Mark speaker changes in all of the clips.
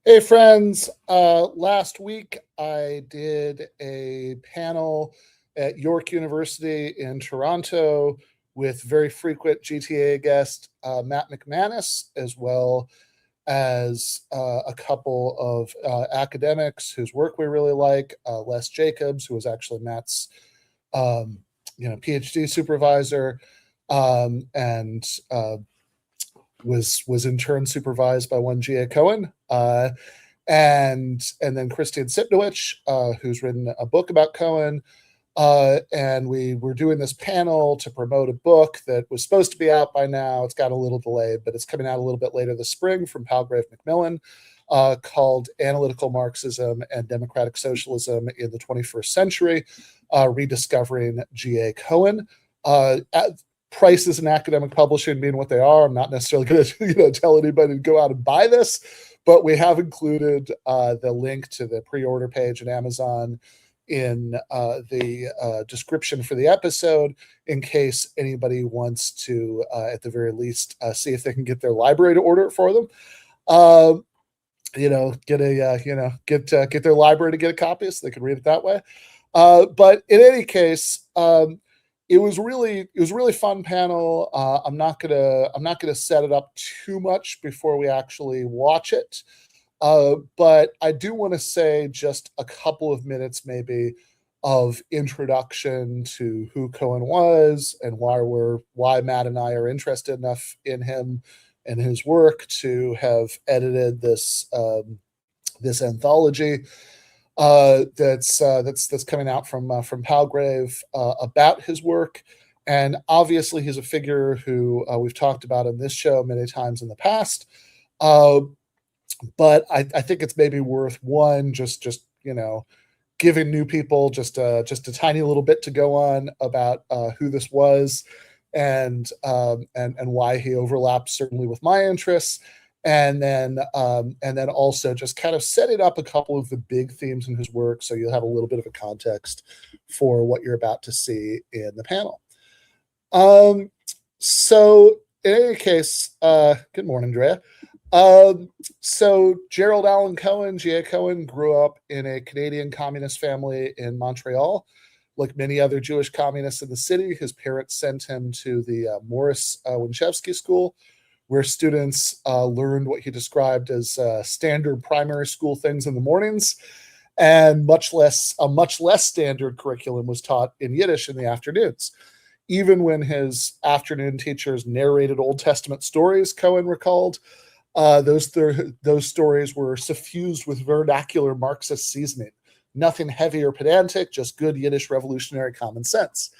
Speaker 1: Hey friends, last week I did a panel at York University in Toronto with very frequent GTAA guest Matt McManus, as well as a couple of academics whose work we really like. Les Jacobs, who was actually Matt's um, PhD supervisor, and was in turn supervised by one G.A. Cohen, and then Christian Sypnowich, who's written a book about Cohen. And we were doing this panel to promote a book that was supposed to be out by now. It's got a little delayed, but it's coming out a little bit later this spring from Palgrave Macmillan, called Analytical Marxism and Democratic Socialism in the 21st Century, Rediscovering G.A. Cohen. Prices in academic publishing being what they are, I'm not necessarily going to tell anybody to go out and buy this, but we have included the link to the pre-order page at Amazon in the description for the episode, in case anybody wants to, at the very least, see if they can get their library to order it for them. Get their library to get a copy so they can read it that way. But in any case, it was really fun panel. I'm not gonna set it up too much before we actually watch it, but I do want to say just a couple of minutes maybe of introduction to who Cohen was and why Matt and I are interested enough in him and his work to have edited this anthology that's coming out from Palgrave about his work. And obviously he's a figure who we've talked about in this show many times in the past, but I think it's maybe worth just giving new people just a tiny little bit to go on about who this was and why he overlaps certainly with my interests. And then also just kind of setting up a couple of the big themes in his work, so you'll have a little bit of a context for what you're about to see in the panel. So in any case, good morning, Drea. So Gerald Allen Cohen, G.A. Cohen, grew up in a Canadian communist family in Montreal. Like many other Jewish communists in the city, his parents sent him to the Morris Winchevsky School, where students learned what he described as standard primary school things in the mornings, and a much less standard curriculum was taught in Yiddish in the afternoons. Even when his afternoon teachers narrated Old Testament stories, Cohen recalled, those stories were suffused with vernacular Marxist seasoning. Nothing heavy or pedantic, just good Yiddish revolutionary common sense.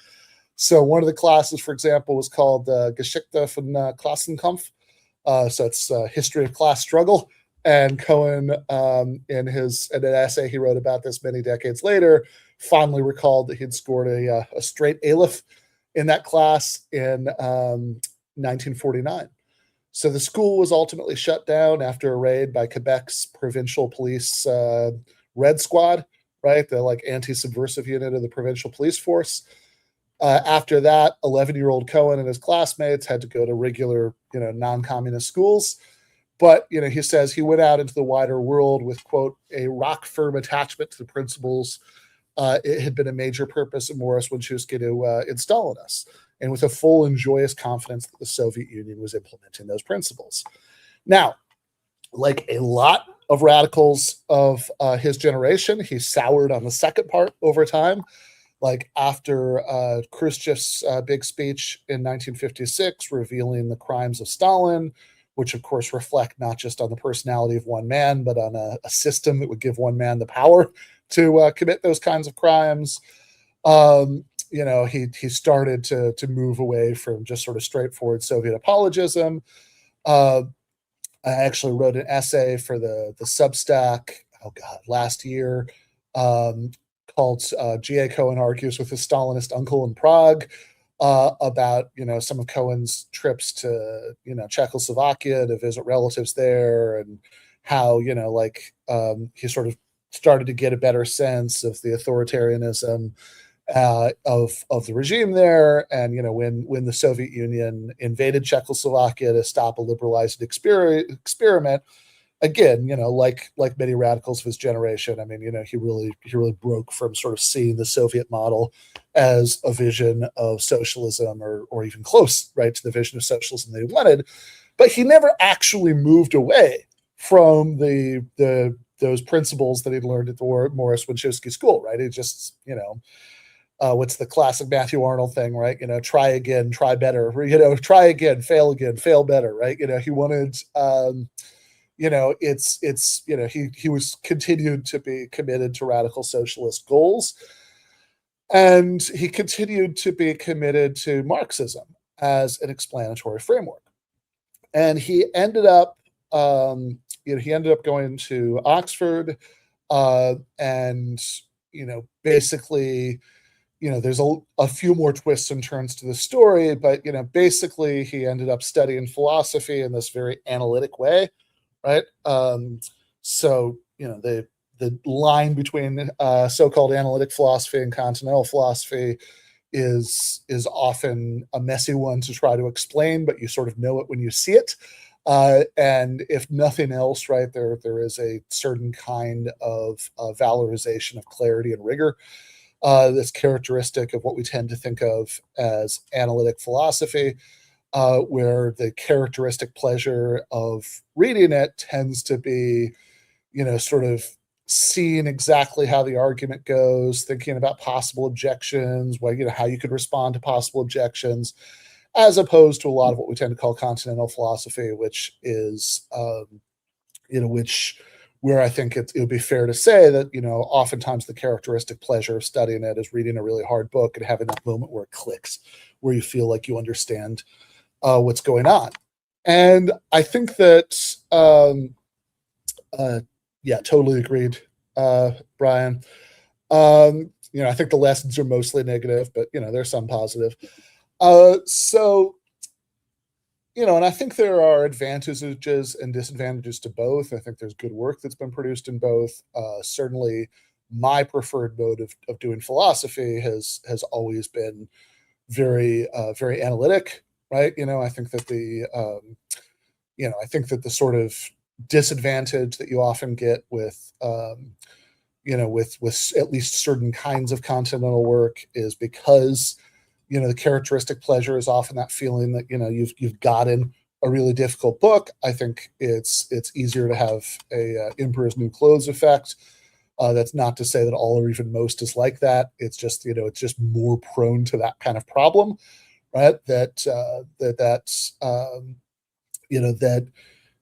Speaker 1: So one of the classes, for example, was called Geschichte von Klassenkampf. So it's history of class struggle. And Cohen, in an essay he wrote about this many decades later, fondly recalled that he'd scored a straight Aleph in that class in 1949. So the school was ultimately shut down after a raid by Quebec's provincial police Red Squad, right? The anti-subversive unit of the provincial police force. After that, 11-year-old Cohen and his classmates had to go to regular, non-communist schools. But, he says he went out into the wider world with, quote, a rock-firm attachment to the principles it had been a major purpose of Morris Winchevsky to install in us, and with a full and joyous confidence that the Soviet Union was implementing those principles. Now, like a lot of radicals of his generation, he soured on the second part over time. Like after Khrushchev's big speech in 1956, revealing the crimes of Stalin, which of course reflect not just on the personality of one man, but on a system that would give one man the power to commit those kinds of crimes. He started to move away from just sort of straightforward Soviet apologism. I actually wrote an essay for the Substack, last year, called G.A. Cohen Argues with His Stalinist Uncle in Prague, about, some of Cohen's trips to, Czechoslovakia to visit relatives there, and how, he sort of started to get a better sense of the authoritarianism of the regime there. And, when the Soviet Union invaded Czechoslovakia to stop a liberalizing experiment, again, like many radicals of his generation, I mean, he really broke from sort of seeing the Soviet model as a vision of socialism, or even close, right, to the vision of socialism they wanted. But he never actually moved away from those principles that he'd learned at the Morris Winchowski School, right? He just, what's the classic Matthew Arnold thing, right? Try again, try better, try again, fail better, right? He wanted, he was continued to be committed to radical socialist goals, and he continued to be committed to Marxism as an explanatory framework. And he ended up, going to Oxford, and basically, there's a few more twists and turns to the story, but basically he ended up studying philosophy in this very analytic way, right? So the line between so-called analytic philosophy and continental philosophy is often a messy one to try to explain, but you sort of know it when you see it. And if nothing else, right, there is a certain kind of valorization of clarity and rigor that's characteristic of what we tend to think of as analytic philosophy, where the characteristic pleasure of reading it tends to be, sort of seeing exactly how the argument goes, thinking about possible objections, how you could respond to possible objections, as opposed to a lot of what we tend to call continental philosophy, which is, where I think it would be fair to say that, oftentimes the characteristic pleasure of studying it is reading a really hard book and having that moment where it clicks, where you feel like you understand what's going on. And I think that, yeah, totally agreed, Brian. I think the lessons are mostly negative, but, there's some positive. So, and I think there are advantages and disadvantages to both. I think there's good work that's been produced in both. Certainly, my preferred mode of doing philosophy has always been very very analytic, right? I think that the sort of disadvantage that you often get with with at least certain kinds of continental work is because the characteristic pleasure is often that feeling that you've gotten a really difficult book. I think it's easier to have a Emperor's New Clothes effect. That's not to say that all or even most is like that. It's just it's just more prone to that kind of problem, right? That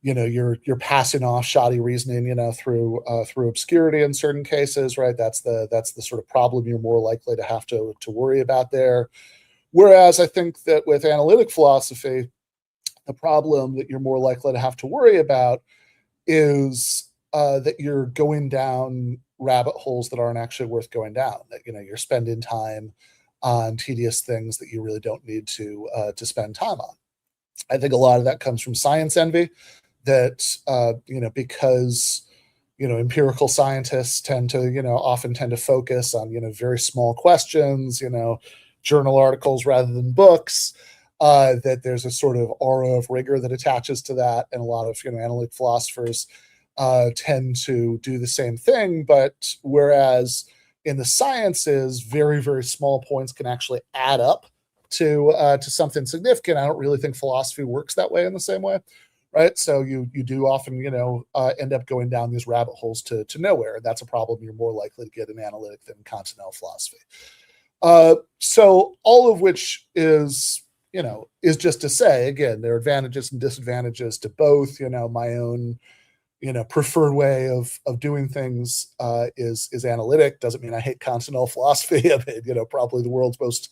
Speaker 1: you're passing off shoddy reasoning through obscurity in certain cases, right? That's the sort of problem you're more likely to have to worry about there. Whereas I think that with analytic philosophy, the problem that you're more likely to have to worry about is that you're going down rabbit holes that aren't actually worth going down. That you're spending time on tedious things that you really don't need to spend time on. I think a lot of that comes from science envy. That because empirical scientists often tend to focus on very small questions, journal articles rather than books. That there's a sort of aura of rigor that attaches to that, and a lot of analytic philosophers tend to do the same thing. But whereas in the sciences, very very small points can actually add up to something significant. I don't really think philosophy works that way in the same way, right? So you do often end up going down these rabbit holes to nowhere, and that's a problem you're more likely to get in analytic than continental philosophy. So all of which is just to say, again, there are advantages and disadvantages to both. My own preferred way of doing things is analytic. Doesn't mean I hate continental philosophy. I mean, probably the world's most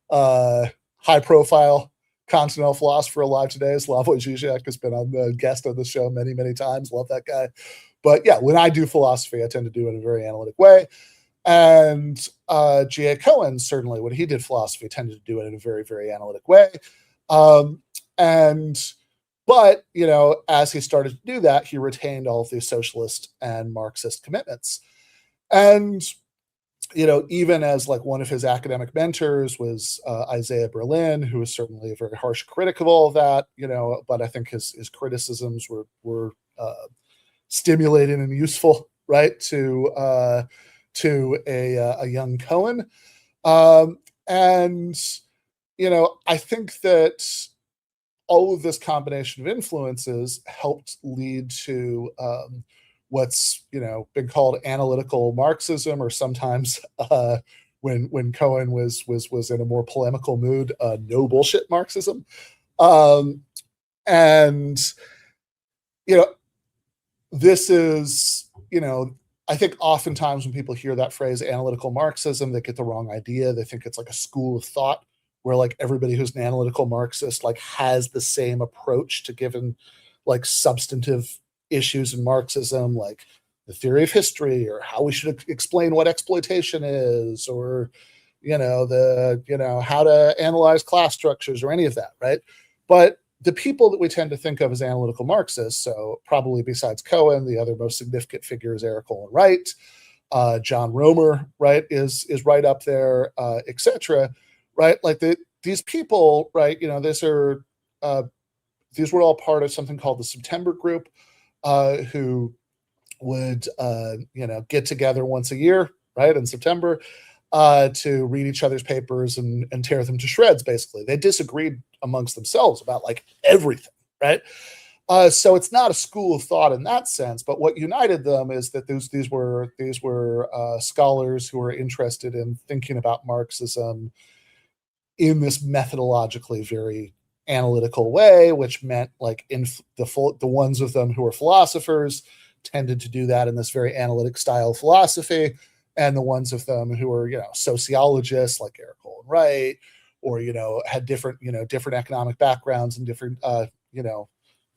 Speaker 1: high profile continental philosopher alive today is Slavoj Žižek, has been on the guest of the show many, many times. Love that guy. But yeah, when I do philosophy, I tend to do it in a very analytic way. And G.A. Cohen, certainly, when he did philosophy, tended to do it in a very, very analytic way. But as he started to do that, he retained all of these socialist and Marxist commitments. And even as like one of his academic mentors was Isaiah Berlin, who was certainly a very harsh critic of all of that, but I think his criticisms were stimulating and useful, right, to a young Cohen. And I think that all of this combination of influences helped lead to what's been called analytical Marxism, or sometimes when Cohen was in a more polemical mood, no bullshit Marxism. And this is I think oftentimes when people hear that phrase analytical Marxism, they get the wrong idea. They think it's like a school of thought where like everybody who's an analytical Marxist like has the same approach to given like substantive issues in Marxism, like the theory of history, or how we should explain what exploitation is, or how to analyze class structures, or any of that, right? But the people that we tend to think of as analytical Marxists, so probably besides Cohen, the other most significant figure is Eric Olin Wright, John Romer, right, is right up there, etc. Right, like these people, right, these were all part of something called the September Group, who would get together once a year, right, in September, to read each other's papers and tear them to shreds. Basically, they disagreed amongst themselves about like everything, right? So it's not a school of thought in that sense, but what united them is that these were scholars who were interested in thinking about Marxism in this methodologically very analytical way, which meant like the ones of them who were philosophers tended to do that in this very analytic style of philosophy, and the ones of them who were sociologists like Eric Olin Wright, or had different economic backgrounds and different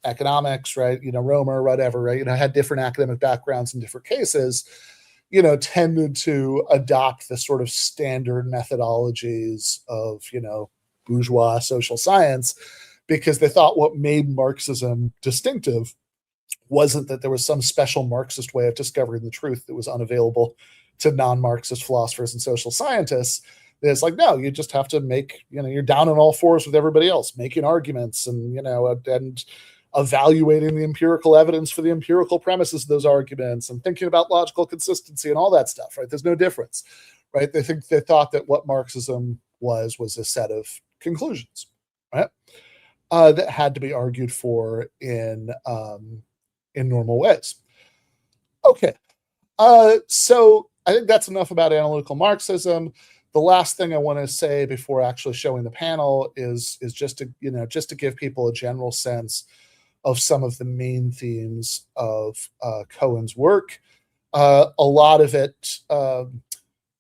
Speaker 1: economics, right, Romer, whatever, right, had different academic backgrounds in different cases, tended to adopt the sort of standard methodologies of bourgeois social science, because they thought what made Marxism distinctive wasn't that there was some special Marxist way of discovering the truth that was unavailable to non-Marxist philosophers and social scientists. It's like, no, you just have to make, you're down on all fours with everybody else, making arguments and evaluating the empirical evidence for the empirical premises of those arguments, and thinking about logical consistency and all that stuff, right? There's no difference, right? They thought that what Marxism was a set of conclusions, right? That had to be argued for in normal ways. Okay, so I think that's enough about analytical Marxism. The last thing I want to say before actually showing the panel is just to give people a general sense of some of the main themes of Cohen's work. A lot of it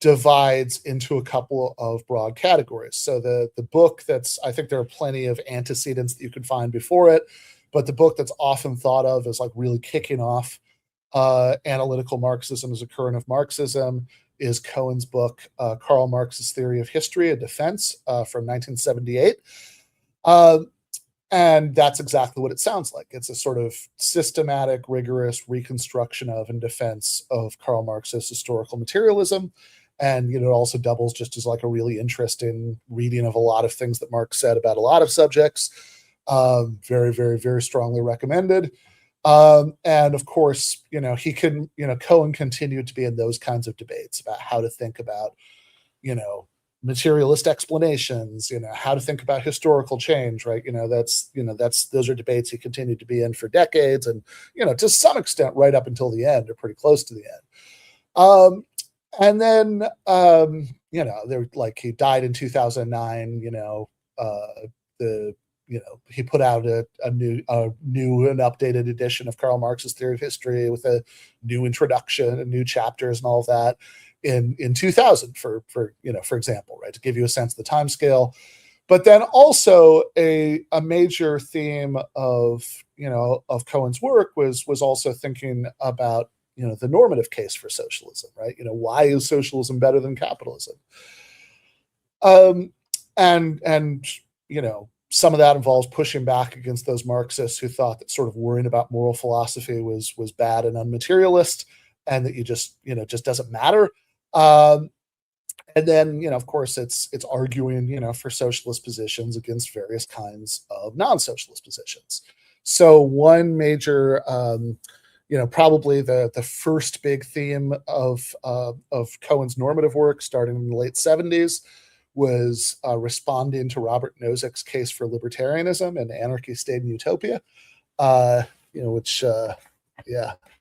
Speaker 1: divides into a couple of broad categories. So the book I think there are plenty of antecedents that you can find before it, but the book that's often thought of as like really kicking off analytical Marxism as a current of Marxism is Cohen's book, Karl Marx's Theory of History, A Defense, from 1978. And that's exactly what it sounds like. It's a sort of systematic, rigorous reconstruction of and defense of Karl Marx's historical materialism. And, it also doubles just as like a really interesting reading of a lot of things that Marx said about a lot of subjects. Very, very, very strongly recommended. And of course, Cohen continued to be in those kinds of debates about how to think about, materialist explanations, how to think about historical change, right? Those are debates he continued to be in for decades, and, to some extent, right up until the end, or pretty close to the end. And then, he died in 2009, he put out a new and updated edition of Karl Marx's Theory of History with a new introduction and new chapters and all of that in 2000, for example, right, to give you a sense of the time scale. But then also a major theme of Cohen's work was also thinking about the normative case for socialism, right? Why is socialism better than capitalism? And some of that involves pushing back against those Marxists who thought that sort of worrying about moral philosophy was bad and unmaterialist, and that just doesn't matter. And then, of course, it's arguing, for socialist positions against various kinds of non-socialist positions. So one major probably the first big theme of Cohen's normative work, starting in the late 70s, was responding to Robert Nozick's case for libertarianism and anarchy, state, and utopia, which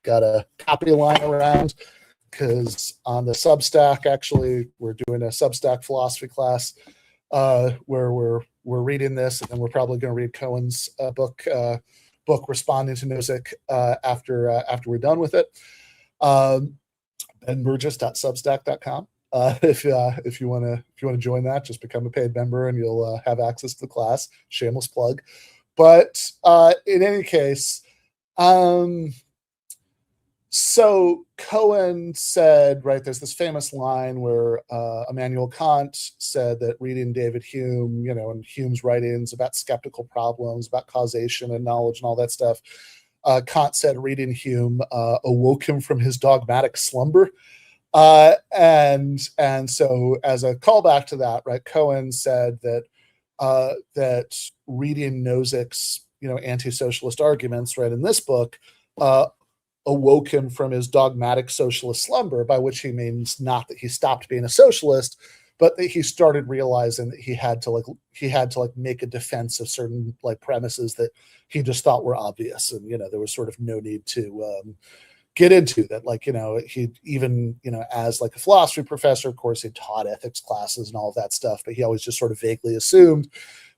Speaker 1: got a copy lying around, because on the Substack, actually, we're doing a Substack philosophy class where we're reading this, and then we're probably going to read Cohen's book Responding to Nozick after we're done with it. benburgess.substack.com. If you want to join that, just become a paid member and you'll have access to the class. Shameless plug. But in any case, so Cohen said, right, there's this famous line where Immanuel Kant said that reading David Hume, and Hume's writings about skeptical problems, about causation and knowledge and all that stuff, Kant said reading Hume awoke him from his dogmatic slumber. And so as a callback to that, right, Cohen said that that reading Nozick's, anti-socialist arguments, right, in this book, awoke him from his dogmatic socialist slumber, by which he means not that he stopped being a socialist, but that he started realizing that he had to make a defense of certain premises that he just thought were obvious, and there was sort of no need to get into that. He even as a philosophy professor, of course, he taught ethics classes and all of that stuff, but he always just sort of vaguely assumed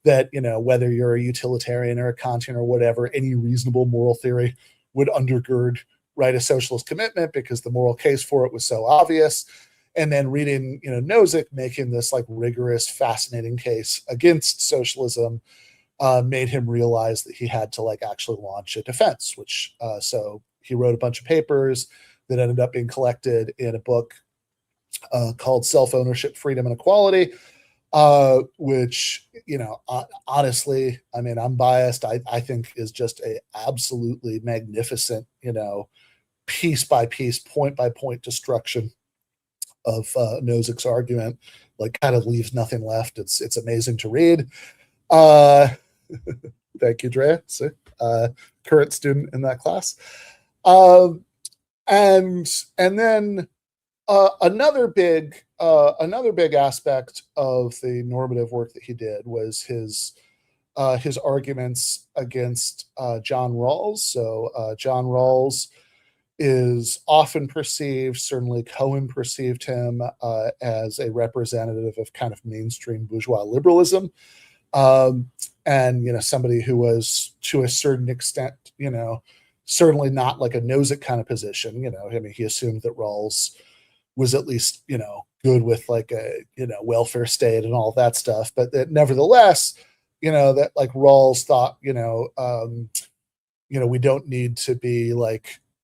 Speaker 1: that whether you're a utilitarian or a Kantian or whatever, any reasonable moral theory would undergird, right, a socialist commitment, because the moral case for it was so obvious. And then reading Nozick making this rigorous, fascinating case against socialism made him realize that he had to actually launch a defense, which so he wrote a bunch of papers that ended up being collected in a book called Self-Ownership, Freedom, and Equality, which, honestly, I mean, I'm biased, I think is just a absolutely magnificent, piece by piece, point by point destruction of Nozick's argument. Kind of leaves nothing left. It's amazing to read. Thank you, Drea. Current student in that class. And then another big aspect of the normative work that he did was his arguments against John Rawls. So John Rawls is often perceived, certainly Cohen perceived him as a representative of kind of mainstream bourgeois liberalism, and somebody who was, to a certain extent, certainly not like a Nozick kind of position. I mean, he assumed that Rawls was at least good with a welfare state and all that stuff, but that nevertheless, that Rawls thought we don't need to be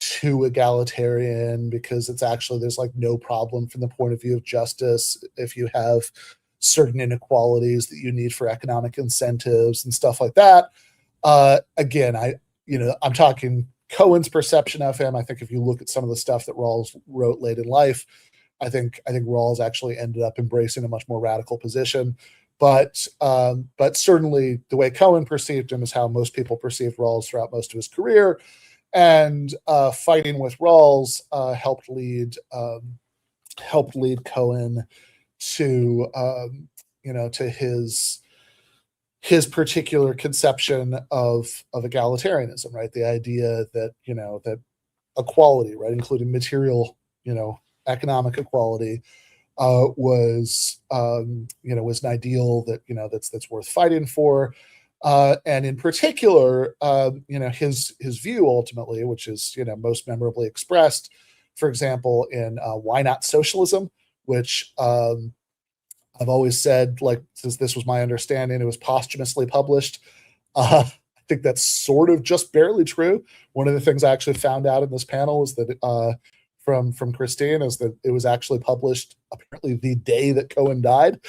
Speaker 1: too egalitarian, because it's actually, there's no problem from the point of view of justice if you have certain inequalities that you need for economic incentives and stuff like that. Again, I'm talking Cohen's perception of him. I think if you look at some of the stuff that Rawls wrote late in life, I think Rawls actually ended up embracing a much more radical position. But certainly the way Cohen perceived him is how most people perceived Rawls throughout most of his career. And fighting with Rawls helped lead Cohen to to his particular conception of egalitarianism, right? The idea that that equality, right, including material economic equality, was was an ideal that that's worth fighting for. And in particular, his view ultimately, which is most memorably expressed, for example, in Why Not Socialism, which I've always said, since this was my understanding, it was posthumously published. I think that's sort of just barely true. One of the things I actually found out in this panel is that from Christine is that it was actually published apparently the day that Cohen died.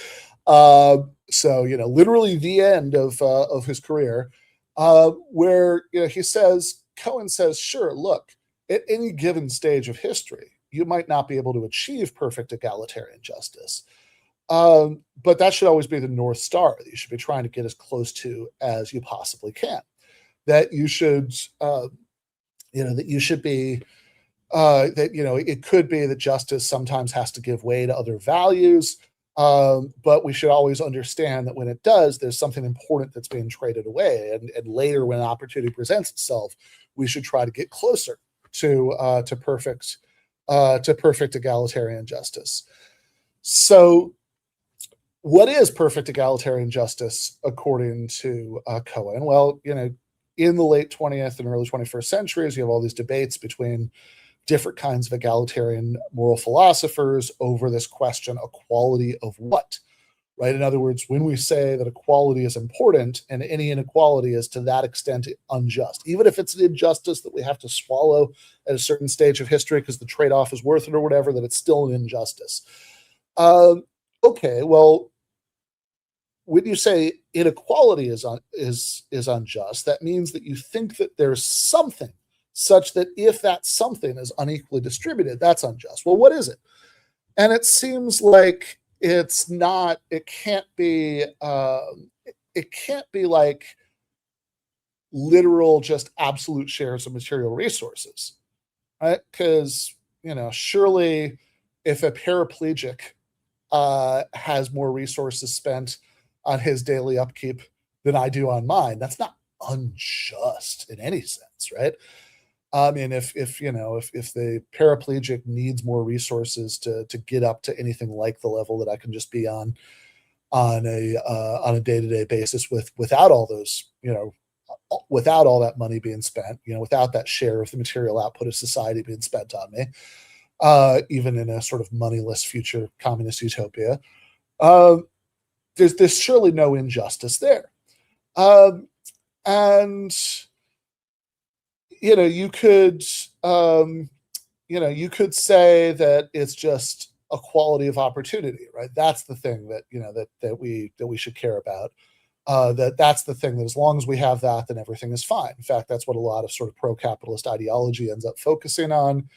Speaker 1: So literally the end of his career, where Cohen says, sure, look, at any given stage of history, you might not be able to achieve perfect egalitarian justice, but that should always be the North Star that you should be trying to get as close to as you possibly can. That you should that you should be, that, it could be that justice sometimes has to give way to other values. But we should always understand that when it does, there's something important that's being traded away. And later, when an opportunity presents itself, we should try to get closer to perfect egalitarian justice. So, what is perfect egalitarian justice according to Cohen? Well, in the late 20th and early 21st centuries, you have all these debates between different kinds of egalitarian moral philosophers over this question, equality of what, right? In other words, when we say that equality is important and any inequality is to that extent unjust, even if it's an injustice that we have to swallow at a certain stage of history because the trade-off is worth it or whatever, that it's still an injustice. Okay, well, when you say inequality is unjust, that means that you think that there's something such that if that something is unequally distributed, that's unjust. Well, what is it? And it seems like it's not. It can't be. It can't be like literal, just absolute shares of material resources, right? Because surely, if a paraplegic has more resources spent on his daily upkeep than I do on mine, that's not unjust in any sense, right? I mean, if the paraplegic needs more resources to get up to anything like the level that I can just be on a day-to-day basis without all those, without all that money being spent, without that share of the material output of society being spent on me, even in a sort of moneyless future communist utopia, there's surely no injustice there. And you could say that it's just equality of opportunity, right? That's the thing that that we should care about. That's the thing that as long as we have that, then everything is fine. In fact, that's what a lot of sort of pro-capitalist ideology ends up focusing on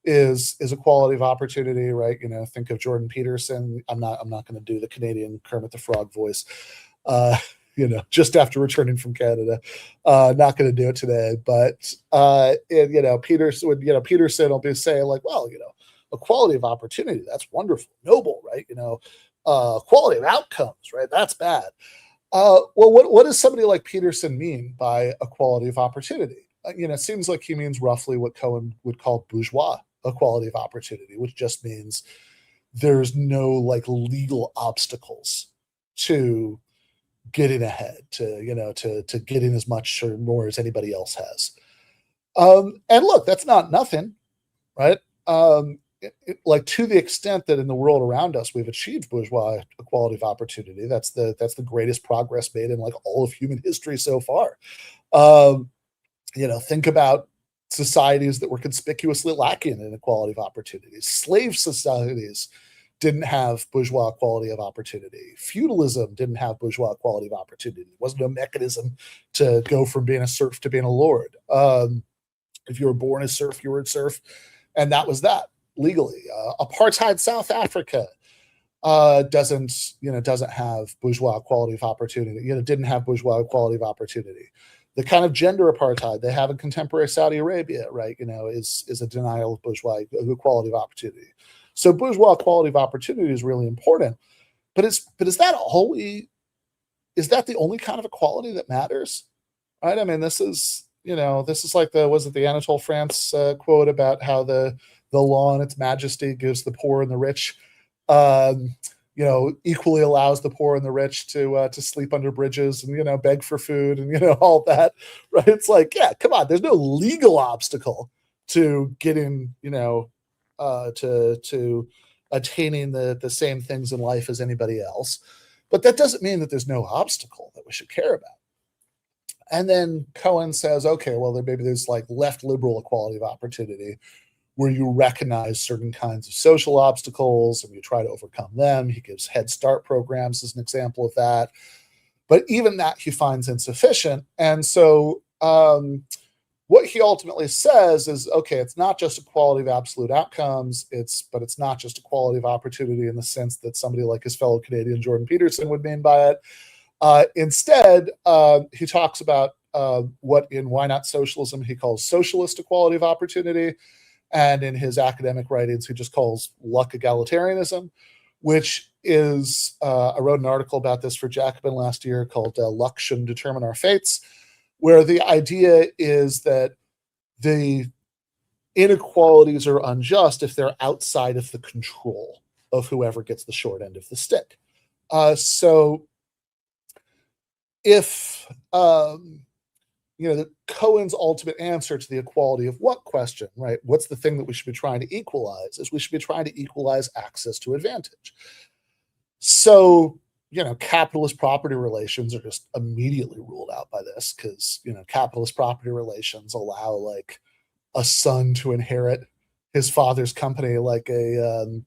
Speaker 1: is equality of opportunity, right? Think of Jordan Peterson. I'm not going to do the Canadian Kermit the Frog voice. Just after returning from Canada, not going to do it today. But Peterson will be saying like, well, equality of opportunity, that's wonderful, noble, right? Equality of outcomes, right? That's bad. Well, what does somebody like Peterson mean by equality of opportunity? It seems like he means roughly what Cohen would call bourgeois equality of opportunity, which just means there's no like legal obstacles to getting ahead, to getting as much or more as anybody else has. And look, that's not nothing, right? Like to the extent that in the world around us we've achieved bourgeois equality of opportunity, that's the greatest progress made in like all of human history so far. Think about societies that were conspicuously lacking in equality of opportunities. Slave societies didn't have bourgeois equality of opportunity. Feudalism didn't have bourgeois equality of opportunity. There wasn't a mechanism to go from being a serf to being a lord. If you were born a serf, you were a serf, and that was that legally. Apartheid South Africa doesn't have bourgeois equality of opportunity. Didn't have bourgeois equality of opportunity. The kind of gender apartheid they have in contemporary Saudi Arabia, right, is a denial of bourgeois equality of opportunity. So bourgeois equality of opportunity is really important. But is that the only kind of equality that matters? Right? I mean, this is like the Anatole France quote about how the law and its majesty gives the poor and the rich, equally allows the poor and the rich to sleep under bridges and beg for food and all that, right? It's like, yeah, come on, there's no legal obstacle to getting to attaining the same things in life as anybody else, but that doesn't mean that there's no obstacle that we should care about. And then Cohen says, okay, well, maybe there's like left liberal equality of opportunity, where you recognize certain kinds of social obstacles and you try to overcome them. He gives Head Start programs as an example of that. But even that he finds insufficient. And so what he ultimately says is, okay, it's not just equality of absolute outcomes, but it's not just equality of opportunity in the sense that somebody like his fellow Canadian Jordan Peterson would mean by it. Instead, he talks about what in Why Not Socialism he calls socialist equality of opportunity, and in his academic writings he just calls luck egalitarianism, which is, I wrote an article about this for Jacobin last year called Luck Shouldn't Determine Our Fates, where the idea is that the inequalities are unjust if they're outside of the control of whoever gets the short end of the stick. So if, Cohen's ultimate answer to the equality of what question, right? What's the thing that we should be trying to equalize? Is we should be trying to equalize access to advantage. So, capitalist property relations are just immediately ruled out by this because, capitalist property relations allow like a son to inherit his father's company like a,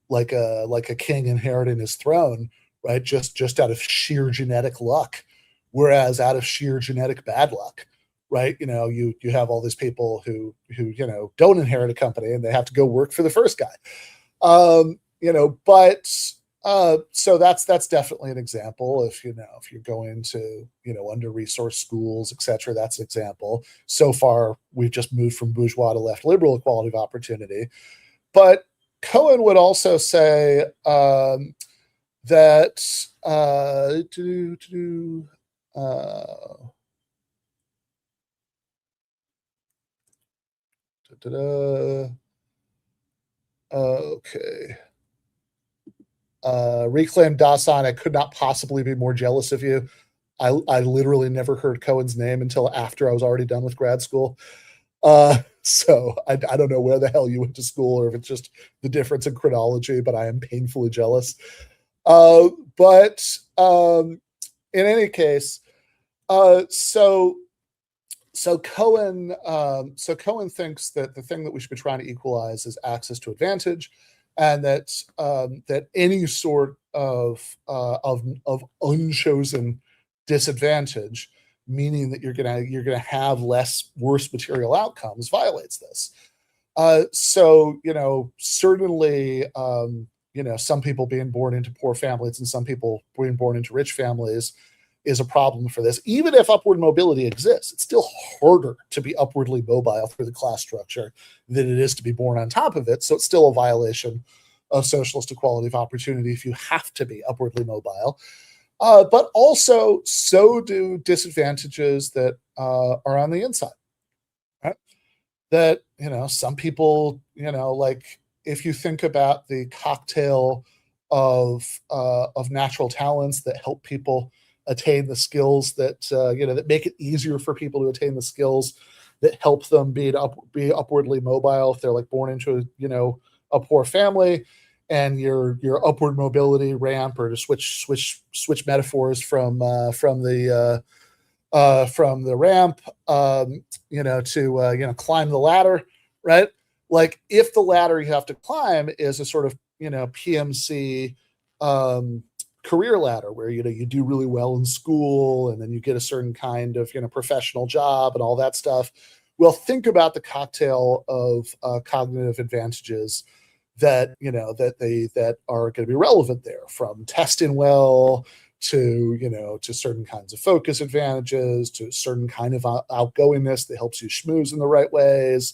Speaker 1: like a king inheriting his throne, right? Just out of sheer genetic luck. Whereas out of sheer genetic bad luck, right? You have all these people who don't inherit a company and they have to go work for the first guy. So that's definitely an example. If you're going to under-resourced schools, etc., that's an example. So far, we've just moved from bourgeois to left liberal equality of opportunity. But Cohen would also say that okay. Reclaim Dasan, I could not possibly be more jealous of you. I literally never heard Cohen's name until after I was already done with grad school. So I don't know where the hell you went to school or if it's just the difference in chronology, but I am painfully jealous. But in any case, so Cohen thinks that the thing that we should be trying to equalize is access to advantage, and that any sort of unchosen disadvantage, meaning that you're gonna have worse material outcomes, violates this. Certainly, some people being born into poor families and some people being born into rich families is a problem for this. Even if upward mobility exists, it's still harder to be upwardly mobile through the class structure than it is to be born on top of it. So it's still a violation of socialist equality of opportunity if you have to be upwardly mobile. But also, so do disadvantages that are on the inside. Right? That, some people, like if you think about the cocktail of natural talents that help people attain the skills that that make it easier for people to attain the skills that help them be upwardly mobile if they're like born into a poor family, and your upward mobility ramp, or to switch metaphors from the ramp, to climb the ladder, right? Like if the ladder you have to climb is a sort of PMC career ladder where you do really well in school and then you get a certain kind of professional job and all that stuff. Well, think about the cocktail of cognitive advantages that that are going to be relevant there, from testing well to certain kinds of focus advantages, to certain kind of outgoingness that helps you schmooze in the right ways,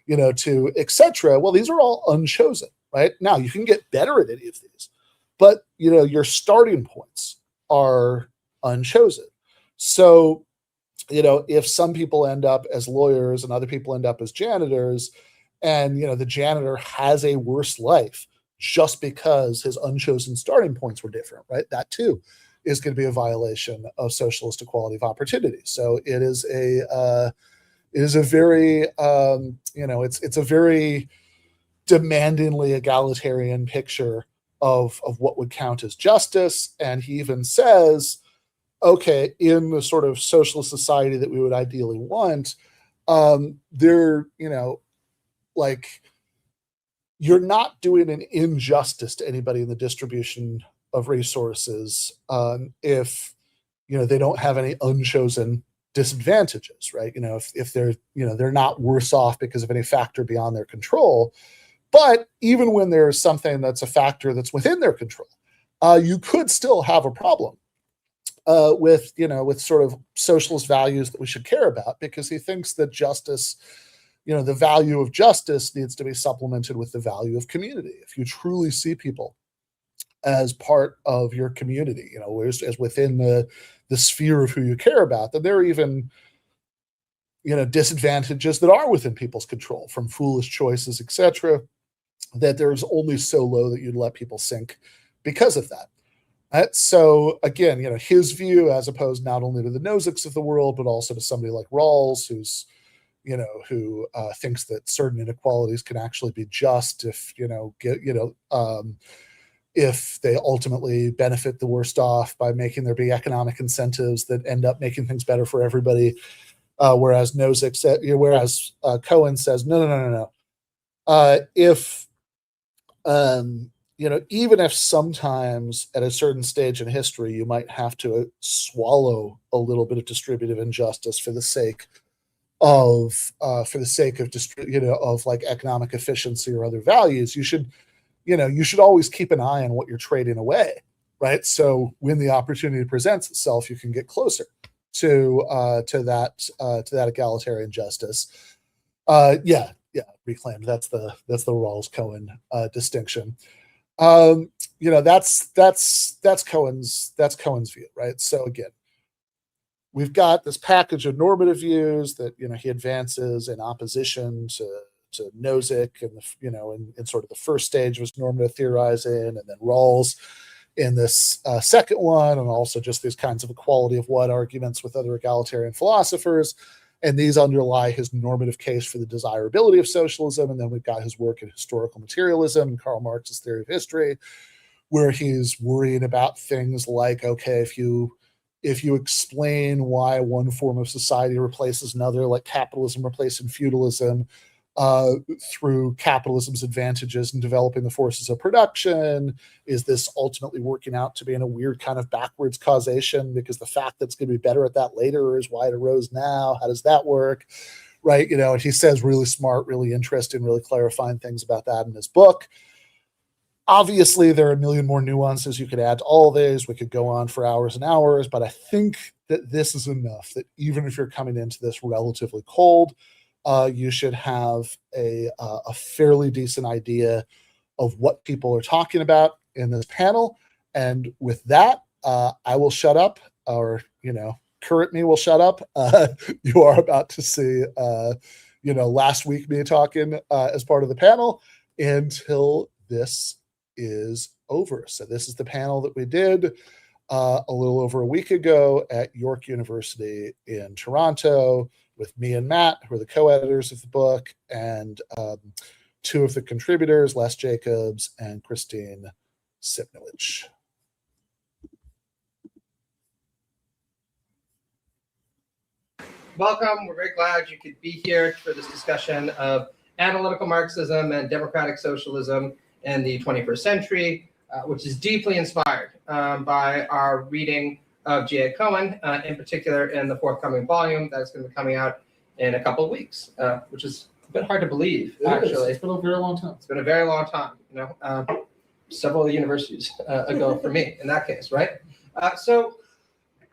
Speaker 1: to etc. Well, these are all unchosen, right? Now you can get better at any of these, but your starting points are unchosen. So if some people end up as lawyers and other people end up as janitors, and the janitor has a worse life just because his unchosen starting points were different, right? That too is going to be a violation of socialist equality of opportunity. So it is a very it's a very demandingly egalitarian picture of what would count as justice. And he even says, okay, in the sort of socialist society that we would ideally want, like you're not doing an injustice to anybody in the distribution of resources if they don't have any unchosen disadvantages, right? If they're not worse off because of any factor beyond their control. But even when there's something that's a factor that's within their control, you could still have a problem. with sort of socialist values that we should care about, because he thinks that justice, the value of justice needs to be supplemented with the value of community. If you truly see people as part of your community, as within the sphere of who you care about, then there are even disadvantages that are within people's control, from foolish choices, etc., that there's only so low that you'd let people sink because of that. Right? So again, his view, as opposed not only to the Nozick's of the world, but also to somebody like Rawls, who thinks that certain inequalities can actually be just if if they ultimately benefit the worst off by making there be economic incentives that end up making things better for everybody. Whereas Nozick said, Cohen says, no. Even if sometimes at a certain stage in history you might have to swallow a little bit of distributive injustice for the sake of like economic efficiency or other values, you should always keep an eye on what you're trading away, right? So when the opportunity presents itself, you can get closer to that egalitarian justice. Reclaimed. That's the Rawls Cohen distinction. That's Cohen's view, right? So again, we've got this package of normative views that he advances in opposition to Nozick, and in sort of the first stage was normative theorizing, and then Rawls in this second one, and also just these kinds of equality of what arguments with other egalitarian philosophers. And these underlie his normative case for the desirability of socialism. And then we've got his work in historical materialism and Karl Marx's theory of history, where he's worrying about things like, okay, if you explain why one form of society replaces another, like capitalism replacing feudalism, through capitalism's advantages in developing the forces of production, is this ultimately working out to be in a weird kind of backwards causation, because the fact that it's going to be better at that later is why it arose now? How does that work? Right? And he says really smart, really interesting, really clarifying things about that in his book. Obviously, there are a million more nuances you could add to all of these. We could go on for hours and hours, but I think that this is enough that even if you're coming into this relatively cold, you should have a fairly decent idea of what people are talking about in this panel. And with that, I will shut up, or, current me will shut up. You are about to see, last week me talking as part of the panel until this is over. So this is the panel that we did a little over a week ago at York University in Toronto, with me and Matt, who are the co-editors of the book, and two of the contributors, Les Jacobs and Christine Sypnowich.
Speaker 2: Welcome. We're very glad you could be here for this discussion of analytical Marxism and democratic socialism in the 21st century, which is deeply inspired by our reading of G.A. Cohen, in particular in the forthcoming volume that's going to be coming out in a couple of weeks, which is a bit hard to believe, actually.
Speaker 1: It's been a very long time.
Speaker 2: It's been a very long time, several universities ago for me in that case, right? So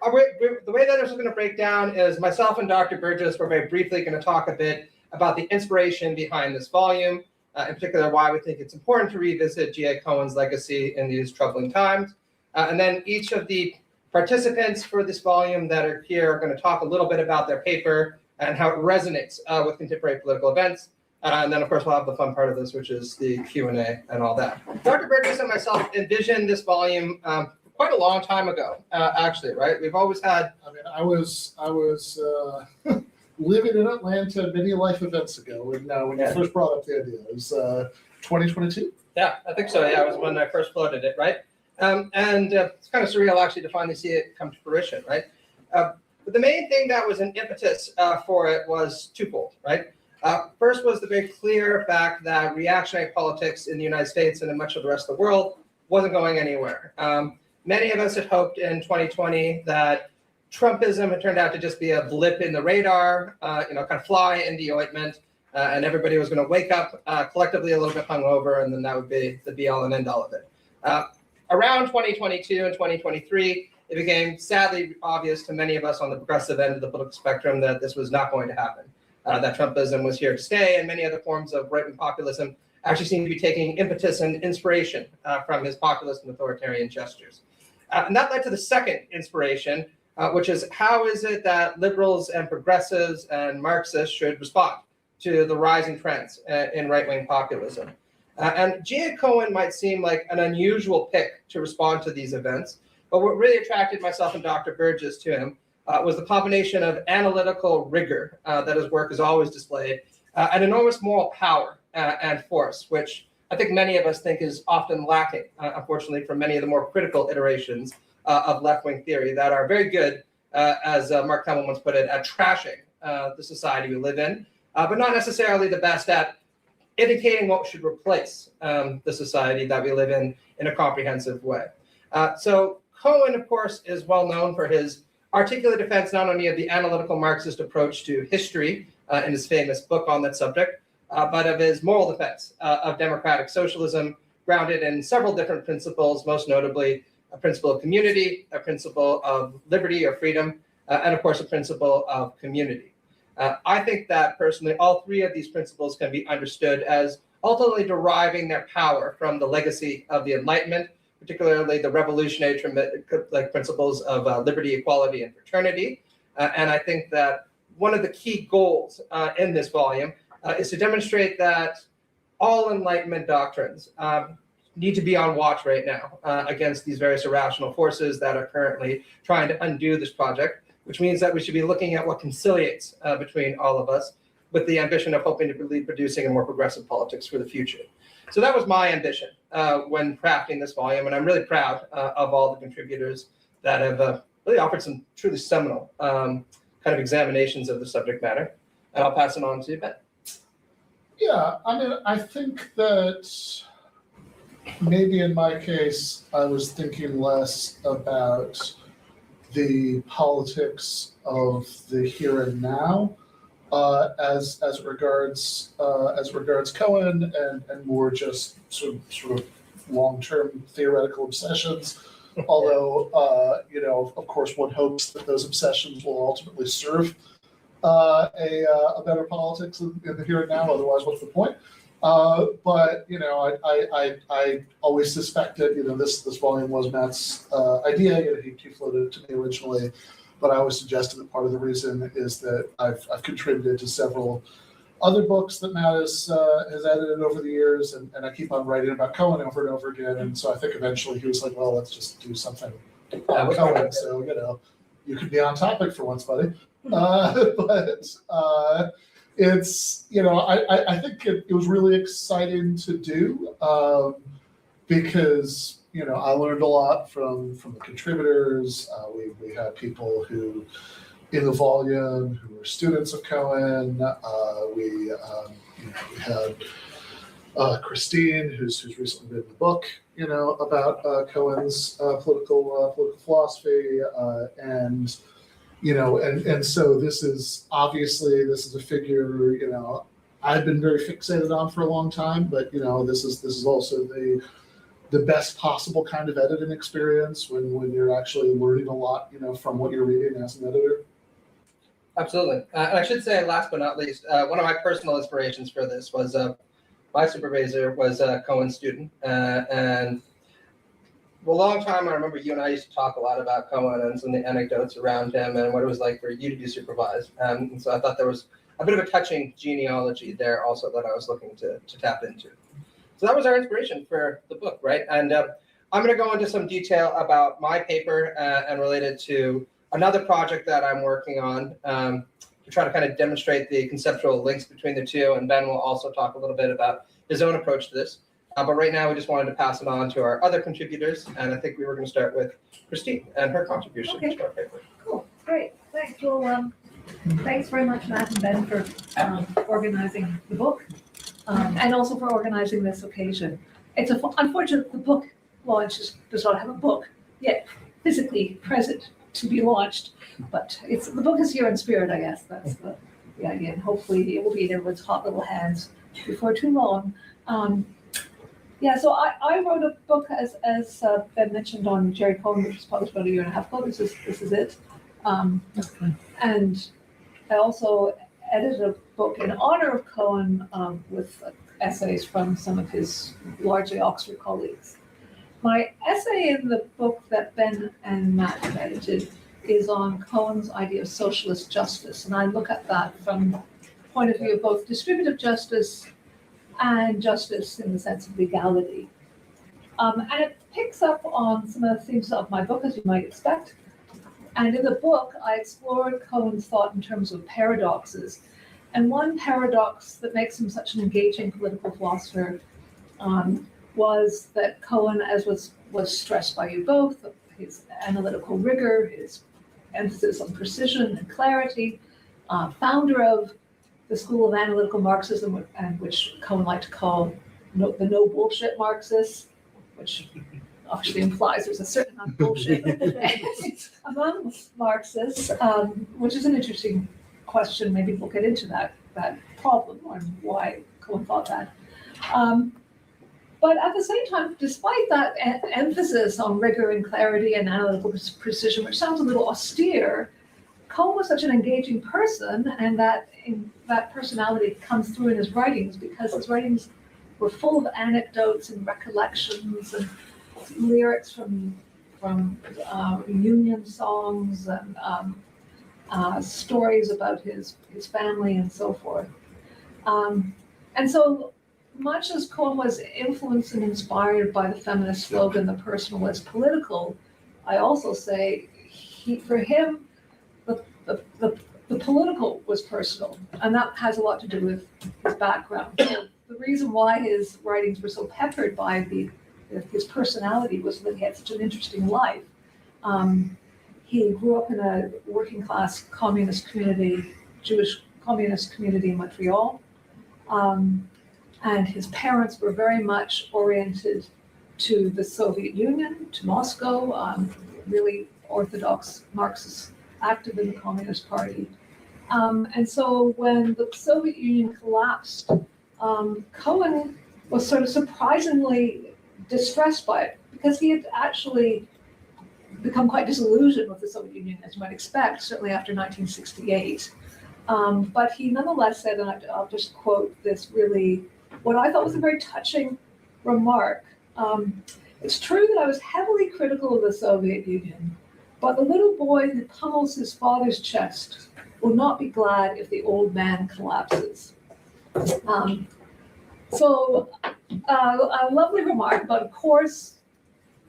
Speaker 2: the way that this is going to break down is myself and Dr. Burgis, we're very briefly going to talk a bit about the inspiration behind this volume, in particular why we think it's important to revisit G.A. Cohen's legacy in these troubling times. And then each of the participants for this volume that are here are going to talk a little bit about their paper and how it resonates with contemporary political events. And then, of course, we'll have the fun part of this, which is the Q&A and all that. Dr. Burgis and myself envisioned this volume quite a long time ago, actually, right? We've always had...
Speaker 1: I was living in Atlanta many life events ago when you first brought up the idea. It was 2022?
Speaker 2: Yeah, I think so. Yeah, it was when I first floated it, right? It's kind of surreal, actually, to finally see it come to fruition, right? But the main thing that was an impetus for it was twofold, right? First was the very clear fact that reactionary politics in the United States and in much of the rest of the world wasn't going anywhere. Many of us had hoped in 2020 that Trumpism had turned out to just be a blip in the radar, kind of fly in the ointment, and everybody was going to wake up collectively a little bit hungover, and then that would be the be-all and end-all of it. Around 2022 and 2023, it became sadly obvious to many of us on the progressive end of the political spectrum that this was not going to happen, that Trumpism was here to stay, and many other forms of right-wing populism actually seem to be taking impetus and inspiration from his populist and authoritarian gestures. And that led to the second inspiration, which is how is it that liberals and progressives and Marxists should respond to the rising trends in right-wing populism. And G.A. Cohen might seem like an unusual pick to respond to these events, but what really attracted myself and Dr. Burgis to him was the combination of analytical rigor that his work has always displayed, and enormous moral power and force, which I think many of us think is often lacking, unfortunately, from many of the more critical iterations of left-wing theory that are very good, as Mark Twain once put it, at trashing the society we live in, but not necessarily the best at indicating what should replace the society that we live in a comprehensive way. So Cohen, of course, is well known for his articulate defense not only of the analytical Marxist approach to history in his famous book on that subject, but of his moral defense of democratic socialism, grounded in several different principles, most notably a principle of community, a principle of liberty or freedom, and of course, a principle of community. I think that personally, all three of these principles can be understood as ultimately deriving their power from the legacy of the Enlightenment, particularly the revolutionary principles of liberty, equality, and fraternity. And I think that one of the key goals in this volume is to demonstrate that all Enlightenment doctrines need to be on watch right now against these various irrational forces that are currently trying to undo this project, which means that we should be looking at what conciliates between all of us with the ambition of hoping to be producing a more progressive politics for the future. So that was my ambition when crafting this volume, and I'm really proud of all the contributors that have really offered some truly seminal kind of examinations of the subject matter. And I'll pass it on to Ben.
Speaker 1: Yeah, I mean, I think that maybe in my case, I was thinking less about the politics of the here and now as regards Cohen, and more just sort of long-term theoretical obsessions. Although of course, one hopes that those obsessions will ultimately serve a better politics in the here and now. Otherwise, what's the point? But I always suspected this volume was Matt's idea. He floated it to me originally, but I always suggested that part of the reason is that I've contributed to several other books that Matt has edited over the years, and I keep on writing about Cohen over and over again. And so I think eventually he was like, well, let's just do something on Cohen. So you could be on topic for once, buddy. But it's I think it was really exciting to do because I learned a lot from the contributors. We had people who in the volume who were students of Cohen. We had Christine, who's recently written a book about Cohen's political philosophy, and so this is a figure I've been very fixated on for a long time, but this is also the best possible kind of editing experience when you're actually learning a lot from what you're reading as an editor.
Speaker 2: Absolutely. And I should say, last but not least, one of my personal inspirations for this was my supervisor was a Cohen student, and for a long time, I remember you and I used to talk a lot about Cohen and some of the anecdotes around him and what it was like for you to be supervised. And so I thought there was a bit of a touching genealogy there also that I was looking to tap into. So that was our inspiration for the book, right? And I'm going to go into some detail about my paper and related to another project that I'm working on to try to kind of demonstrate the conceptual links between the two. And Ben will also talk a little bit about his own approach to this. But right now, we just wanted to pass it on to our other contributors. And I think we were going to start with Christine and her contribution to our paper.
Speaker 3: Cool. Great. Thanks. Well, thanks very much, Matt and Ben, for organizing the book and also for organizing this occasion. It's unfortunate the book launch does not have a book yet physically present to be launched, but the book is here in spirit, I guess. That's the idea. And hopefully it will be in everyone's hot little hands before too long. Yeah, so I wrote a book, as Ben mentioned, on Jerry Cohen, which was published about a year and a half ago. This is it. And I also edited a book in honor of Cohen with essays from some of his largely Oxford colleagues. My essay in the book that Ben and Matt have edited is on Cohen's idea of socialist justice, and I look at that from the point of view of both distributive justice and justice in the sense of legality. And it picks up on some of the themes of my book, as you might expect. And in the book, I explored Cohen's thought in terms of paradoxes. And one paradox that makes him such an engaging political philosopher was that Cohen, as was stressed by you both, his analytical rigor, his emphasis on precision and clarity, founder of the school of analytical Marxism, and which Cohen liked to call the no bullshit Marxists, which actually implies there's a certain amount of bullshit among Marxists, which is an interesting question. Maybe we'll get into that problem and why Cohen thought that. But at the same time, despite that emphasis on rigor and clarity and analytical precision, which sounds a little austere, Cohen was such an engaging person, and that personality comes through in his writings, because his writings were full of anecdotes and recollections and lyrics from Union songs and stories about his family and so forth. And so much as Cohen was influenced and inspired by the feminist slogan, "The personal is political," I also say for him, the political was personal, and that has a lot to do with his background. So the reason why his writings were so peppered by his personality was that he had such an interesting life. He grew up in a working class communist community, Jewish communist community in Montreal. And his parents were very much oriented to the Soviet Union, to Moscow, really orthodox Marxists, active in the Communist Party. And so when the Soviet Union collapsed, Cohen was sort of surprisingly distressed by it, because he had actually become quite disillusioned with the Soviet Union, as you might expect, certainly after 1968. But he nonetheless said, and I'll just quote this really, what I thought was a very touching remark. It's true that I was heavily critical of the Soviet Union, but the little boy who pummels his father's chest will not be glad if the old man collapses. So a lovely remark, but of course,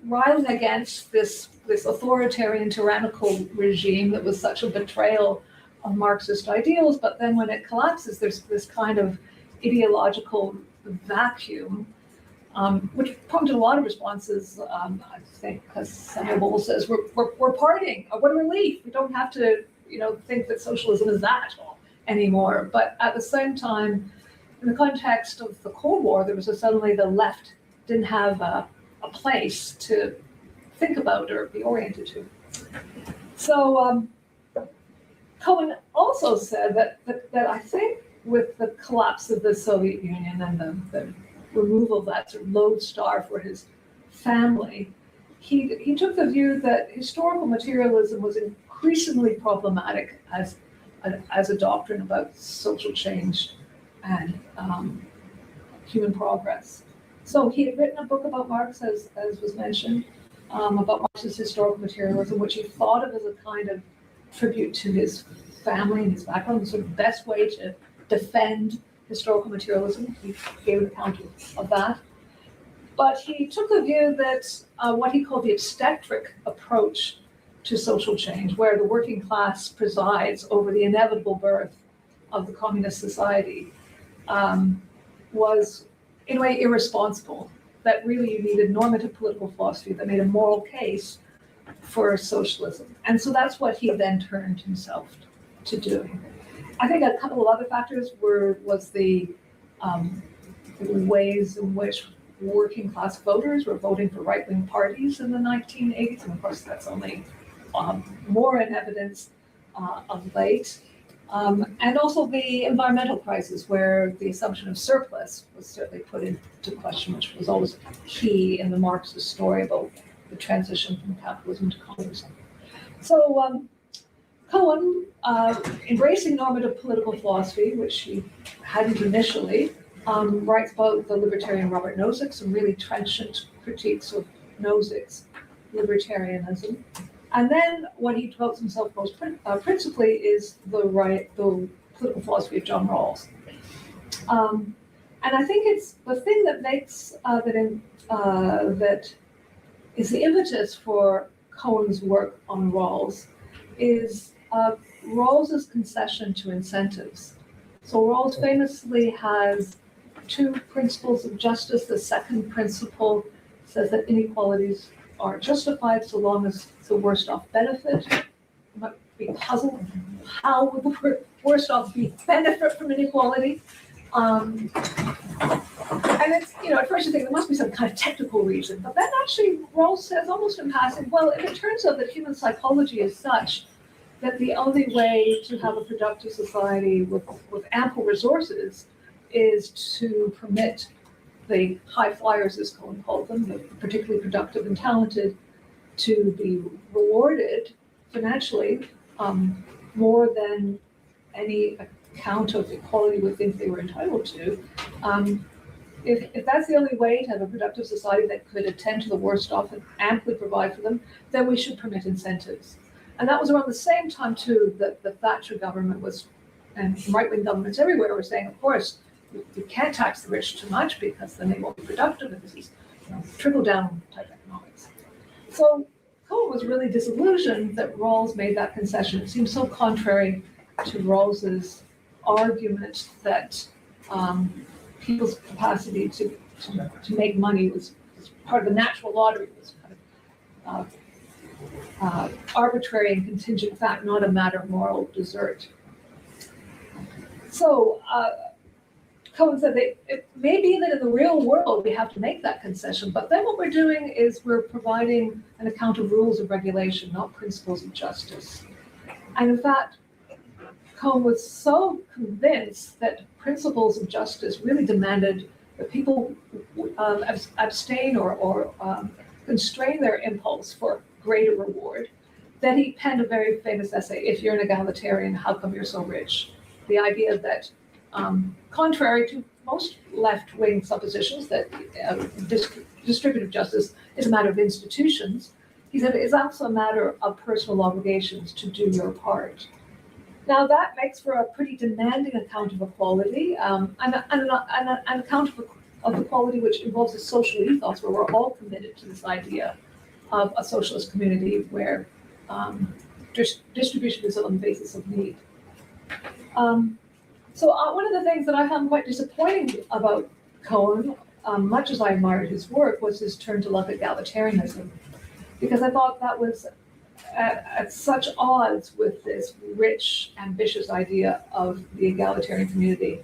Speaker 3: riling against this authoritarian, tyrannical regime that was such a betrayal of Marxist ideals, but then when it collapses, there's this kind of ideological vacuum, which prompted a lot of responses. I think, because Samuel Bowles says, we're partying. What a relief! We don't have to, think that socialism is that anymore. But at the same time, in the context of the Cold War, there was suddenly the left didn't have a place to think about or be oriented to. So Cohen also said that I think with the collapse of the Soviet Union and the removal of that sort of lodestar for his family, he took the view that historical materialism was increasingly problematic as a doctrine about social change and human progress. So he had written a book about Marx, as was mentioned, about Marx's historical materialism, which he thought of as a kind of tribute to his family and his background, the sort of best way to defend historical materialism. He gave an account of that. But he took the view that what he called the obstetric approach to social change, where the working class presides over the inevitable birth of the communist society, was in a way irresponsible, that really you needed normative political philosophy that made a moral case for socialism. And so that's what he then turned himself to doing. I think a couple of other factors was the ways in which working class voters were voting for right-wing parties in the 1980s, and of course that's only more in evidence of late. And also the environmental crisis, where the assumption of surplus was certainly put into question, which was always key in the Marxist story about the transition from capitalism to communism. So Cohen, embracing normative political philosophy, which he hadn't initially, writes about the libertarian Robert Nozick, some really trenchant critiques of Nozick's libertarianism. And then what he devotes himself most principally is the political philosophy of John Rawls. And I think it's the thing that makes that is the impetus for Cohen's work on Rawls is Rawls's concession to incentives. So Rawls famously has two principles of justice. The second principle says that inequalities are justified so long as the worst off benefit. You might be puzzled, how would the worst off benefit from inequality? And it's, at first you think there must be some kind of technical reason, but then actually Rawls says almost in passing, well, if it turns out that human psychology is such that the only way to have a productive society with ample resources is to permit the high flyers, as Cohen called them, the particularly productive and talented, to be rewarded financially more than any account of equality would think they were entitled to. If that's the only way to have a productive society that could attend to the worst off and amply provide for them, then we should permit incentives. And that was around the same time, too, that the Thatcher government was, and right-wing governments everywhere were saying, of course, you can't tax the rich too much because then they won't be productive, and this is trickle-down type economics. So Cohen was really disillusioned that Rawls made that concession. It seemed so contrary to Rawls's argument that people's capacity to make money was part of the natural lottery, was kind of arbitrary and contingent fact, not a matter of moral desert. So Cohen said that it may be that in the real world we have to make that concession, but then what we're doing is we're providing an account of rules of regulation, not principles of justice. And in fact, Cohen was so convinced that principles of justice really demanded that people abstain or constrain their impulse for greater reward, that he penned a very famous essay, "If you're an egalitarian, how come you're so rich?" The idea that, contrary to most left-wing suppositions that distributive justice is a matter of institutions, he said it's also a matter of personal obligations to do your part. Now that makes for a pretty demanding account of equality, and an account of equality which involves a social ethos where we're all committed to this idea of a socialist community where distribution is on the basis of need. So one of the things that I found quite disappointing about Cohen, much as I admired his work, was his turn to love egalitarianism, because I thought that was at such odds with this rich, ambitious idea of the egalitarian community.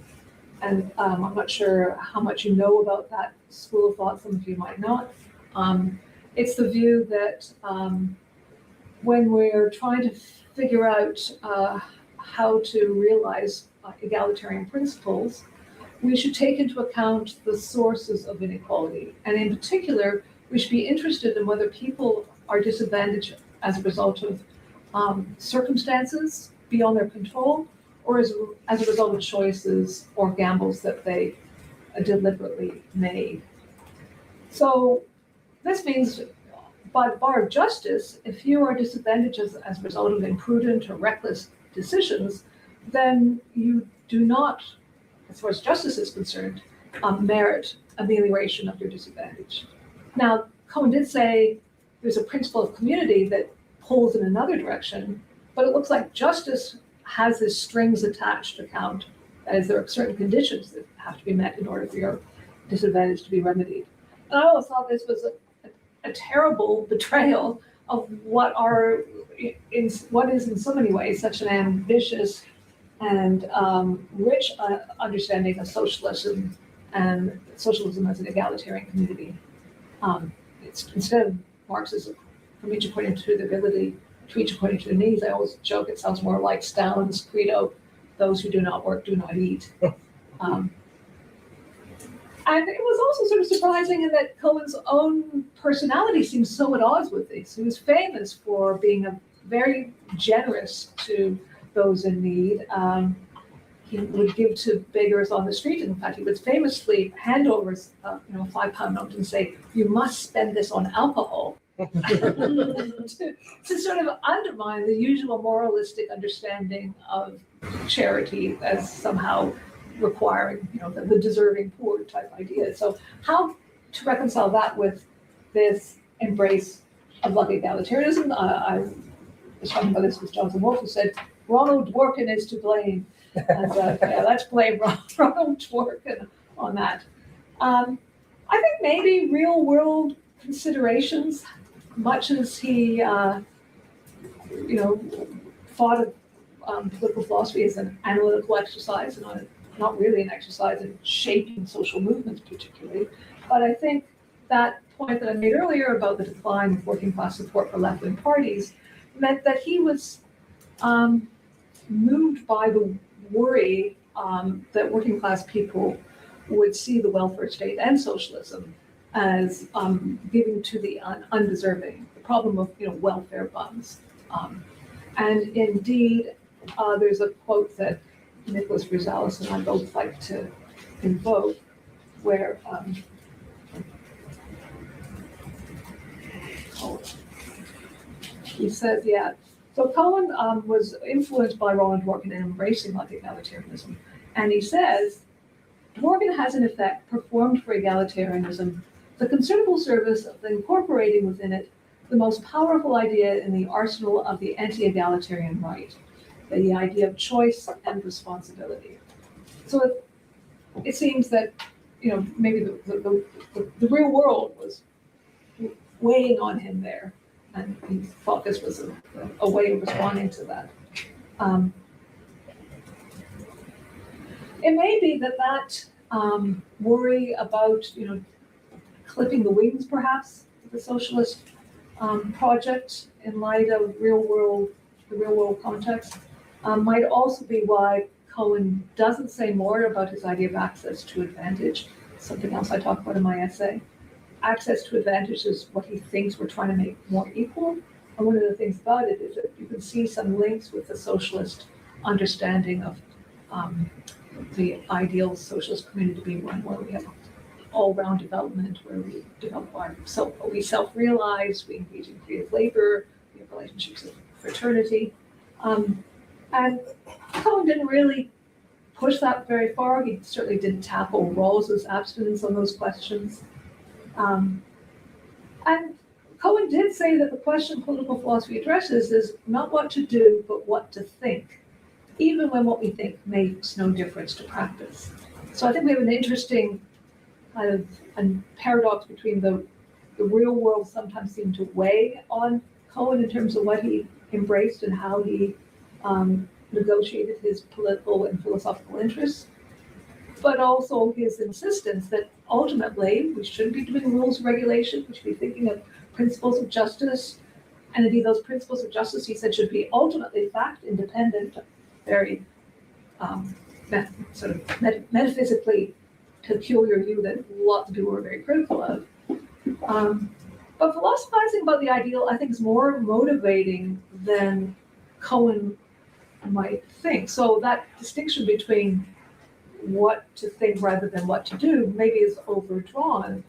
Speaker 3: And I'm not sure how much you know about that school of thought, some of you might not. It's the view that when we're trying to figure out how to realize egalitarian principles, we should take into account the sources of inequality. And in particular, we should be interested in whether people are disadvantaged as a result of circumstances beyond their control, or as a result of choices or gambles that they deliberately made. So this means, by the bar of justice, if you are disadvantaged as a result of imprudent or reckless decisions, then you do not, as far as justice is concerned, merit amelioration of your disadvantage. Now, Cohen did say there's a principle of community that pulls in another direction, but it looks like justice has this strings attached account. That is, there are certain conditions that have to be met in order for your disadvantage to be remedied. And I always thought this was a terrible betrayal of what is in so many ways such an ambitious and rich understanding of socialism and socialism as an egalitarian community. It's instead of Marxism, from each according to their ability, to each according to their needs. I always joke it sounds more like Stalin's credo, those who do not work do not eat. And it was also sort of surprising in that Cohen's own personality seems so at odds with this. He was famous for being very generous to those in need. He would give to beggars on the street. In fact, he would famously hand over a £5 note and say, "You must spend this on alcohol," to sort of undermine the usual moralistic understanding of charity as somehow requiring, the deserving poor type idea. So how to reconcile that with this embrace of egalitarianism? I was talking about this with Jonathan Wolfe, who said, Ronald Dworkin is to blame. And, let's blame Ronald Dworkin on that. I think maybe real world considerations, much as he, thought of political philosophy as an analytical exercise and not really an exercise in shaping social movements particularly. But I think that point that I made earlier about the decline of working class support for left-wing parties meant that he was moved by the worry that working class people would see the welfare state and socialism as giving to the undeserving, the problem of welfare bums. And indeed, there's a quote that Nicholas Rizales and I both like to invoke, where he says, so Cohen was influenced by Ronald Dworkin in embracing egalitarianism. And he says, Dworkin has in effect performed for egalitarianism the considerable service of incorporating within it the most powerful idea in the arsenal of the anti-egalitarian right, the idea of choice and responsibility. So it seems that, maybe the real world was weighing on him there, and he thought this was a way of responding to that. It may be that worry about, clipping the wings, perhaps, of the socialist project in light of the real world context, might also be why Cohen doesn't say more about his idea of access to advantage, something else I talk about in my essay. Access to advantage is what he thinks we're trying to make more equal. And one of the things about it is that you can see some links with the socialist understanding of the ideal socialist community being one where we have all-round development, where we develop we self-realize, we engage in creative labor, we have relationships of fraternity. And Cohen didn't really push that very far. He certainly didn't tackle Rawls's abstinence on those questions. And Cohen did say that the question political philosophy addresses is not what to do, but what to think, even when what we think makes no difference to practice. So I think we have an interesting kind of a paradox between the real world sometimes seemed to weigh on Cohen in terms of what he embraced and how he negotiated his political and philosophical interests, but also his insistence that ultimately we shouldn't be doing rules and regulations, we should be thinking of principles of justice, and indeed those principles of justice, he said, should be ultimately fact-independent, very sort of metaphysically peculiar view that lots of people were very critical of. But philosophizing about the ideal, I think, is more motivating than Cohen might think. So that distinction between what to think rather than what to do maybe is overdrawn.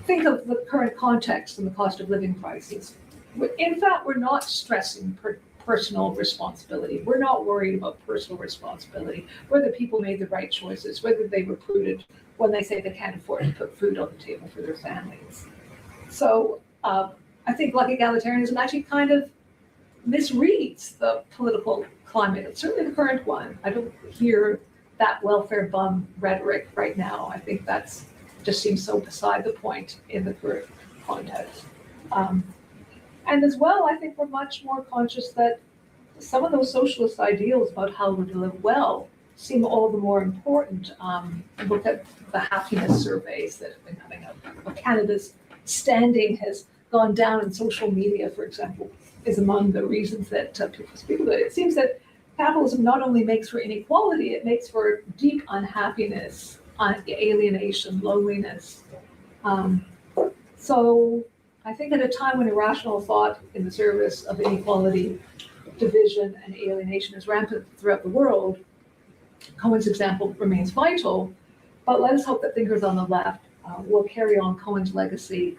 Speaker 3: Think of the current context and the cost of living crisis. In fact, we're not stressing personal responsibility. We're not worried about personal responsibility, whether people made the right choices, whether they were prudent when they say they can't afford to put food on the table for their families. So I think egalitarianism actually kind of misreads the political climate, certainly the current one. I don't hear that welfare bum rhetoric right now. I think that's just seems so beside the point in the current context. And as well, I think we're much more conscious that some of those socialist ideals about how we're to live well seem all the more important. Look at the happiness surveys that have been coming out. Canada's standing has gone down in social media, for example, is among the reasons that people speak about it. It seems that capitalism not only makes for inequality, it makes for deep unhappiness, alienation, loneliness. So I think at a time when irrational thought in the service of inequality, division, and alienation is rampant throughout the world, Cohen's example remains vital, but let us hope that thinkers on the left will carry on Cohen's legacy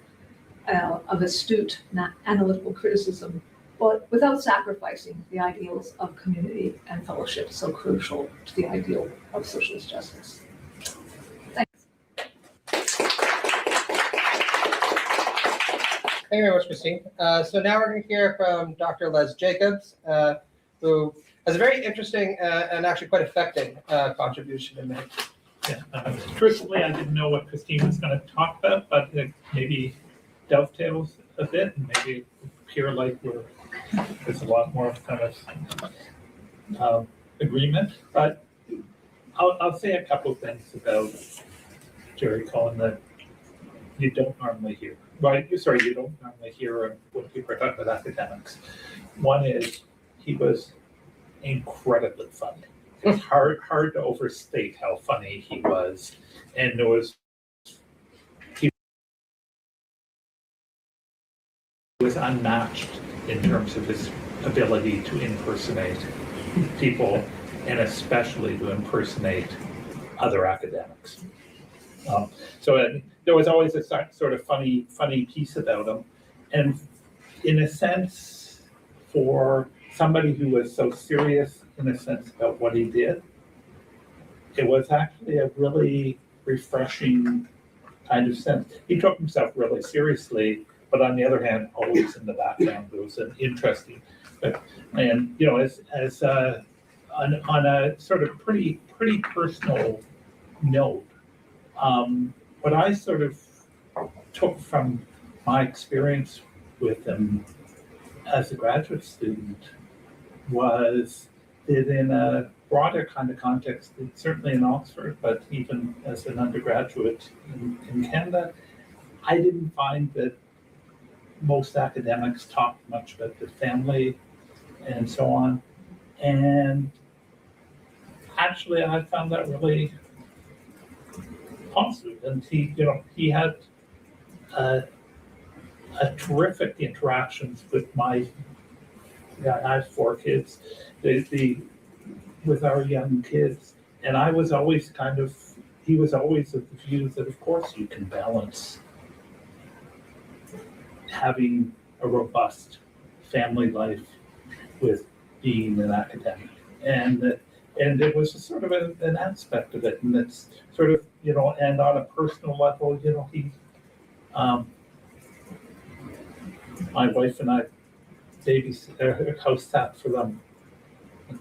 Speaker 3: of astute analytical criticism, but without sacrificing the ideals of community and fellowship so crucial to the ideal of socialist justice. Thanks.
Speaker 2: Thank you very much, Christine. So now we're going to hear from Dr. Les Jacobs, who has a very interesting and actually quite affecting contribution to make.
Speaker 4: Yeah, personally, I didn't know what Christine was going to talk about, but it maybe dovetails a bit, and maybe appear like there's a lot more kind of agreement. But I'll say a couple of things about Jerry Cohen that you don't normally hear. Right? Sorry, you don't normally hear when people are talking about academics. One is he was incredibly funny. It's hard to overstate how funny he was, and he was unmatched in terms of his ability to impersonate people, and especially to impersonate other academics. So there was always a sort of funny piece about him, and in a sense, for somebody who was so serious in a sense about what he did, it was actually a really refreshing kind of sense. He took himself really seriously, but on the other hand, always in the background, there was an interesting, and you know, on a sort of pretty personal note, what I sort of took from my experience with him as a graduate student was that in a broader kind of context, certainly in Oxford, but even as an undergraduate in Canada, I didn't find that most academics talked much about the family and so on. And actually, I found that really positive. And he had a terrific interactions with I have 4 kids, with our young kids. And I was always he was always of the view that of course you can balance having a robust family life with being an academic. And it was a sort of an aspect of it. And it's sort of, and on a personal level, he, my wife and I house sat for them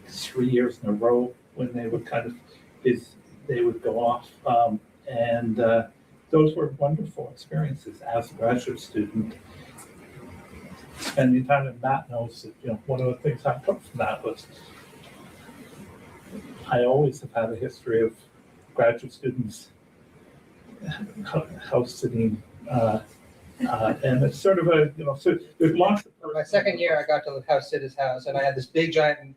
Speaker 4: 3 years in a row when they would they would go off. And those were wonderful experiences as a graduate student. Spending time, and Matt knows that, one of the things I took from that was I always have had a history of graduate students house sitting, and it's sort of so there's lots of.
Speaker 2: My second year, I got to house sit his house, and I had this big giant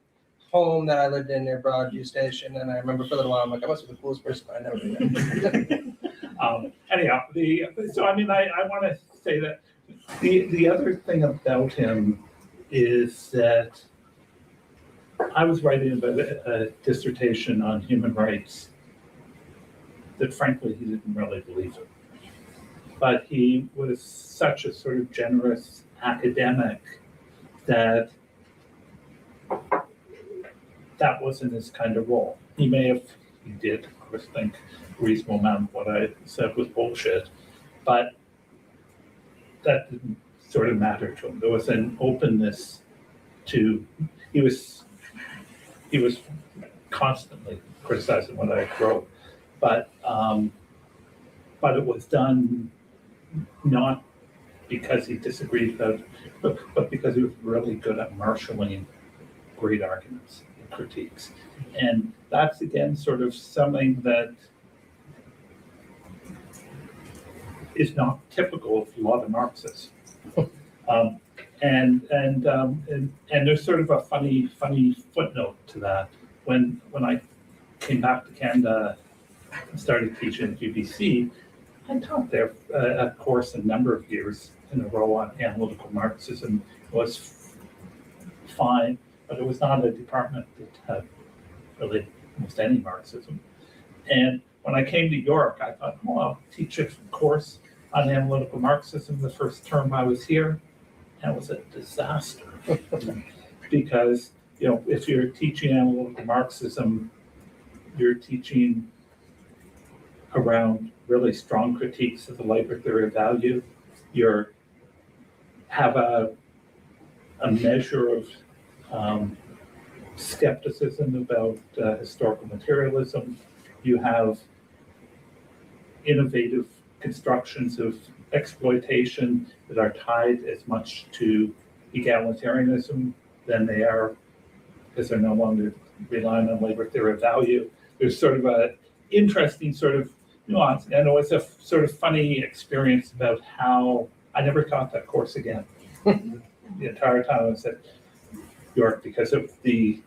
Speaker 2: home that I lived in near Broadview Station, and I remember for a little while, I'm like, I must be the coolest person I never met.
Speaker 4: Anyhow, so I mean, I want to say that the other thing about him is that I was writing about a dissertation on human rights that frankly he didn't really believe in. But he was such a sort of generous academic that wasn't his kind of role. He did, of course, think a reasonable amount of what I said was bullshit, but that didn't sort of matter to him. There was an openness to, he was constantly criticizing what I wrote, but it was done not because he disagreed about, but because he was really good at marshalling great arguments and critiques. And that's again sort of something that is not typical of a lot of Marxists. there's sort of a funny footnote to that. When I came back to Canada and started teaching at UBC, I taught there a course a number of years in a row on analytical Marxism. It was fine, but it was not a department that had really almost any Marxism. And when I came to York, I thought, oh, I'll teach a course on analytical Marxism the first term I was here. And it was a disaster because, if you're teaching analytical Marxism, you're teaching around really strong critiques of the labor theory of value. You have a measure of skepticism about historical materialism. You have innovative constructions of exploitation that are tied as much to egalitarianism than they are, because they're no longer relying on labor theory of value. There's sort of an interesting sort of nuance, and it was a sort of funny experience about how I never taught that course again. The entire time I was at York, because of the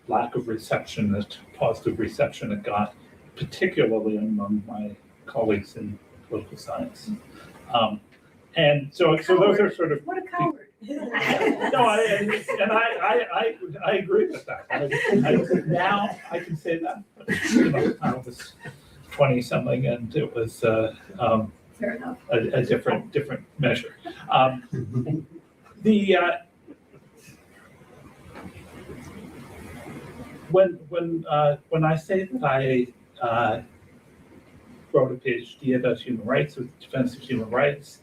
Speaker 4: lack of reception, the positive reception it got, particularly among my colleagues in political science. And so those are sort of...
Speaker 3: What a coward.
Speaker 4: No, I agree with that. Now I can say that. But, I was 20-something, and it was
Speaker 3: Fair enough.
Speaker 4: a different measure. When I say that I wrote a PhD about human rights with defense of human rights,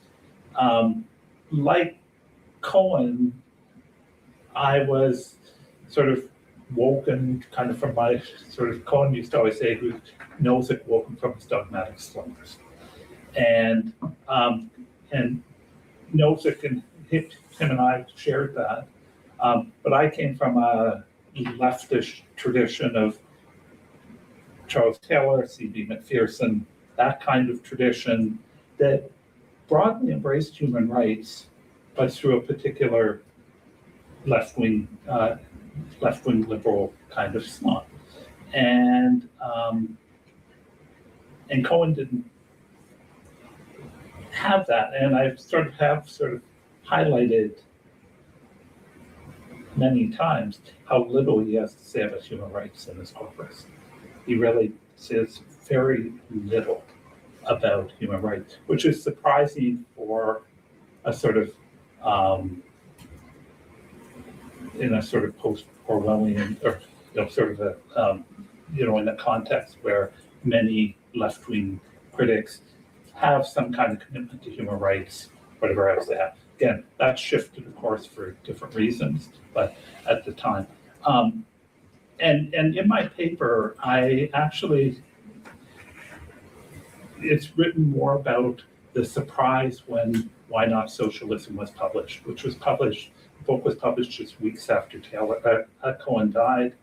Speaker 4: like Cohen, I was sort of woken kind of from my sort of, Cohen used to always say, who knows it, woken from his dogmatic slumbers. And Nozick and him and I shared that. But I came from a leftish tradition of Charles Taylor, C.B. McPherson, that kind of tradition that broadly embraced human rights, but through a particular left-wing liberal kind of slant. And Cohen didn't have that, and I have highlighted many times how little he has to say about human rights in his corpus. He really says very little about human rights, which is surprising for a sort of in a sort of post-Orwellian, or sort of a in a context where many left-wing critics have some kind of commitment to human rights, whatever else they have. Again, that shifted, of course, for different reasons, but at the time. And in my paper, it's written more about the surprise when Why Not Socialism was published, the book was published just weeks after Cohen died.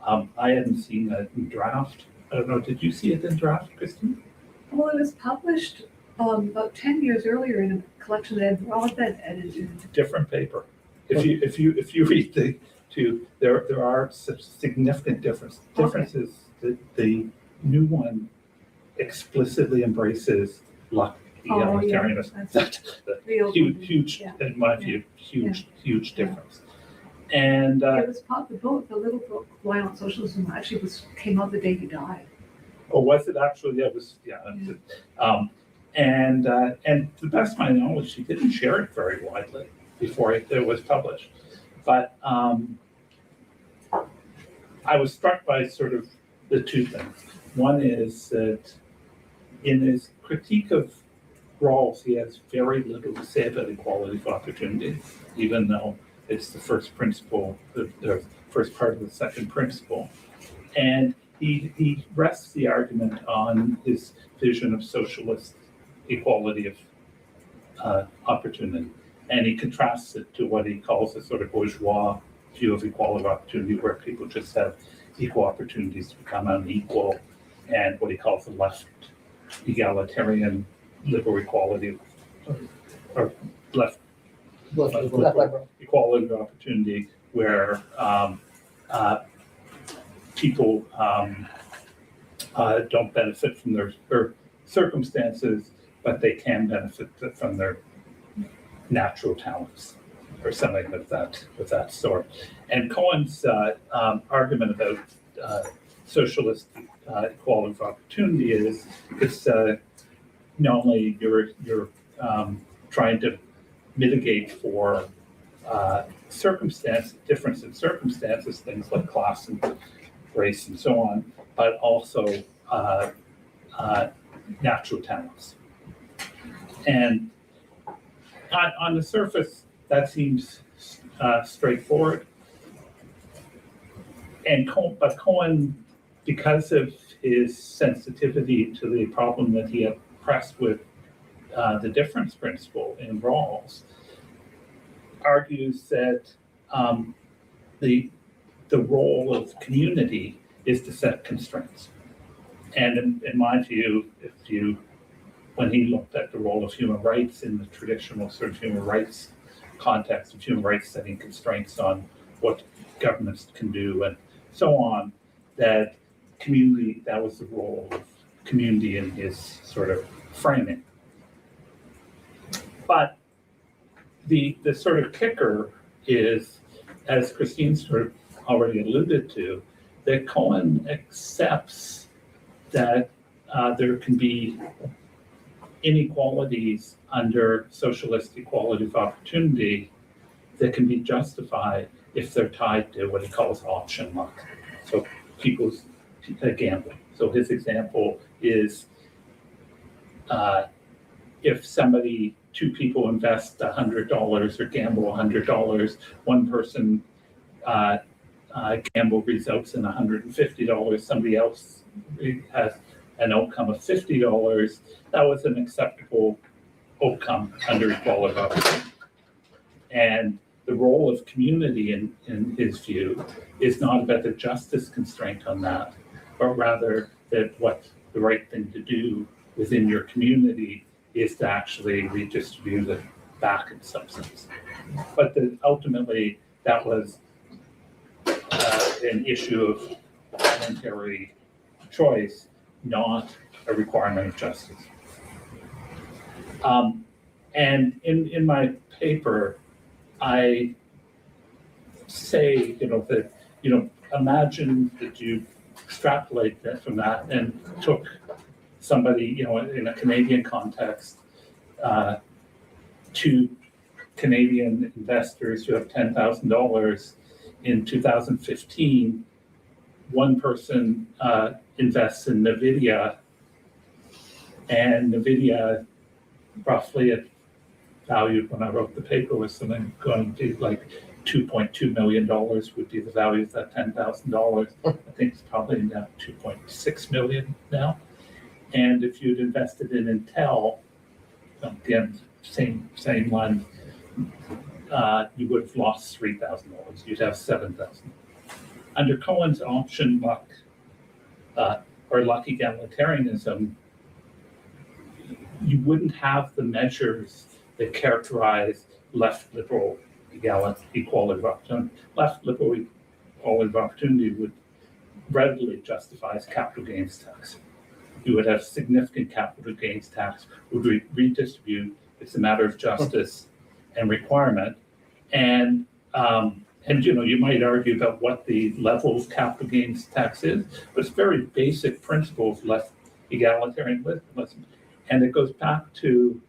Speaker 4: I hadn't seen it in draft. I don't know, did you see it in draft, Christine?
Speaker 3: Well, it was published about 10 years earlier in a collection that Rawls had edited.
Speaker 4: Different paper. If you read the two, there are significant differences. Differences that the new one explicitly embraces egalitarianism. That's huge, in my view, huge difference. And
Speaker 3: it was the little book, Why Not Socialism, actually came out the day he died.
Speaker 4: Oh, was it actually? Yeah, it was. Yeah. And to the best of my knowledge, she didn't share it very widely before it was published. But I was struck by sort of the two things. One is that in his critique of Rawls, he has very little to say about equality of opportunity, even though it's the first principle, the first part of the second principle. And he rests the argument on his vision of socialist equality of opportunity. And he contrasts it to what he calls a sort of bourgeois view of equality of opportunity, where people just have equal opportunities to become unequal, and what he calls the left egalitarian liberal equality, or left equality of opportunity, where people don't benefit from their circumstances, but they can benefit from their natural talents, or something of that sort. And Cohen's argument about socialist equality of opportunity is it's not only you're trying to mitigate for difference in circumstances, things like class and race and so on, but also natural talents. And on the surface, that seems straightforward. But Cohen, because of his sensitivity to the problem that he had pressed with the difference principle in Rawls, argues that the role of community is to set constraints. And in my view, when he looked at the role of human rights in the traditional sort of human rights context of human rights setting constraints on what governments can do and so on, that community, that was the role of community in his sort of framing. But the sort of kicker is, as Christine sort of already alluded to, that Cohen accepts that there can be inequalities under socialist equality of opportunity that can be justified if they're tied to what he calls option luck. So people's gambling. So his example is if two people invest $100 or gamble $100, one person gamble results in $150, somebody else has an outcome of $50, that was an acceptable outcome under equality of opportunity. And the role of community in his view is not about the justice constraint on that, but rather that what the right thing to do within your community is to actually redistribute it back in some sense. But ultimately, that was an issue of voluntary choice, not a requirement of justice. And in my paper, I say, that, imagine that you extrapolate that from that and took somebody, in a Canadian context, two Canadian investors who have $10,000 in 2015. One person invests in NVIDIA, and NVIDIA roughly at valued when I wrote the paper was something going to be like $2.2 million would be the value of that $10,000. I think it's probably now 2.6 million now. And if you'd invested in Intel, again, same line, you would have lost $3,000. You'd have $7,000. Under Cohen's option luck or luck egalitarianism, you wouldn't have the measures that characterize left liberal equality of opportunity. Left liberal equality of opportunity would readily justify capital gains tax. You would have significant capital gains tax, would redistribute. It's a matter of justice and requirement. And you might argue about what the level of capital gains tax is, but it's very basic principle of left egalitarianism. And it goes back to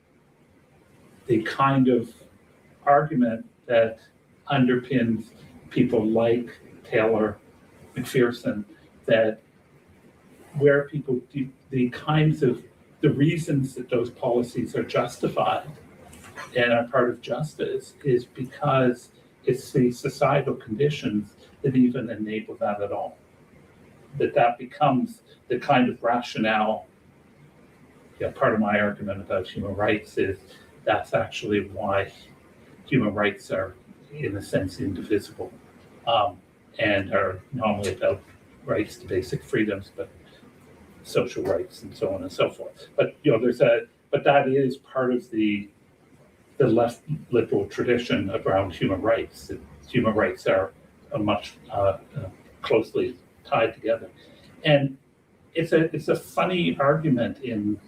Speaker 4: the kind of argument that underpins people like Taylor, McPherson, that where people do the reasons that those policies are justified and are part of justice is because it's the societal conditions that even enable that at all. That becomes the kind of rationale. Part of my argument about human rights is that's actually why human rights are, in a sense, indivisible, and are not only about rights to basic freedoms, but social rights and so on and so forth. But but that is part of the the left liberal tradition around human rights. Human rights are much closely tied together. And it's a funny argument in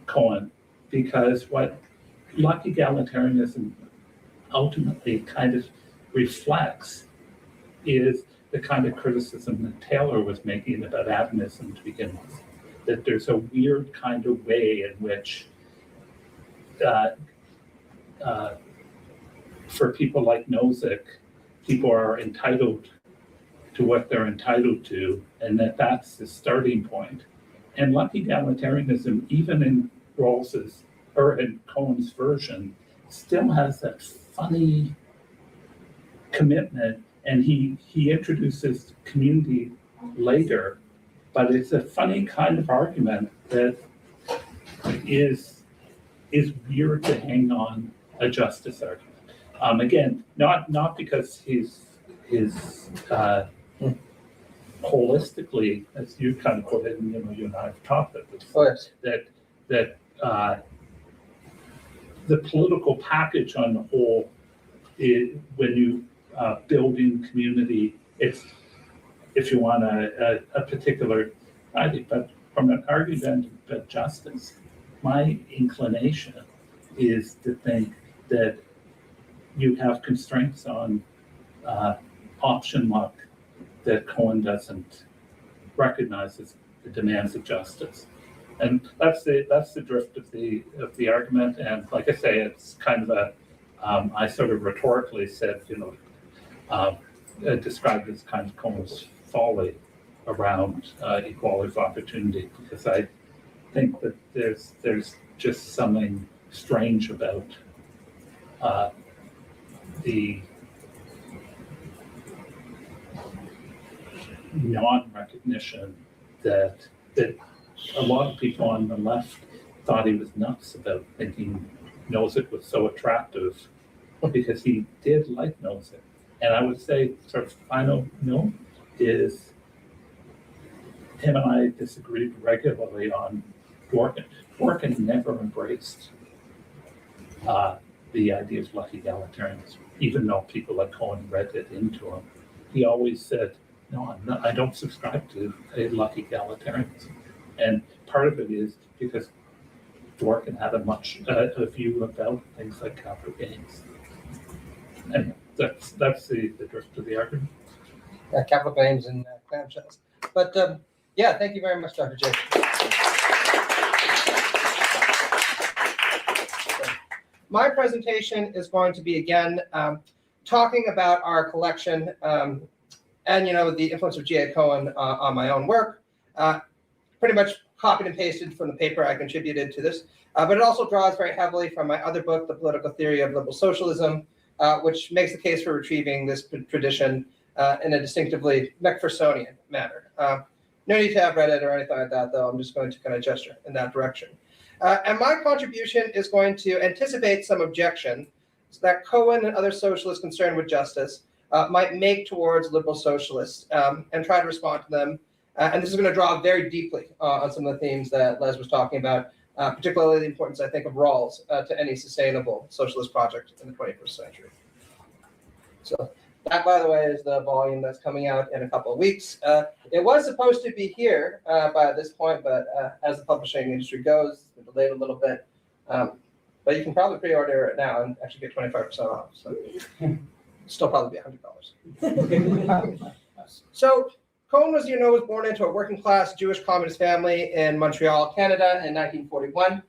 Speaker 4: Cohen, because what Locke egalitarianism ultimately kind of reflects is the kind of criticism that Taylor was making about atomism to begin with, that there's a weird kind of way in which for people like Nozick, people are entitled to what they're entitled to, and that's the starting point. And Locke egalitarianism, even in Rawls's or in Cohen's version, still has that funny commitment, and he introduces community later, but it's a funny kind of argument that is weird to hang on a justice argument. Again, not because he's holistically, as you kind of put it, and you and I have talked about this, that the political package on the whole, when you building community, it's, if you want a particular idea, but from an argument of justice, my inclination is to think that you have constraints on option luck that Cohen doesn't recognize as the demands of justice. And that's the drift of the argument. And like I say, it's kind of a I sort of rhetorically said, described as kind of Cohen's folly around equality of opportunity, because I think that there's just something strange about the non-recognition that a lot of people on the left thought he was nuts about thinking Nozick was so attractive, because he did like Nozick. And I would say sort of final note is him and I disagreed regularly on Dworkin. Dworkin never embraced the idea of Locke egalitarianism, even though people like Cohen read it into him. He always said, no, I don't subscribe to a Locke egalitarianism. And part of it is because Dworkin had a view about things like capital gains. And that's the drift of the argument.
Speaker 2: Capital gains and clamshells. But yeah, thank you very much, Dr. J. My presentation is going to be, again, talking about our collection and, the influence of G.A. Cohen on my own work. Pretty much copied and pasted from the paper I contributed to this, but it also draws very heavily from my other book, The Political Theory of Liberal Socialism, which makes the case for retrieving this tradition in a distinctively Macphersonian manner. No need to have read it or anything like that, though. I'm just going to kind of gesture in that direction. And my contribution is going to anticipate some objections that Cohen and other socialists concerned with justice might make towards liberal socialists, and try to respond to them. And this is going to draw very deeply on some of the themes that Les was talking about, particularly the importance, I think, of Rawls to any sustainable socialist project in the 21st century. So that, by the way, is the volume that's coming out in a couple of weeks. It was supposed to be here by this point, but as the publishing industry goes, it's delayed a little bit. But you can probably pre-order it now and actually get 25% off. So still probably be $100. So Cohen was born into a working class Jewish communist family in Montreal, Canada in 1941.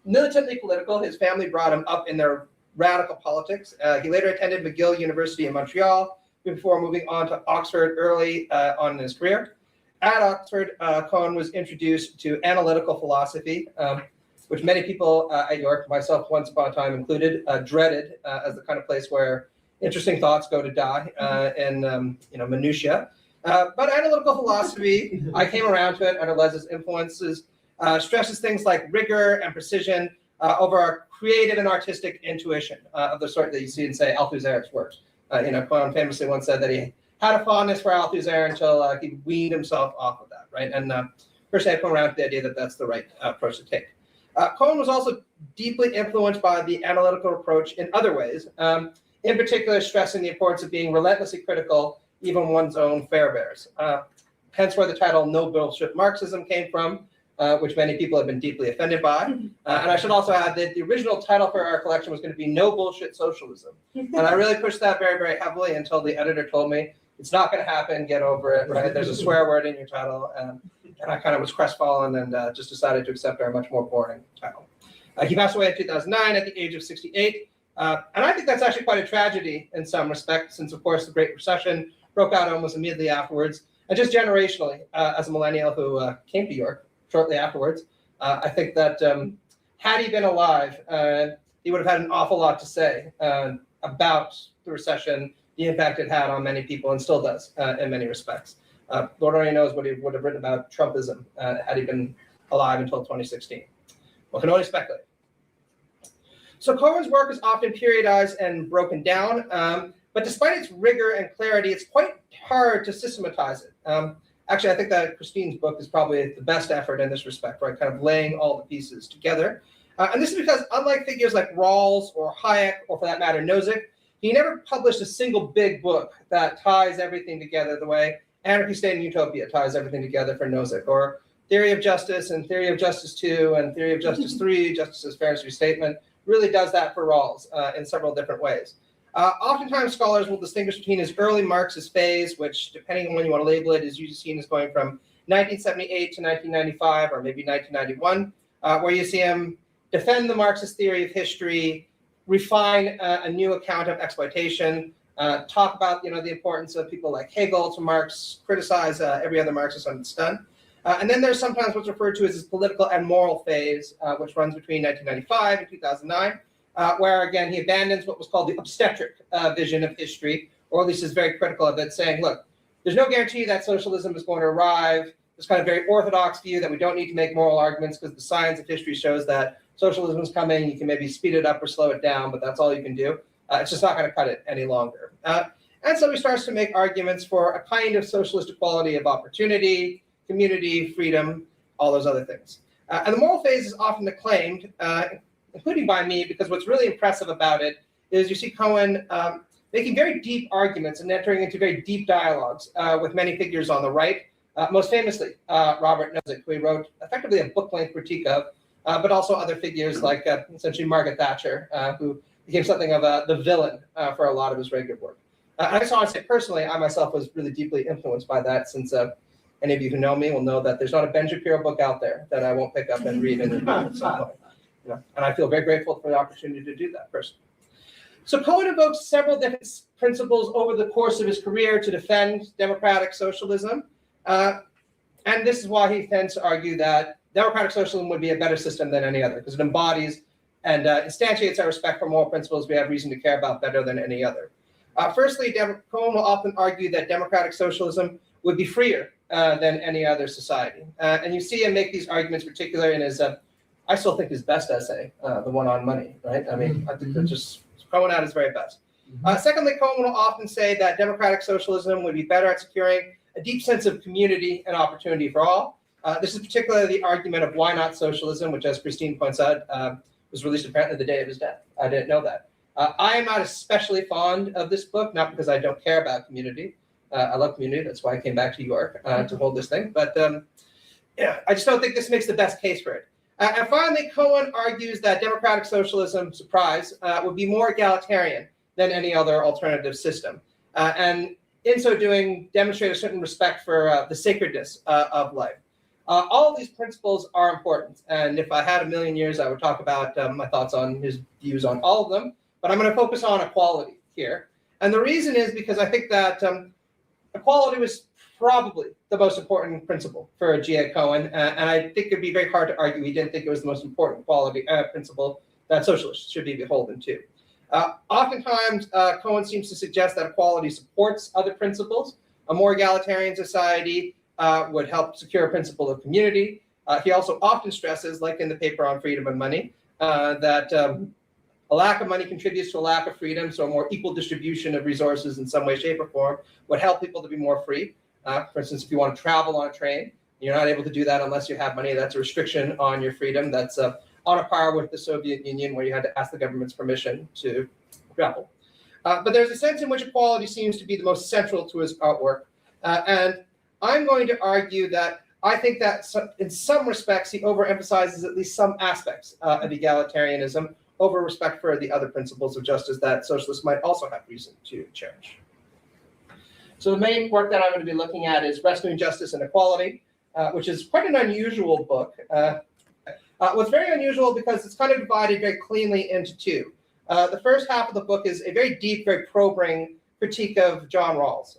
Speaker 2: Militantly political, his family brought him up in their radical politics. He later attended McGill University in Montreal before moving on to Oxford early on in his career. At Oxford, Cohen was introduced to analytical philosophy, which many people at York, myself once upon a time included, dreaded as the kind of place where interesting thoughts go to die in minutiae. But analytical philosophy, I came around to it under Les's influences, stresses things like rigor and precision over our creative and artistic intuition of the sort that you see in, say, Althusser's works. Cohen famously once said that he had a fondness for Althusser until he weaned himself off of that, right? And personally, I come around to the idea that that's the right approach to take. Cohen was also deeply influenced by the analytical approach in other ways, in particular stressing the importance of being relentlessly critical, even one's own forebears. Hence where the title No Bullshit Marxism came from, which many people have been deeply offended by. And I should also add that the original title for our collection was going to be No Bullshit Socialism. And I really pushed that very, very heavily until the editor told me, it's not going to happen, get over it, right? There's a swear word in your title. And I kind of was crestfallen and just decided to accept our much more boring title. He passed away in 2009 at the age of 68. And I think that's actually quite a tragedy in some respects, since, of course, the Great Recession broke out almost immediately afterwards. And just generationally, as a millennial who came to York shortly afterwards, I think that had he been alive, he would have had an awful lot to say about the recession, the impact it had on many people, and still does in many respects. Lord only knows what he would have written about Trumpism had he been alive until 2016. One can only speculate. So Cohen's work is often periodized and broken down, but despite its rigor and clarity, it's quite hard to systematize it. Actually, I think that Christine's book is probably the best effort in this respect, right? Kind of laying all the pieces together. And this is because unlike figures like Rawls or Hayek, or for that matter, Nozick, he never published a single big book that ties everything together the way Anarchy, State, and Utopia ties everything together for Nozick, or Theory of Justice and Theory of Justice 2 and Theory of Justice 3, Justice as Fairness Restatement, really does that for Rawls in several different ways. Oftentimes, scholars will distinguish between his early Marxist phase, which, depending on when you want to label it, is usually seen as going from 1978 to 1995, or maybe 1991, where you see him defend the Marxist theory of history, refine a new account of exploitation, talk about the importance of people like Hegel to Marx, criticize every other Marxist on its done. And then there's sometimes what's referred to as his political and moral phase, which runs between 1995 and 2009. Where, again, he abandons what was called the obstetric vision of history, or at least is very critical of it, saying, look, there's no guarantee that socialism is going to arrive. This kind of very orthodox view that we don't need to make moral arguments because the science of history shows that socialism is coming. You can maybe speed it up or slow it down, but that's all you can do. It's just not going to cut it any longer. And so he starts to make arguments for a kind of socialist equality of opportunity, community, freedom, all those other things. And the moral phase is often acclaimed, including by me, because what's really impressive about it is you see Cohen making very deep arguments and entering into very deep dialogues with many figures on the right, most famously Robert Nozick, who he wrote effectively a book-length critique of, but also other figures like essentially Margaret Thatcher, who became something of the villain for a lot of his regular work. I just want to say personally, I myself was really deeply influenced by that, since any of you who know me will know that there's not a Ben Shapiro book out there that I won't pick up and read at some point. And I feel very grateful for the opportunity to do that personally. So Cohen evokes several different principles over the course of his career to defend democratic socialism. And this is why he tends to argue that democratic socialism would be a better system than any other, because it embodies and instantiates our respect for moral principles we have reason to care about better than any other. Firstly, Cohen will often argue that democratic socialism would be freer than any other society. And you see him make these arguments, particularly in his I still think his best essay, the one on money, right? I mean, I think they're just Cohen at his very best. Secondly, Cohen will often say that democratic socialism would be better at securing a deep sense of community and opportunity for all. This is particularly the argument of Why Not Socialism, which, as Christine points out, was released apparently the day of his death. I didn't know that. I am not especially fond of this book, not because I don't care about community. I love community. That's why I came back to York to hold this thing. But yeah, I just don't think this makes the best case for it. And finally, Cohen argues that democratic socialism, surprise, would be more egalitarian than any other alternative system. And in so doing, demonstrate a certain respect for the sacredness of life. All of these principles are important. And if I had a million years, I would talk about my thoughts on his views on all of them. But I'm going to focus on equality here. And the reason is because I think that equality was probably the most important principle for G.A. Cohen, and I think it'd be very hard to argue he didn't think it was the most important principle that socialists should be beholden to. Oftentimes, Cohen seems to suggest that equality supports other principles. A more egalitarian society would help secure a principle of community. He also often stresses, like in the paper on freedom and money, that a lack of money contributes to a lack of freedom, so a more equal distribution of resources in some way, shape, or form would help people to be more free. For instance, if you want to travel on a train, you're not able to do that unless you have money. That's a restriction on your freedom. That's on a par with the Soviet Union, where you had to ask the government's permission to travel. But there's a sense in which equality seems to be the most central to his artwork. And I'm going to argue that I think that in some respects, he overemphasizes at least some aspects of egalitarianism over respect for the other principles of justice that socialists might also have reason to cherish. So the main work that I'm going to be looking at is Rescuing Justice and Equality, which is quite an unusual book. What's very unusual because it's kind of divided very cleanly into two. The first half of the book is a very deep, very probing critique of John Rawls.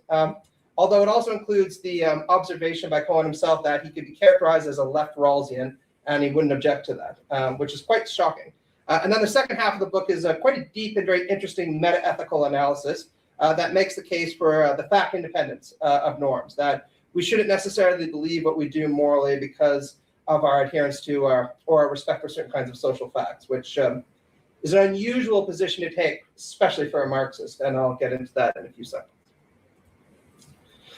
Speaker 2: Although it also includes the observation by Cohen himself that he could be characterized as a left Rawlsian, and he wouldn't object to that, which is quite shocking. And then the second half of the book is quite a deep and very interesting meta-ethical analysis that makes the case for the fact independence of norms, that we shouldn't necessarily believe what we do morally because of our adherence to or our respect for certain kinds of social facts, which is an unusual position to take, especially for a Marxist, and I'll get into that in a few seconds.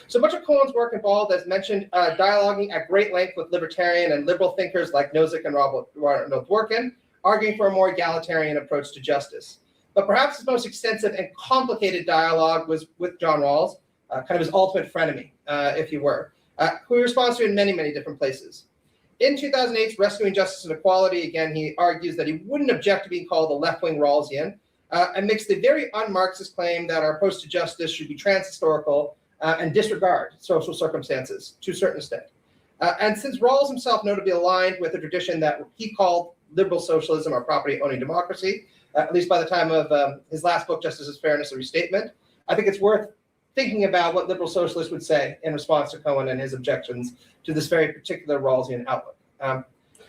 Speaker 2: So much of Cohen's work involved, as mentioned, dialoguing at great length with libertarian and liberal thinkers like Nozick and Dworkin, arguing for a more egalitarian approach to justice. But perhaps his most extensive and complicated dialogue was with John Rawls, kind of his ultimate frenemy, if you were, who he responds to in many, many different places. In 2008's Rescuing Justice and Equality, again, he argues that he wouldn't object to being called a left-wing Rawlsian, and makes the very un-Marxist claim that our approach to justice should be trans-historical and disregard social circumstances to a certain extent. And since Rawls himself notably aligned with a tradition that he called liberal socialism or property-owning democracy, at least by the time of his last book, Justice, Fairness, and Restatement, I think it's worth thinking about what liberal socialists would say in response to Cohen and his objections to this very particular Rawlsian outlook.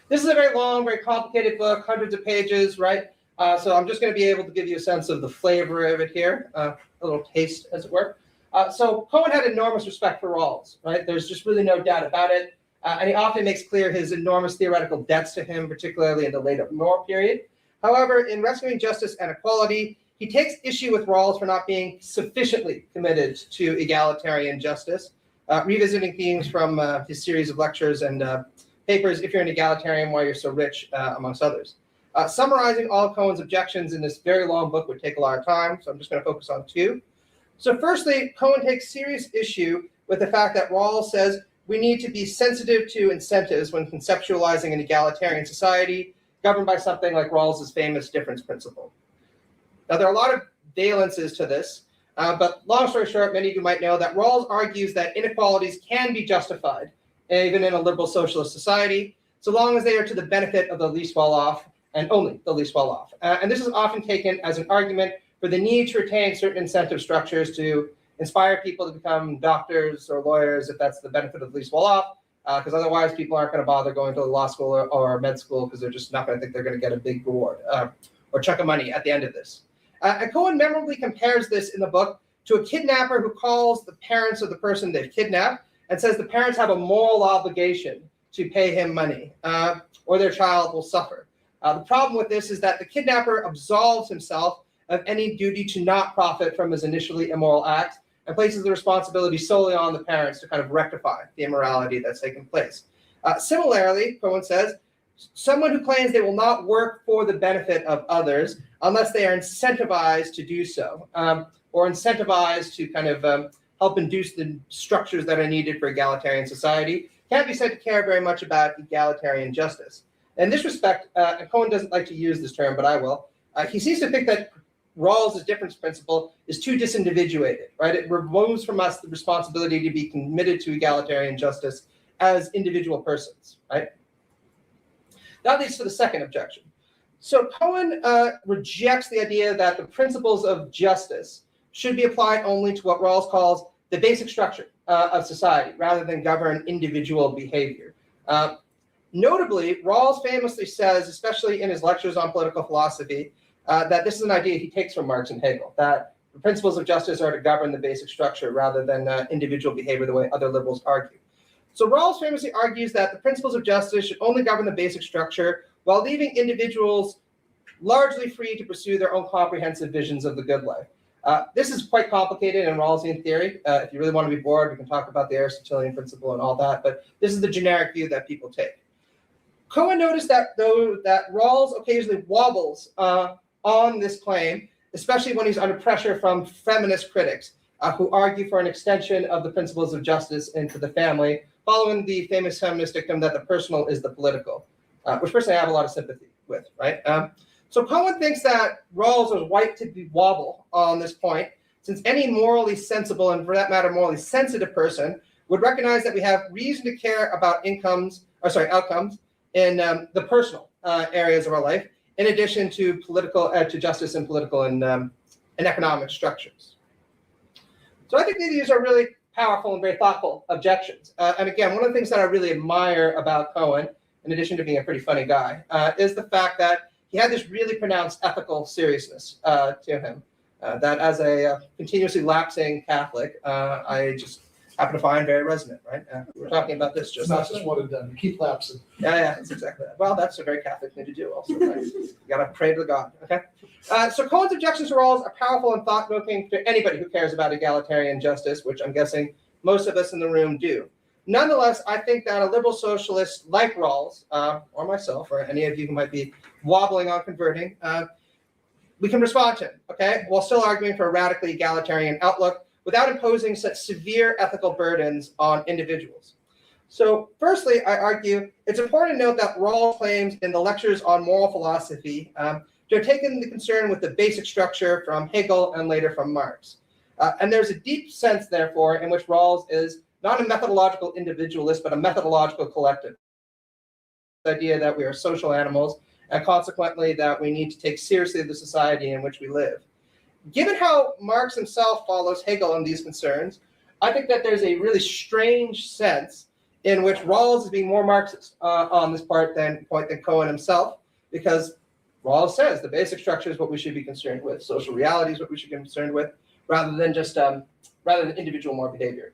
Speaker 2: This is a very long, very complicated book, hundreds of pages, right? So I'm just going to be able to give you a sense of the flavor of it here, a little taste, as it were. So Cohen had enormous respect for Rawls, right? There's just really no doubt about it. And he often makes clear his enormous theoretical debts to him, particularly in the late Moore period. However, in Rescuing Justice and Equality, he takes issue with Rawls for not being sufficiently committed to egalitarian justice, revisiting themes from his series of lectures and papers, If You're an Egalitarian, Why You're So Rich, amongst others. Summarizing all of Cohen's objections in this very long book would take a lot of time, so I'm just going to focus on two. So firstly, Cohen takes serious issue with the fact that Rawls says we need to be sensitive to incentives when conceptualizing an egalitarian society governed by something like Rawls's famous difference principle. Now, there are a lot of valences to this, but long story short, many of you might know that Rawls argues that inequalities can be justified, even in a liberal socialist society, so long as they are to the benefit of the least well-off and only the least well-off. And this is often taken as an argument for the need to retain certain incentive structures to inspire people to become doctors or lawyers if that's the benefit of the least well-off, because otherwise people aren't going to bother going to law school or med school because they're just not going to think they're going to get a big reward or chunk of money at the end of this. And Cohen memorably compares this in the book to a kidnapper who calls the parents of the person they've kidnapped and says the parents have a moral obligation to pay him money or their child will suffer. The problem with this is that the kidnapper absolves himself of any duty to not profit from his initially immoral act and places the responsibility solely on the parents to kind of rectify the immorality that's taken place. Similarly, Cohen says, someone who claims they will not work for the benefit of others unless they are incentivized to do so, or incentivized to kind of help induce the structures that are needed for egalitarian society, can't be said to care very much about egalitarian justice. In this respect, and Cohen doesn't like to use this term, but I will, he seems to think that Rawls' difference principle is too disindividuated, right? It removes from us the responsibility to be committed to egalitarian justice as individual persons, right? That leads to the second objection. So Cohen rejects the idea that the principles of justice should be applied only to what Rawls calls the basic structure of society, rather than govern individual behavior. Notably, Rawls famously says, especially in his lectures on political philosophy, that this is an idea he takes from Marx and Hegel, that the principles of justice are to govern the basic structure rather than individual behavior the way other liberals argue. So Rawls famously argues that the principles of justice should only govern the basic structure while leaving individuals largely free to pursue their own comprehensive visions of the good life. This is quite complicated in Rawlsian theory. If you really want to be bored, we can talk about the Aristotelian principle and all that, but this is the generic view that people take. Cohen noticed that Rawls occasionally wobbles on this claim, especially when he's under pressure from feminist critics who argue for an extension of the principles of justice into the family, following the famous feminist dictum that the personal is the political, which personally I have a lot of sympathy with, right? So Cohen thinks that Rawls was right to wobble on this point, since any morally sensible, and for that matter, morally sensitive person would recognize that we have reason to care about outcomes in the personal areas of our life, in addition to to justice and political and economic structures. So I think these are really powerful and very thoughtful objections. And again, one of the things that I really admire about Cohen, in addition to being a pretty funny guy, is the fact that he had this really pronounced ethical seriousness to him. That as a continuously lapsing Catholic, I just happen to find very resonant, right? We were talking about this just
Speaker 1: It's not just one and done. You keep lapsing.
Speaker 2: Yeah, that's exactly that. Well, that's a very Catholic thing to do also, right? You gotta pray to God, okay? So Cohen's objections to Rawls are powerful and thought-provoking to anybody who cares about egalitarian justice, which I'm guessing most of us in the room do. Nonetheless, I think that a liberal socialist like Rawls, or myself, or any of you who might be wobbling on converting, we can respond to him, okay? While still arguing for a radically egalitarian outlook without imposing such severe ethical burdens on individuals. So firstly, I argue it's important to note that Rawls claims in the lectures on moral philosophy to have taken the concern with the basic structure from Hegel and later from Marx. And there's a deep sense, therefore, in which Rawls is not a methodological individualist, but a methodological collective. The idea that we are social animals, and consequently that we need to take seriously the society in which we live. Given how Marx himself follows Hegel on these concerns, I think that there's a really strange sense in which Rawls is being more Marxist on this point than Cohen himself, because Rawls says the basic structure is what we should be concerned with, social reality is what we should be concerned with, rather than just rather than individual moral behavior.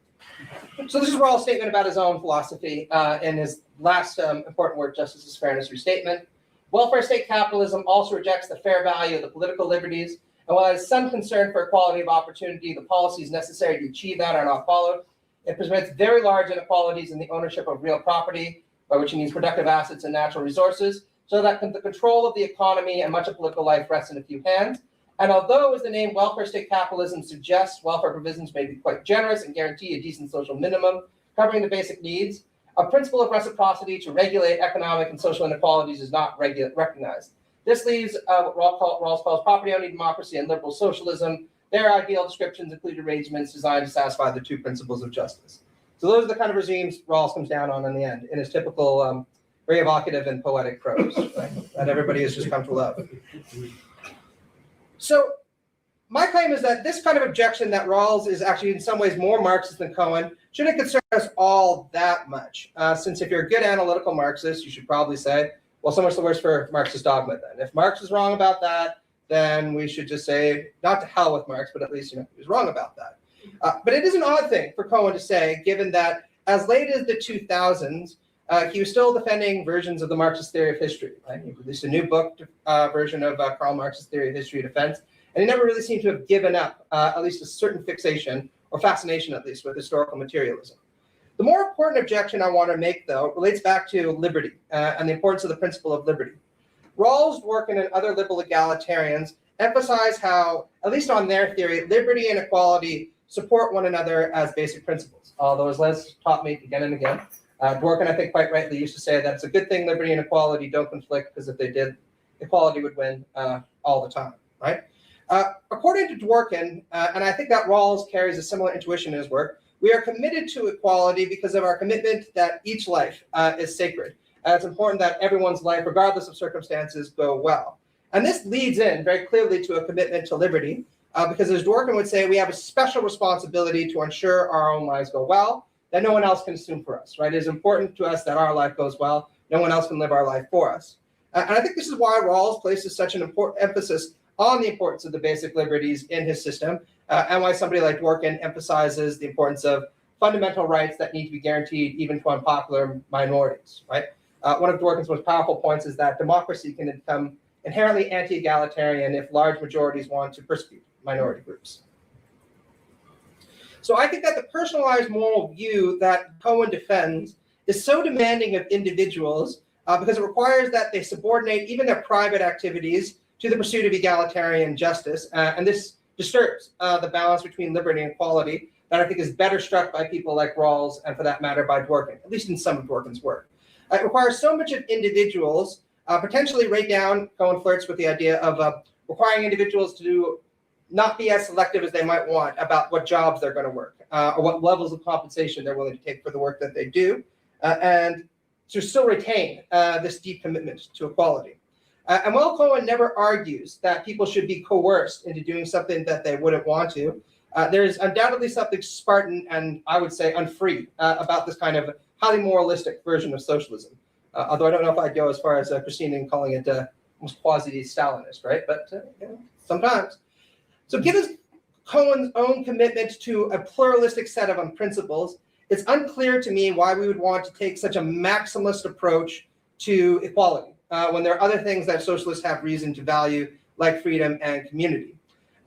Speaker 2: So this is Rawls' statement about his own philosophy in his last important work, Justice is Fairness Restatement. Welfare state capitalism also rejects the fair value of the political liberties, and while there's some concern for equality of opportunity, the policies necessary to achieve that are not followed. It permits very large inequalities in the ownership of real property, by which he means productive assets and natural resources, so that the control of the economy and much of political life rests in a few hands. And although, as the name welfare state capitalism suggests, welfare provisions may be quite generous and guarantee a decent social minimum covering the basic needs, a principle of reciprocity to regulate economic and social inequalities is not recognized. This leaves what Rawls calls property-owning democracy and liberal socialism. Their ideal descriptions include arrangements designed to satisfy the two principles of justice. So those are the kind of regimes Rawls comes down on in the end, in his typical very evocative and poetic prose, right? That everybody has just come to love. So my claim is that this kind of objection that Rawls is actually in some ways more Marxist than Cohen shouldn't concern us all that much. Since if you're a good analytical Marxist, you should probably say, well, so much the worse for Marxist dogma then. If Marx is wrong about that, then we should just say, not to hell with Marx, but at least he was wrong about that. But it is an odd thing for Cohen to say, given that as late as the 2000s, he was still defending versions of the Marxist theory of history. Right? He released a new book version of Karl Marx's theory of history defense, and he never really seemed to have given up at least a certain fixation, or fascination at least, with historical materialism. The more important objection I want to make, though, relates back to liberty and the importance of the principle of liberty. Rawls, Dworkin, and other liberal egalitarians emphasize how, at least on their theory, liberty and equality support one another as basic principles. Although, as Les taught me again and again, Dworkin, I think quite rightly, used to say that it's a good thing liberty and equality don't conflict, because if they did, equality would win all the time, right? According to Dworkin, and I think that Rawls carries a similar intuition in his work, we are committed to equality because of our commitment that each life is sacred. It's important that everyone's life, regardless of circumstances, go well. And this leads in very clearly to a commitment to liberty, because as Dworkin would say, we have a special responsibility to ensure our own lives go well, that no one else can assume for us, right? It is important to us that our life goes well. No one else can live our life for us. And I think this is why Rawls places such an important emphasis on the importance of the basic liberties in his system, and why somebody like Dworkin emphasizes the importance of fundamental rights that need to be guaranteed even to unpopular minorities, right? One of Dworkin's most powerful points is that democracy can become inherently anti-egalitarian if large majorities want to persecute minority groups. So I think that the personalized moral view that Cohen defends is so demanding of individuals because it requires that they subordinate even their private activities to the pursuit of egalitarian justice. And this disturbs the balance between liberty and equality that I think is better struck by people like Rawls and, for that matter, by Dworkin, at least in some of Dworkin's work. It requires so much of individuals, potentially right down, Cohen flirts with the idea of requiring individuals to not be as selective as they might want about what jobs they're going to work or what levels of compensation they're willing to take for the work that they do, and to still retain this deep commitment to equality. And while Cohen never argues that people should be coerced into doing something that they wouldn't want to, there's undoubtedly something Spartan and I would say unfree about this kind of highly moralistic version of socialism. Although I don't know if I'd go as far as Christine in calling it almost quasi-Stalinist, right? But you know, sometimes. So given Cohen's own commitment to a pluralistic set of principles, it's unclear to me why we would want to take such a maximalist approach to equality when there are other things that socialists have reason to value, like freedom and community.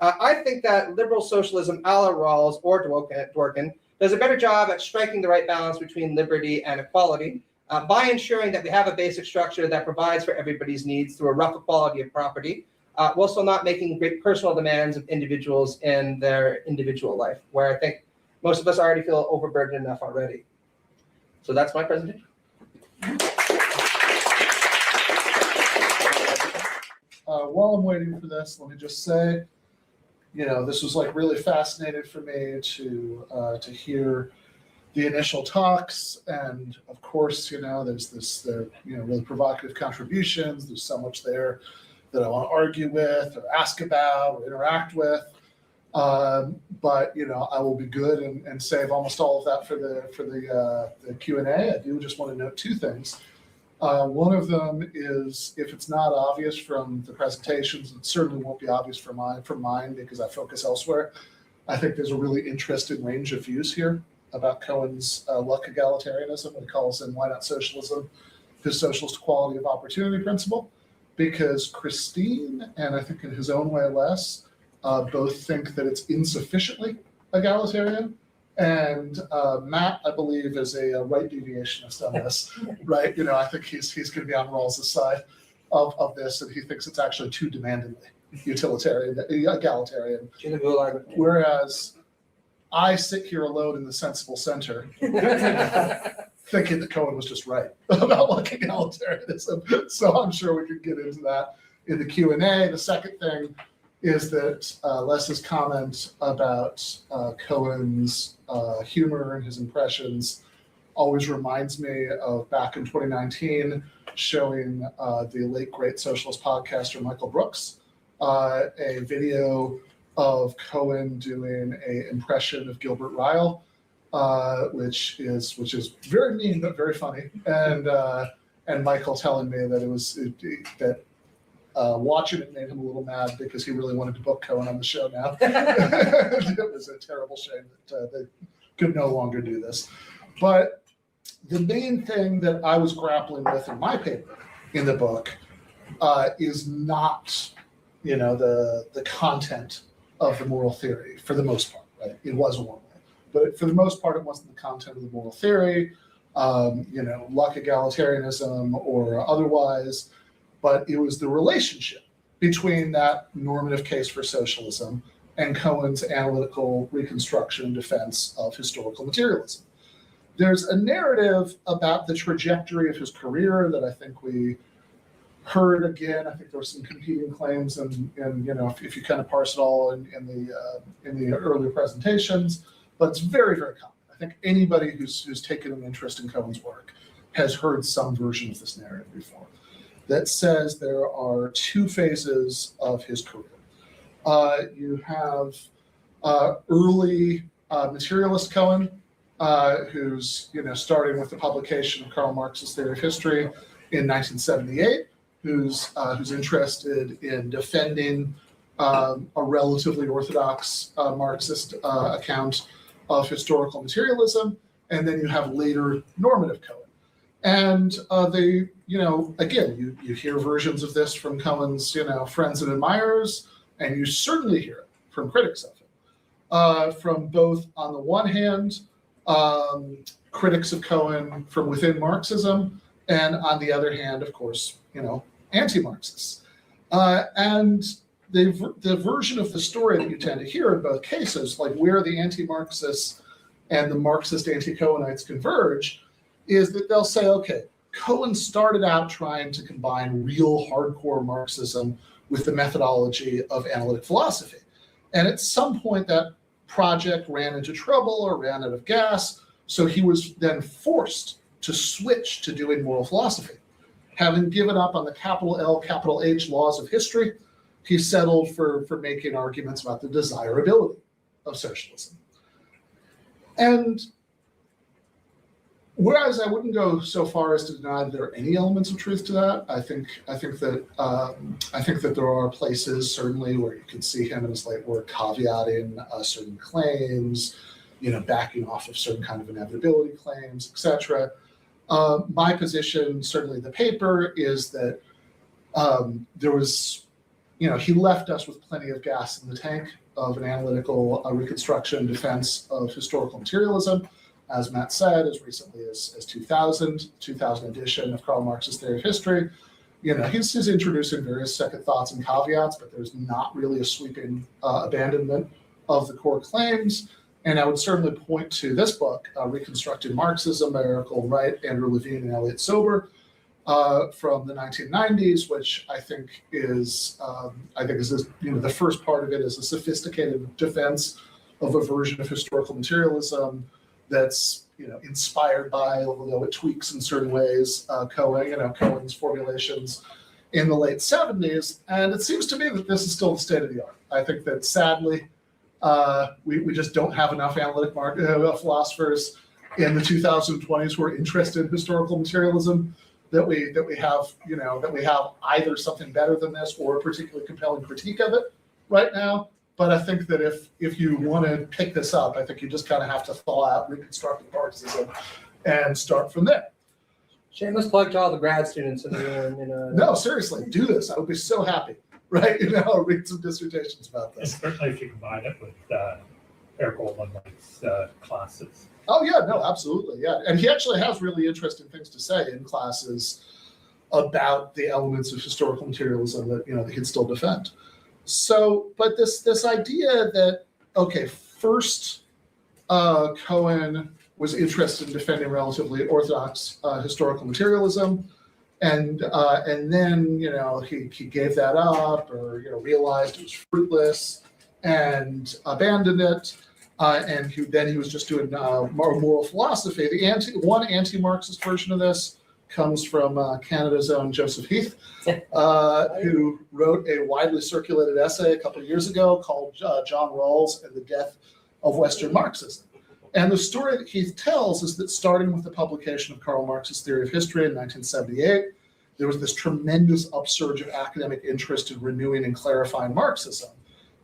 Speaker 2: I think that liberal socialism a la Rawls or Dworkin does a better job at striking the right balance between liberty and equality by ensuring that we have a basic structure that provides for everybody's needs through a rough equality of property, while still not making great personal demands of individuals in their individual life, where I think most of us already feel overburdened enough already. So that's my presentation.
Speaker 1: While I'm waiting for this, let me just say, you know, this was like really fascinating for me to hear the initial talks, and of course, you know, there's really provocative contributions. There's so much there that I want to argue with, or ask about, or interact with. But you know, I will be good and save almost all of that for the Q&A. I do just want to note two things. One of them is, if it's not obvious from the presentations, it certainly won't be obvious from mine because I focus elsewhere. I think there's a really interesting range of views here about Cohen's luck egalitarianism, what he calls in Why Not Socialism, his socialist equality of opportunity principle, because Christine, and I think in his own way Les, both think that it's insufficiently egalitarian. And Matt, I believe, is a right deviationist on this, right? You know, I think he's going to be on Rawls' side of this, and he thinks it's actually too demandingly egalitarian. Whereas I sit here alone in the sensible center, thinking that Cohen was just right about luck egalitarianism. So I'm sure we can get into that in the Q&A. The second thing is that Les's comment about Cohen's humor and his impressions always reminds me of back in 2019 showing the late great socialist podcaster Michael Brooks a video of Cohen doing an impression of Gilbert Ryle, which is very mean but very funny, and Michael telling me that watching it made him a little mad because he really wanted to book Cohen on the show now. It was a terrible shame that they could no longer do this. But the main thing that I was grappling with in my paper in the book is not, you know, the content of the moral theory for the most part. Right? It was one way, but for the most part, it wasn't the content of the moral theory, you know, luck egalitarianism or otherwise. But it was the relationship between that normative case for socialism and Cohen's analytical reconstruction and defense of historical materialism. There's a narrative about the trajectory of his career that I think we heard again. I think there were some competing claims, and you know, if you kind of parse it all in the earlier presentations, but it's very, very common. I think anybody who's taken an interest in Cohen's work has heard some version of this narrative before, that says there are two phases of his career. You have early materialist Cohen, who's, you know, starting with the publication of Karl Marx's Theory of History in 1978, who's interested in defending a relatively orthodox Marxist account of historical materialism. And then you have later normative Cohen. And they, you know, again, you hear versions of this from Cohen's, you know, friends and admirers, and you certainly hear it from critics of him. From both, on the one hand, critics of Cohen from within Marxism, and on the other hand, of course, anti-Marxists. And the version of the story that you tend to hear in both cases, like where the anti-Marxists and the Marxist anti-Cohenites converge, is that they'll say, okay, Cohen started out trying to combine real hardcore Marxism with the methodology of analytic philosophy. And at some point that project ran into trouble or ran out of gas, so he was then forced to switch to doing moral philosophy. Having given up on the capital L, capital H laws of history, he settled for making arguments about the desirability of socialism. And whereas I wouldn't go so far as to deny that there are any elements of truth to that, I think that there are places certainly where you can see him in his late work caveating certain claims, backing off of certain kind of inevitability claims, etc. My position, certainly the paper, is that there was, he left us with plenty of gas in the tank of an analytical reconstruction defense of historical materialism. As Matt said, as recently as 2000 edition of Karl Marx's Theory of History, he's introducing various second thoughts and caveats, but there's not really a sweeping abandonment of the core claims. And I would certainly point to this book, Reconstructing Marxism by Eric Wright, Andrew Levine, and Elliot Sober, from the 1990s, which I think is the first part of it is a sophisticated defense of a version of historical materialism that's inspired by, although it tweaks in certain ways, Cohen's formulations in the late 70s. And it seems to me that this is still the state of the art. I think that sadly, we just don't have enough analytic philosophers in the 2020s who are interested in historical materialism that we have either something better than this or a particularly compelling critique of it right now. But I think that if you want to pick this up, I think you just kind of have to thaw out reconstructive Marxism and start from there.
Speaker 2: Shameless plug to all the grad students in the room.
Speaker 1: No, seriously, do this. I would be so happy, right? Read some dissertations about this.
Speaker 4: And certainly if you combine it with Eric Wright's classes.
Speaker 1: Oh yeah, no, absolutely, yeah. And he actually has really interesting things to say in classes about the elements of historical materialism that that he'd still defend. So, but this idea that, okay, first Cohen was interested in defending relatively orthodox historical materialism, and then he gave that up, or realized it was fruitless and abandoned it, and he was just doing moral philosophy. The anti-Marxist version of this comes from Canada's own Joseph Heath, who wrote a widely circulated essay a couple of years ago called John Rawls and the Death of Western Marxism. And the story that Heath tells is that starting with the publication of Karl Marx's Theory of History in 1978, there was this tremendous upsurge of academic interest in renewing and clarifying Marxism.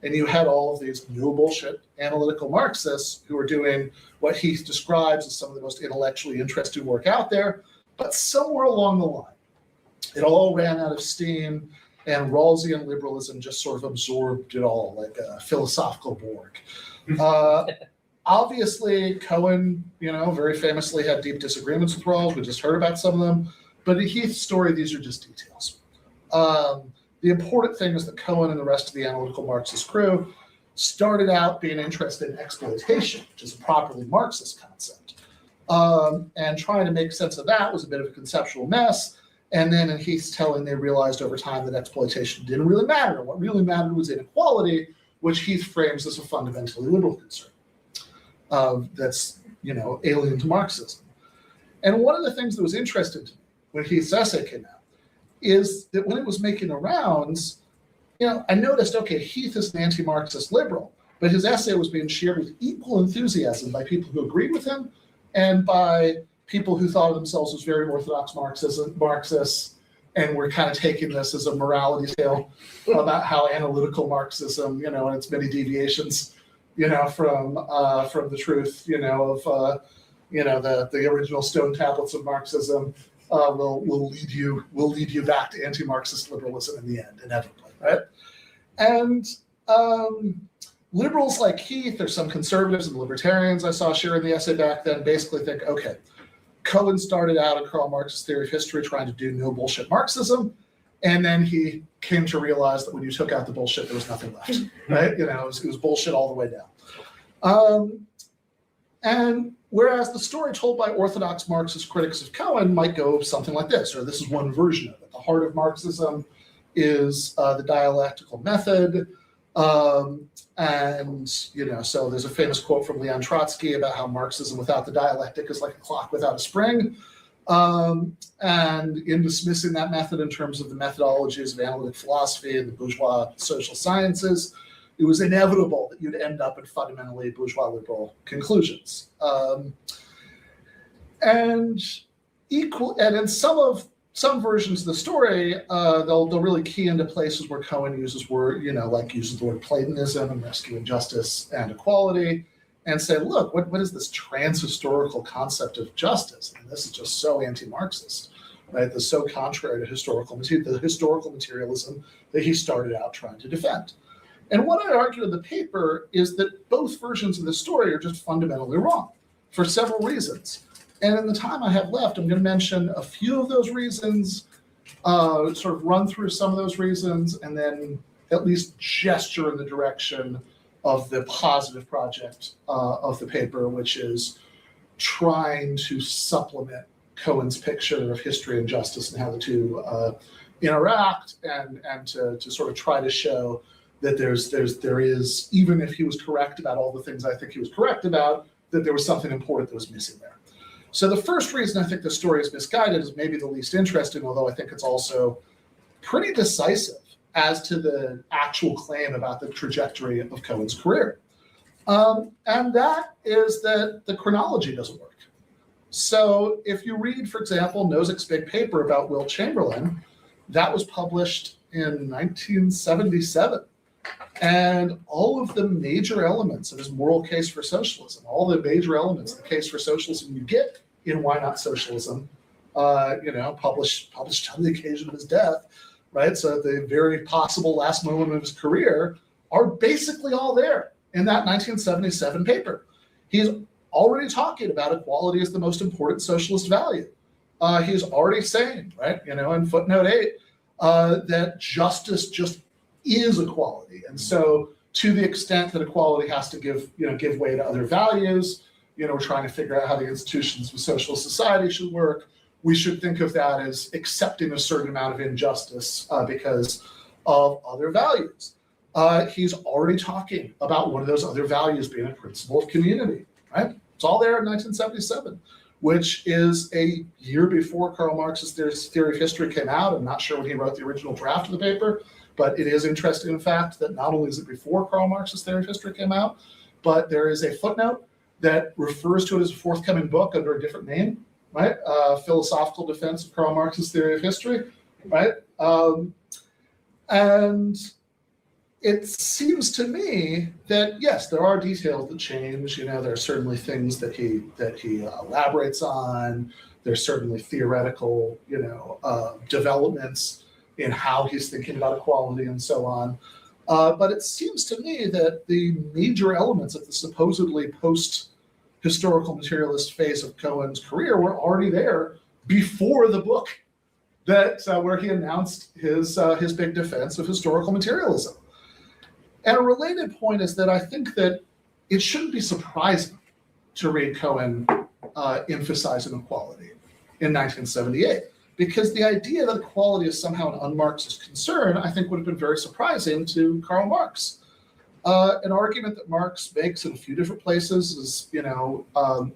Speaker 1: And you had all of these no bullshit analytical Marxists who were doing what Heath describes as some of the most intellectually interesting work out there. But somewhere along the line, it all ran out of steam, and Rawlsian liberalism just sort of absorbed it all like a philosophical Borg. Obviously, Cohen, very famously had deep disagreements with Rawls. We just heard about some of them. But in Heath's story, these are just details. The important thing is that Cohen and the rest of the analytical Marxist crew started out being interested in exploitation, which is a properly Marxist concept. And trying to make sense of that was a bit of a conceptual mess. And then in Heath's telling, they realized over time that exploitation didn't really matter. What really mattered was inequality, which Heath frames as a fundamentally liberal concern that's alien to Marxism. And one of the things that was interesting to me when Heath's essay came out is that when it was making the rounds, I noticed, okay, Heath is an anti-Marxist liberal, but his essay was being shared with equal enthusiasm by people who agreed with him and by people who thought of themselves as very orthodox Marxists and were kind of taking this as a morality tale about how analytical Marxism, and its many deviations, from the truth, of the original stone tablets of Marxism will lead you back to anti-Marxist liberalism in the end, inevitably, right? And liberals like Heath, or some conservatives and libertarians I saw sharing the essay back then, basically think, okay, Cohen started out in Karl Marx's theory of history trying to do no bullshit Marxism, and then he came to realize that when you took out the bullshit, there was nothing left, right? You know, it was bullshit all the way down. And whereas the story told by orthodox Marxist critics of Cohen might go something like this, or this is one version of it. The heart of Marxism is the dialectical method. And, you know, so there's a famous quote from Leon Trotsky about how Marxism without the dialectic is like a clock without a spring. And in dismissing that method in terms of the methodologies of analytic philosophy and the bourgeois social sciences, it was inevitable that you'd end up in fundamentally bourgeois liberal conclusions. And in some versions of the story, they'll really key into places where Cohen uses the word Platonism and rescuing justice and equality, and say, look, what is this trans-historical concept of justice? And this is just so anti-Marxist, right? This is so contrary to the historical materialism that he started out trying to defend. And what I argue in the paper is that both versions of the story are just fundamentally wrong for several reasons. And in the time I have left, I'm going to mention a few of those reasons, sort of run through some of those reasons, and then at least gesture in the direction of the positive project of the paper, which is trying to supplement Cohen's picture of history and justice and how the two interact, and to sort of try to show that there is, even if he was correct about all the things I think he was correct about, that there was something important that was missing there. So the first reason I think the story is misguided is maybe the least interesting, although I think it's also pretty decisive as to the actual claim about the trajectory of Cohen's career. And that is that the chronology doesn't work. So if you read, for example, Nozick's big paper about Will Chamberlain, that was published in 1977. And all of the major elements of his moral case for socialism, all the major elements of the case for socialism you get in Why Not Socialism, published on the occasion of his death, right? So at the very possible last moment of his career are basically all there in that 1977 paper. He's already talking about equality as the most important socialist value. He's already saying, right, in footnote 8, that justice just is equality. And so to the extent that equality has to give way to other values, we're trying to figure out how the institutions of socialist society should work. We should think of that as accepting a certain amount of injustice because of other values. He's already talking about one of those other values being a principle of community, right? It's all there in 1977, which is a year before Karl Marx's theory of history came out. I'm not sure when he wrote the original draft of the paper, but it is interesting, in fact, that not only is it before Karl Marx's theory of history came out, but there is a footnote that refers to it as a forthcoming book under a different name, right? Philosophical Defense of Karl Marx's Theory of History, right? And it seems to me that, yes, there are details that change. There are certainly things that he elaborates on. There's certainly theoretical, developments in how he's thinking about equality and so on. But it seems to me that the major elements of the supposedly post-historical materialist phase of Cohen's career were already there before the book where he announced his big defense of historical materialism. And a related point is that I think that it shouldn't be surprising to read Cohen emphasizing equality in 1978. Because the idea that equality is somehow an un-Marxist concern, I think would have been very surprising to Karl Marx. An argument that Marx makes in a few different places is,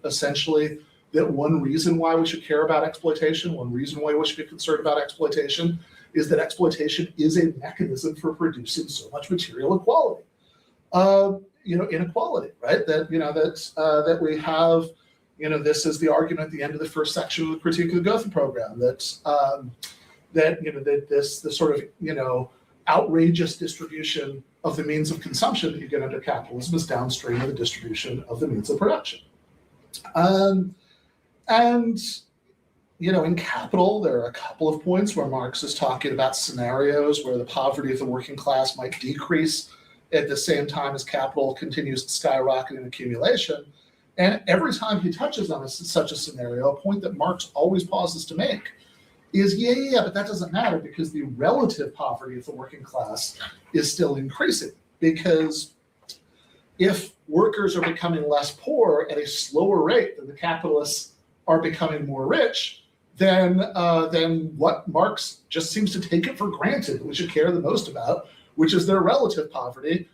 Speaker 1: essentially that one reason why we should care about exploitation, one reason why we should be concerned about exploitation, is that exploitation is a mechanism for producing so much material equality. Inequality, right? That we have. This is the argument at the end of the first section of the Critique of the Goethe program, that this sort of outrageous distribution of the means of consumption that you get under capitalism is downstream of the distribution of the means of production. In Capital, there are a couple of points where Marx is talking about scenarios where the poverty of the working class might decrease at the same time as capital continues to skyrocket in accumulation. And every time he touches on such a scenario, a point that Marx always pauses to make is, yeah, but that doesn't matter because the relative poverty of the working class is still increasing. Because if workers are becoming less poor at a slower rate than the capitalists are becoming more rich, then what Marx just seems to take it for granted we should care the most about, which is their relative poverty,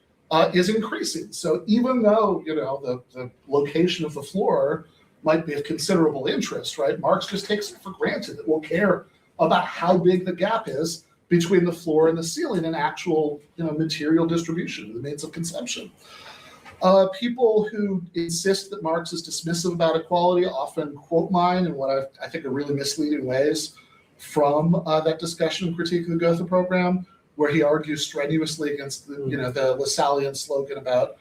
Speaker 1: is increasing. So even though the location of the floor might be of considerable interest, right? Marx just takes it for granted that we'll care about how big the gap is between the floor and the ceiling in actual material distribution, the means of consumption. People who insist that Marx is dismissive about equality often quote mine in what I think are really misleading ways from that discussion and critique of the Gotha program, where he argues strenuously against the Lassallean slogan about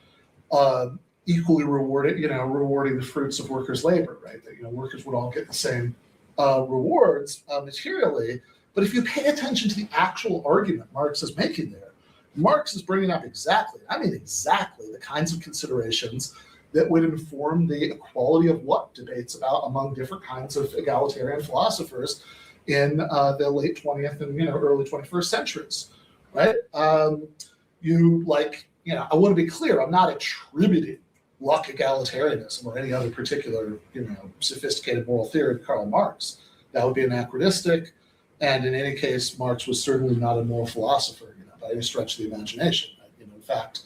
Speaker 1: equally rewarding the fruits of workers' labor, right? That workers would all get the same rewards materially. But if you pay attention to the actual argument Marx is making there, Marx is bringing up exactly the kinds of considerations that would inform the equality of what debates about among different kinds of egalitarian philosophers in the late 20th and early 21st centuries, right? I want to be clear, I'm not attributing luck egalitarianism or any other particular sophisticated moral theory to Karl Marx. That would be anachronistic, and in any case, Marx was certainly not a moral philosopher by any stretch of the imagination. In fact,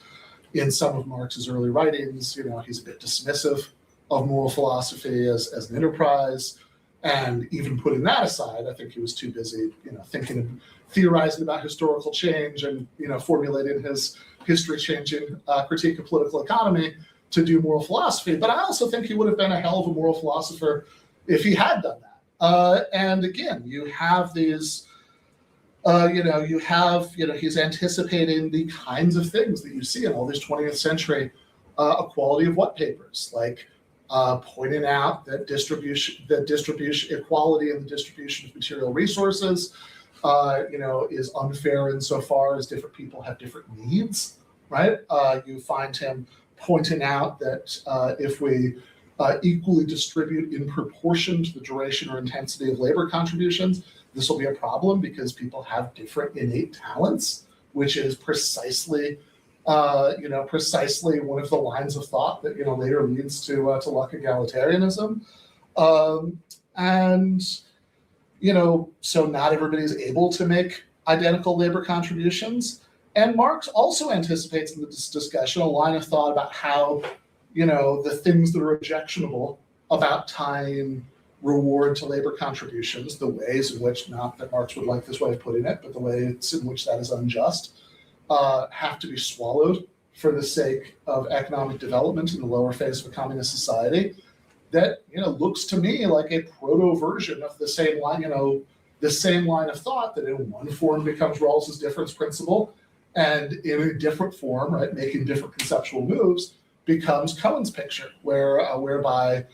Speaker 1: in some of Marx's early writings, he's a bit dismissive of moral philosophy as an enterprise. And even putting that aside, I think he was too busy, thinking and theorizing about historical change and, formulating his history-changing critique of political economy to do moral philosophy. But I also think he would have been a hell of a moral philosopher if he had done that. And again, you have these. He's anticipating the kinds of things that you see in all these 20th century equality of what papers, like pointing out that equality in the distribution of material resources, is unfair insofar as different people have different needs, right? You find him pointing out that if we equally distribute in proportion to the duration or intensity of labor contributions, this will be a problem because people have different innate talents, which is precisely one of the lines of thought that later leads to luck egalitarianism, so not everybody's able to make identical labor contributions. And Marx also anticipates in this discussion a line of thought about how the things that are objectionable about tying reward to labor contributions, the ways in which, not that Marx would like this way of putting it, but the ways in which that is unjust, have to be swallowed for the sake of economic development in the lower phase of a communist society. That looks to me like a proto version of the same line of thought that in one form becomes Rawls's difference principle, and in a different form, right, making different conceptual moves, becomes Cohen's picture, whereby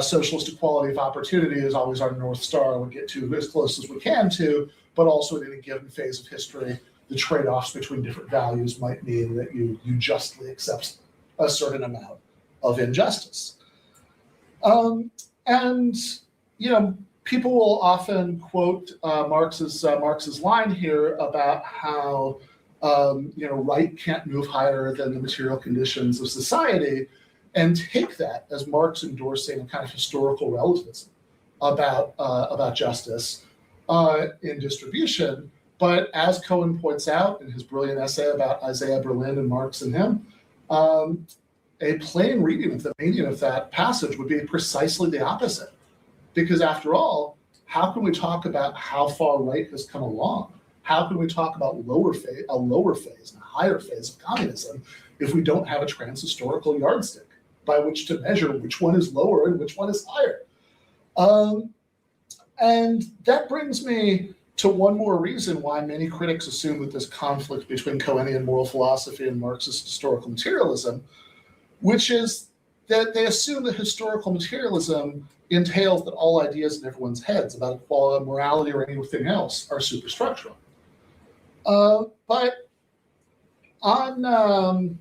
Speaker 1: socialist equality of opportunity is always our North Star. We get to as close as we can to, but also in any given phase of history, the trade-offs between different values might mean that you justly accept a certain amount of injustice. People will often quote Marx's line here about how right can't move higher than the material conditions of society, and take that as Marx endorsing a kind of historical relativism about justice in distribution. But as Cohen points out in his brilliant essay about Isaiah Berlin and Marx and him, a plain reading of the meaning of that passage would be precisely the opposite. Because after all, how can we talk about how far right has come along? How can we talk about a lower phase and a higher phase of communism if we don't have a trans-historical yardstick by which to measure which one is lower and which one is higher? And that brings me to one more reason why many critics assume that this conflict between Cohenian moral philosophy and Marxist historical materialism, which is that they assume that historical materialism entails that all ideas in everyone's heads about equality, morality, or anything else are superstructural. But on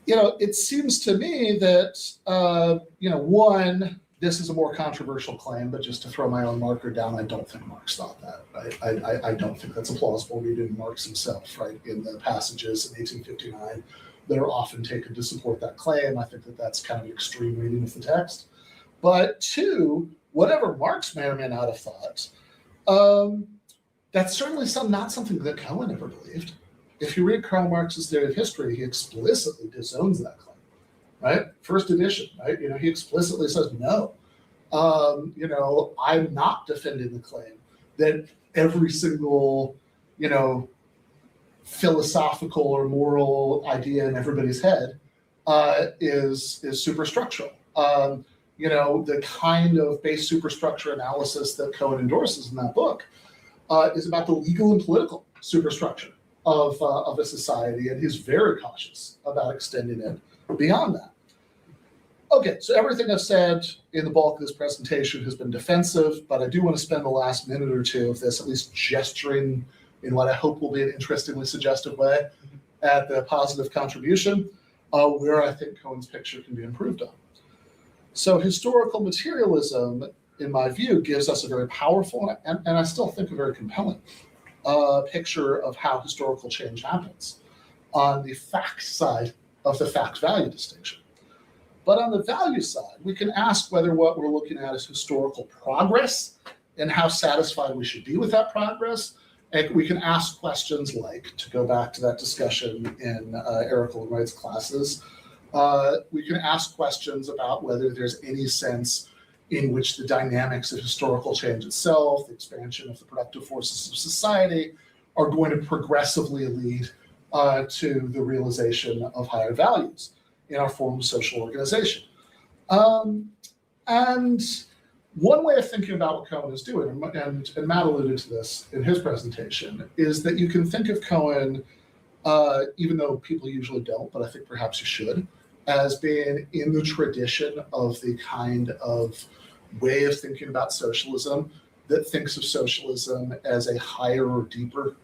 Speaker 1: It seems to me that, one, this is a more controversial claim, but just to throw my own marker down, I don't think Marx thought that, right? I don't think that's a plausible reading of Marx himself, right? In the passages in 1859 that are often taken to support that claim, I think that that's kind of an extreme reading of the text. But two, whatever Marx may or may not have thought, that's certainly not something that Cohen ever believed. If you read Karl Marx's Theory of History, he explicitly disowns that claim, right? First edition, right? He explicitly says, no, I'm not defending the claim that every single, philosophical or moral idea in everybody's head is superstructural. The kind of base superstructure analysis that Cohen endorses in that book is about the legal and political superstructure of a society, and he's very cautious about extending it beyond that. Okay, so everything I've said in the bulk of this presentation has been defensive, but I do want to spend the last minute or two of this at least gesturing in what I hope will be an interestingly suggestive way at the positive contribution, where I think Cohen's picture can be improved on. So historical materialism, in my view, gives us a very powerful, and I still think a very compelling picture of how historical change happens on the fact side of the fact-value distinction. But on the value side, we can ask whether what we're looking at is historical progress and how satisfied we should be with that progress. And we can ask questions like, to go back to that discussion in Eric Oldright's classes, we can ask questions about whether there's any sense in which the dynamics of historical change itself, the expansion of the productive forces of society, are going to progressively lead to the realization of higher values in our form of social organization. And one way of thinking about what Cohen is doing, and Matt alluded to this in his presentation, is that you can think of Cohen, even though people usually don't, but I think perhaps you should, as being in the tradition of the kind of way of thinking about socialism that thinks of socialism as a higher or deeper,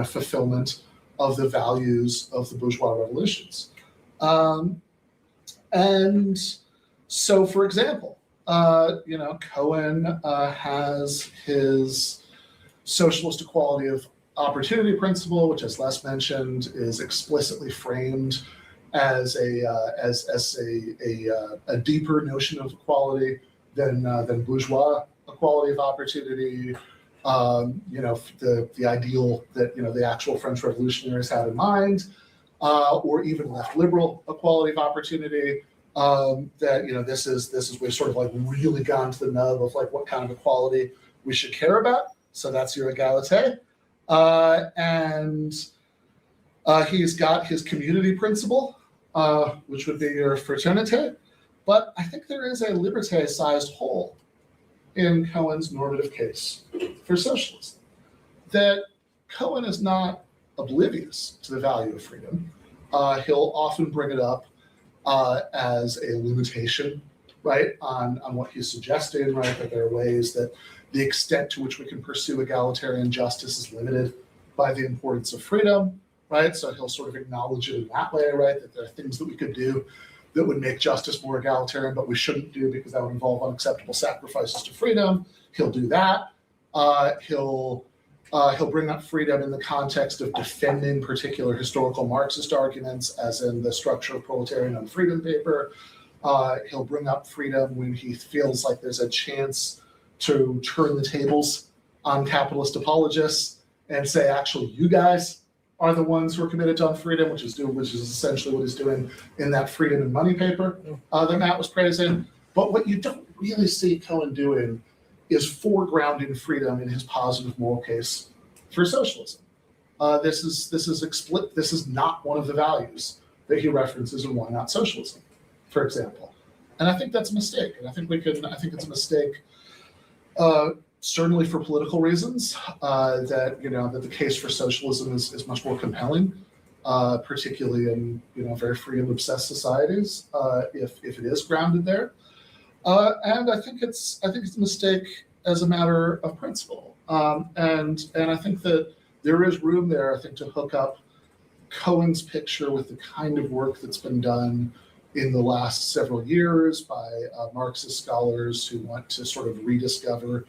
Speaker 1: fulfillment of the values of the bourgeois revolutions. And so, for example, Cohen has his socialist equality of opportunity principle, which, as Les mentioned, is explicitly framed as a deeper notion of equality than bourgeois equality of opportunity. The ideal that the actual French revolutionaries had in mind, or even left liberal equality of opportunity. That this is we've sort of like really gone to the nub of like what kind of equality we should care about. So that's your egalite, and he's got his community principle, which would be your fraternité. But I think there is a liberté-sized hole in Cohen's normative case for socialism. That Cohen is not oblivious to the value of freedom. He'll often bring it up as a limitation, right, on what he's suggesting, right, that there are ways that the extent to which we can pursue egalitarian justice is limited by the importance of freedom, right? So he'll sort of acknowledge it in that way, right, that there are things that we could do that would make justice more egalitarian, but we shouldn't do because that would involve unacceptable sacrifices to freedom. He'll do that. He'll bring up freedom in the context of defending particular historical Marxist arguments, as in the Structure of Proletarian on Freedom paper. He'll bring up freedom when he feels like there's a chance to turn the tables on capitalist apologists and say, actually, you guys are the ones who are committed to freedom, which is essentially what he's doing in that Freedom and Money paper that Matt was praising. But what you don't really see Cohen doing is foregrounding freedom in his positive moral case for socialism. This is not one of the values that he references in Why Not Socialism, for example. And I think that's a mistake. And I think it's a mistake, certainly for political reasons, that the case for socialism is much more compelling, particularly in very freedom-obsessed societies, if it is grounded there. And I think it's a mistake as a matter of principle. And I think that there is room there, I think, to hook up Cohen's picture with the kind of work that's been done in the last several years by Marxist scholars who want to sort of rediscover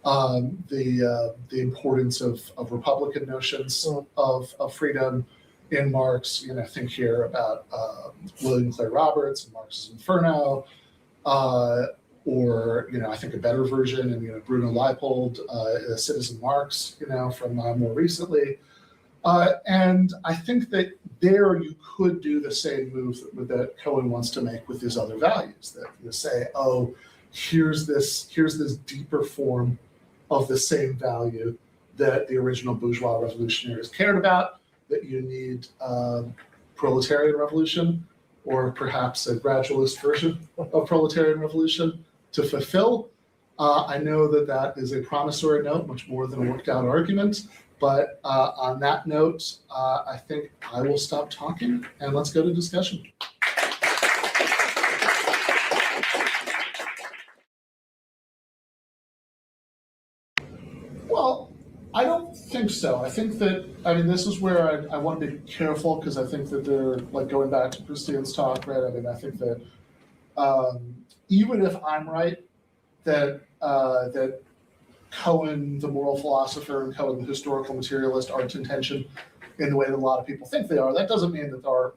Speaker 1: the importance of Republican notions of freedom in Marx. Think here about William Clay Roberts and Marx's Inferno, or I think a better version, and Bruno Leipold, Citizen Marx, from more recently. And I think that there you could do the same move that Cohen wants to make with his other values. That you say, oh, here's this deeper form of the same value that the original bourgeois revolutionaries cared about, that you need proletarian revolution, or perhaps a gradualist version of proletarian revolution to fulfill. I know that is a promissory note, much more than a worked out argument. But on that note, I think I will stop talking and let's go to discussion. Well, I don't think so. I think that, this is where I want to be careful, because I think that they're like going back to Christine's talk, right? I think that even if I'm right, that Cohen, the moral philosopher, and Cohen, the historical materialist, aren't in tension in the way that a lot of people think they are. That doesn't mean that there aren't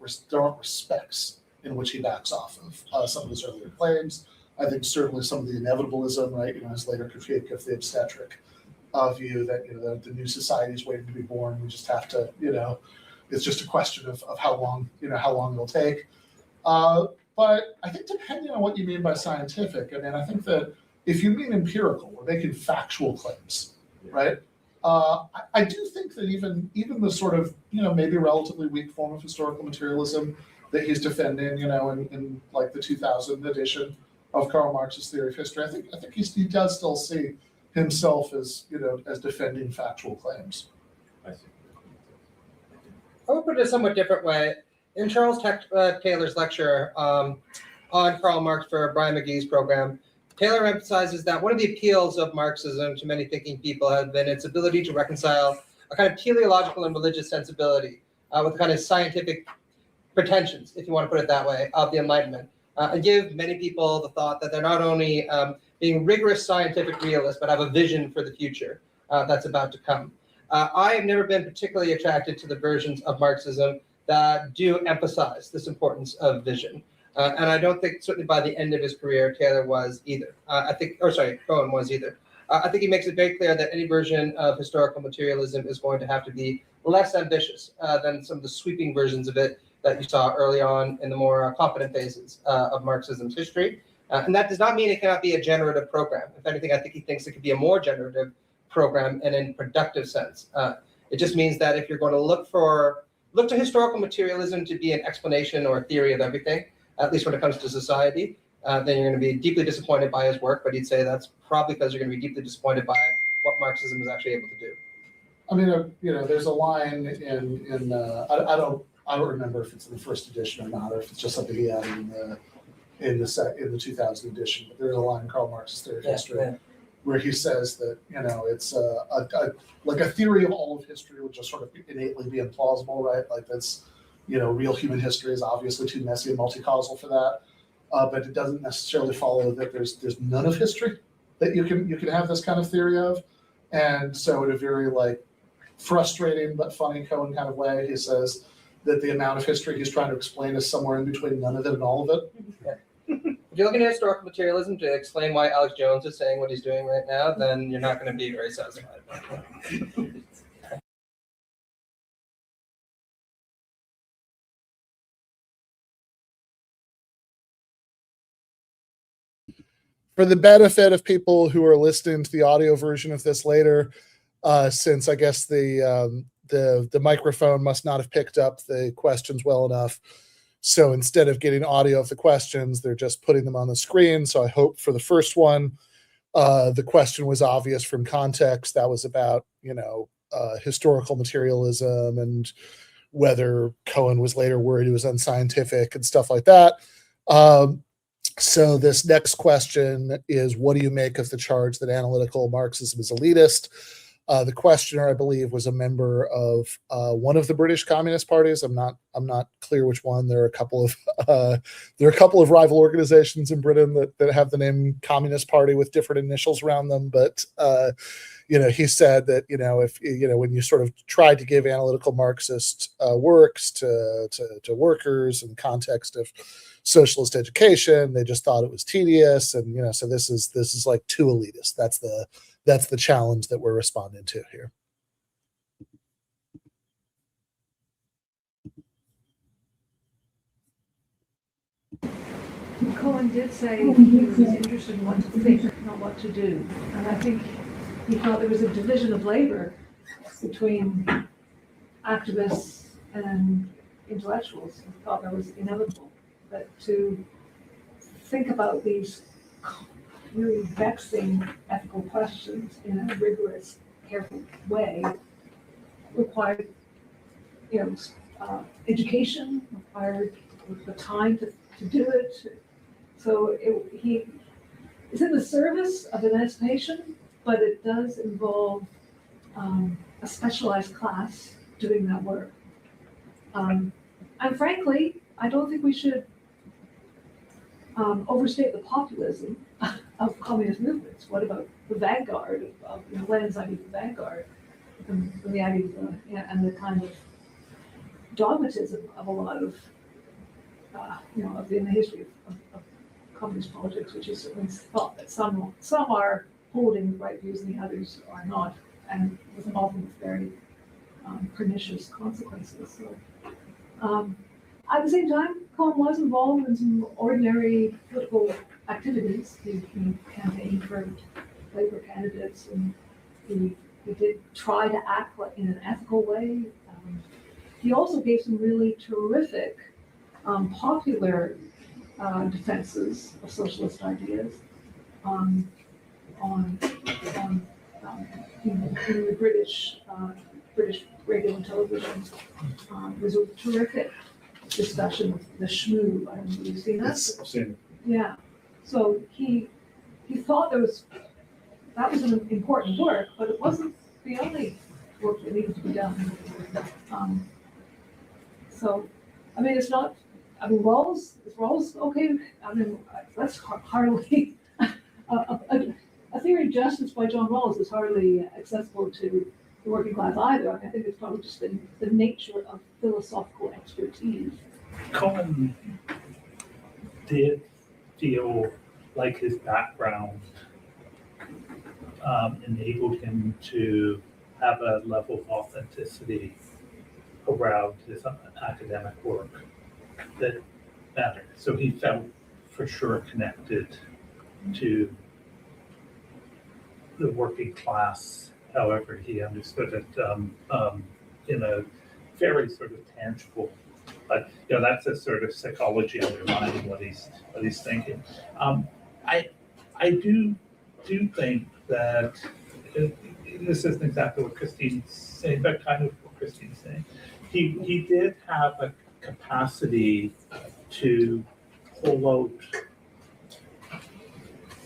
Speaker 1: respects in which he backs off of some of his earlier claims. I think certainly some of the inevitabilism, right? His later critique of the obstetric view that the new society is waiting to be born. We just have to, it's just a question of how long it'll take. But I think depending on what you mean by scientific, I think that if you mean empirical, we're making factual claims, right? I do think that even the sort of, maybe relatively weak form of historical materialism that he's defending, in like the 2000 edition of Karl Marx's Theory of History, I think he does still see himself as, as defending factual claims.
Speaker 2: I would put it a somewhat different way. In Charles Taylor's lecture on Karl Marx for Brian McGee's program, Taylor emphasizes that one of the appeals of Marxism to many thinking people has been its ability to reconcile a kind of teleological and religious sensibility with a kind of scientific pretensions, if you want to put it that way, of the Enlightenment, and give many people the thought that they're not only being rigorous scientific realists, but have a vision for the future that's about to come. I have never been particularly attracted to the versions of Marxism that do emphasize this importance of vision. And I don't think, certainly by the end of his career, Taylor was either. Cohen was either. I think he makes it very clear that any version of historical materialism is going to have to be less ambitious than some of the sweeping versions of it that you saw early on in the more confident phases of Marxism's history. And that does not mean it cannot be a generative program. If anything, I think he thinks it could be a more generative program and in productive sense. It just means that if you're going to look to historical materialism to be an explanation or a theory of everything, at least when it comes to society, then you're going to be deeply disappointed by his work. But he'd say that's probably because you're going to be deeply disappointed by what Marxism is actually able to do.
Speaker 1: There's a line in I don't remember if it's in the first edition or not, or if it's just something he had in the 2000 edition. But there's a line in Karl Marx's Theory of History where he says that it's like a theory of all of history would just sort of innately be implausible, right? Like that's real human history is obviously too messy and multi-causal for that. But it doesn't necessarily follow that there's none of history that you can have this kind of theory of. And so in a very frustrating but funny Cohen kind of way, he says that the amount of history he's trying to explain is somewhere in between none of it and all of it.
Speaker 2: If you're looking at historical materialism to explain why Alex Jones is saying what he's doing right now, then you're not going to be very satisfied.
Speaker 1: For the benefit of people who are listening to the audio version of this later, since I guess the microphone must not have picked up the questions well enough, so instead of getting audio of the questions, they're just putting them on the screen. So I hope for the first one, the question was obvious from context. That was about historical materialism and whether Cohen was later worried it was unscientific and stuff like that. So this next question is, what do you make of the charge that analytical Marxism is elitist? The questioner, I believe, was a member of one of the British Communist parties. I'm not clear which one. There are a couple of rival organizations in Britain that have the name Communist Party with different initials around them. But he said that if when you sort of tried to give analytical Marxist works to workers in context of socialist education, they just thought it was tedious, and so this is like too elitist. That's the challenge that we're responding to here.
Speaker 3: Cohen did say he was interested in what to think, not what to do. And I think he thought there was a division of labor between activists and intellectuals. He thought that was inevitable. But to think about these really vexing ethical questions in a rigorous, careful way required, education, required the time to do it. So it's in the service of emancipation, but it does involve a specialized class doing that work. And frankly, I don't think we should overstate the populism of communist movements. What about the vanguard of Lenin's idea of the vanguard, and the idea of and the kind of dogmatism of a lot of in the history of communist politics, which is certainly thought that some are holding the right views and the others are not, and with often very pernicious consequences. So, at the same time, Cohen was involved in some ordinary political activities. He campaigned for Labour candidates, and he did try to act in an ethical way. He also gave some really terrific popular defenses of socialist ideas in the British radio and television. There's a terrific discussion of the shmoo. I don't know if you've seen that. Yeah. So he thought that was an important work, but it wasn't the only work that needed to be done. So, I mean, it's not. I mean, Rawls, is Rawls okay? I mean, that's hardly a theory of justice by John Rawls is hardly accessible to the working class either. I think it's probably just the nature of philosophical expertise.
Speaker 4: Cohen did feel like his background enabled him to have a level of authenticity around his academic work that mattered. So he felt for sure connected to the working class, however he understood it, in a very sort of tangible, but that's a sort of psychology underlying what he's thinking. I do think that this isn't exactly what Christine's saying, but kind of what Christine's saying. He did have a capacity to pull out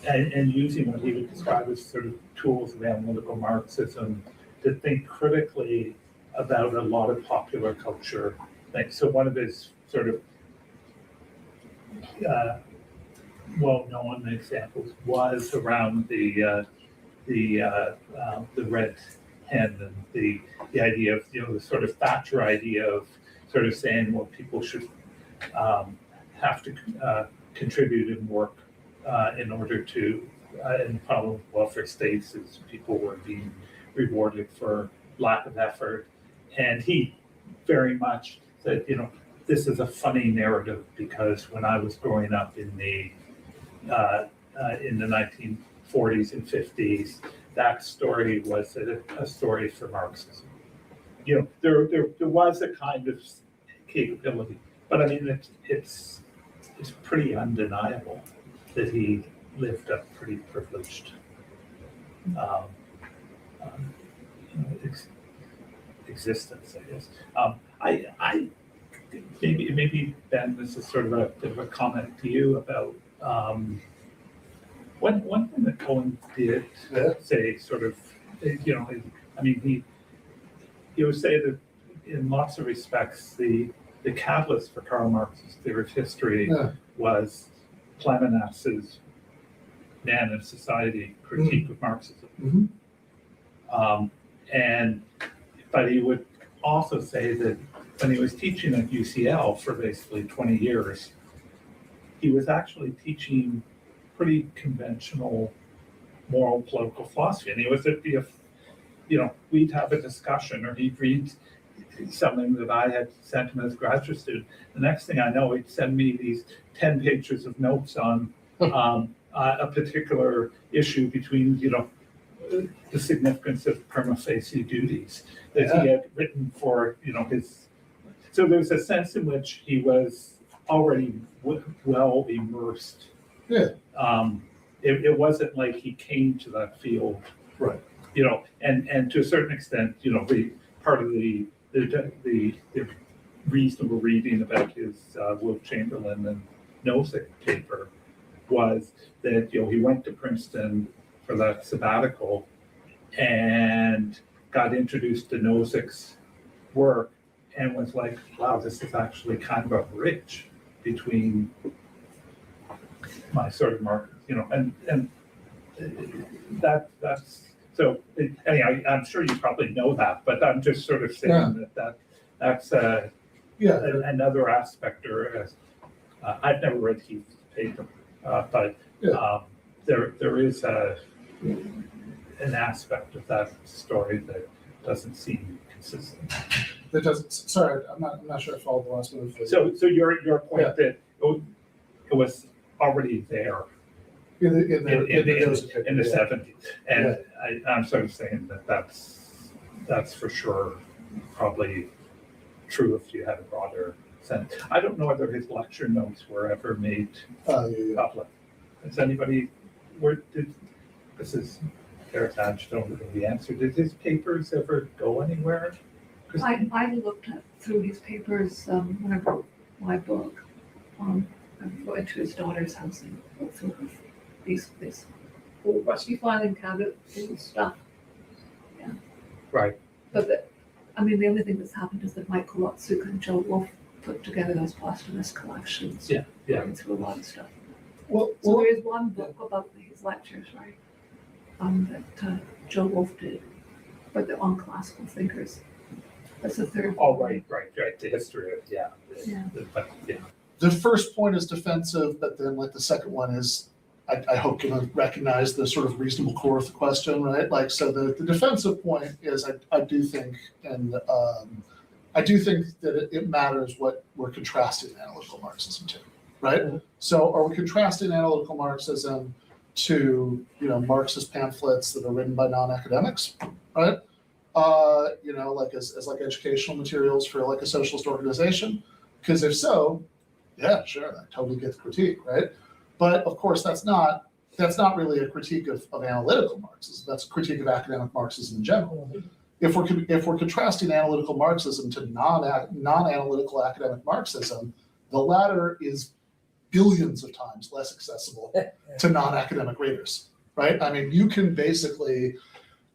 Speaker 4: and using what he would describe as sort of tools of analytical Marxism to think critically about a lot of popular culture things. So one of his sort of well-known examples was around the red hen and the idea of the sort of Thatcher idea of sort of saying, well, people should have to contribute and work in order to, and the problem with welfare states is people were being rewarded for lack of effort. And he very much said, this is a funny narrative because when I was growing up in the 1940s and 50s, that story was a story for Marxism. There was a kind of capability, but I mean, it's pretty undeniable that he lived a pretty privileged existence, I guess. I maybe Ben, this is sort of a bit of a comment to you about one thing that Cohen did say, sort of, I mean, he would say that in lots of respects, the catalyst for Karl Marx's theory of history was Mentorship's Man and Society critique of Marxism. But he would also say that when he was teaching at UCL for basically 20 years, he was actually teaching pretty conventional moral political philosophy. And he was at the, we'd have a discussion, or he'd read something that I had sent him as a graduate student. The next thing I know, he'd send me these 10 pages of notes on a particular issue between, the significance of prima facie duties that he had written for, his. So there's a sense in which he was already well immersed. It wasn't like he came to that field,
Speaker 1: right?
Speaker 4: And to a certain extent, part of the reasonable reading about his Will Chamberlain and Nozick paper was that he went to Princeton for that sabbatical and got introduced to Nozick's work and was like, wow, this is actually kind of a bridge between my sort of market, and that's so. Anyway, I'm sure you probably know that, but I'm just sort of saying that's another aspect. Or I've never read Heath's paper, but there is an aspect of that story that doesn't seem consistent.
Speaker 1: That doesn't. Sorry, I'm not sure I followed the last move.
Speaker 4: So your point that it was already there
Speaker 1: in the
Speaker 4: 70s, and I'm sort of saying that that's for sure probably true if you had a broader sense. I don't know whether his lecture notes were ever made public. Has anybody? This is Gareth Hatch, don't know the answer. Did his papers ever go anywhere?
Speaker 3: I looked through his papers when I wrote my book. I went to his daughter's house and looked through these what's he filing cabinet and stuff. Yeah.
Speaker 4: Right.
Speaker 3: But the only thing that's happened is that Michael Otsuk and Joe Wolf put together those posthumous collections. Going through a lot of stuff. So there is one book about his lectures, right? That Joe Wolf did, but they're on classical thinkers. That's the third.
Speaker 4: Oh, right. The history of
Speaker 1: The first point is defensive, but then the second one is, I hope, going to recognize the sort of reasonable core of the question, right? So the defensive point is, I do think, and I do think that it matters what we're contrasting analytical Marxism to, right? Mm-hmm. So are we contrasting analytical Marxism to Marxist pamphlets that are written by non-academics, right? As educational materials for a socialist organization? Because if so, yeah, sure, I totally get the critique, right? But of course, that's not really a critique of analytical Marxism. That's a critique of academic Marxism in general. If we're contrasting analytical Marxism to non-analytical academic Marxism, the latter is billions of times less accessible to non-academic readers, right? I mean, you can basically,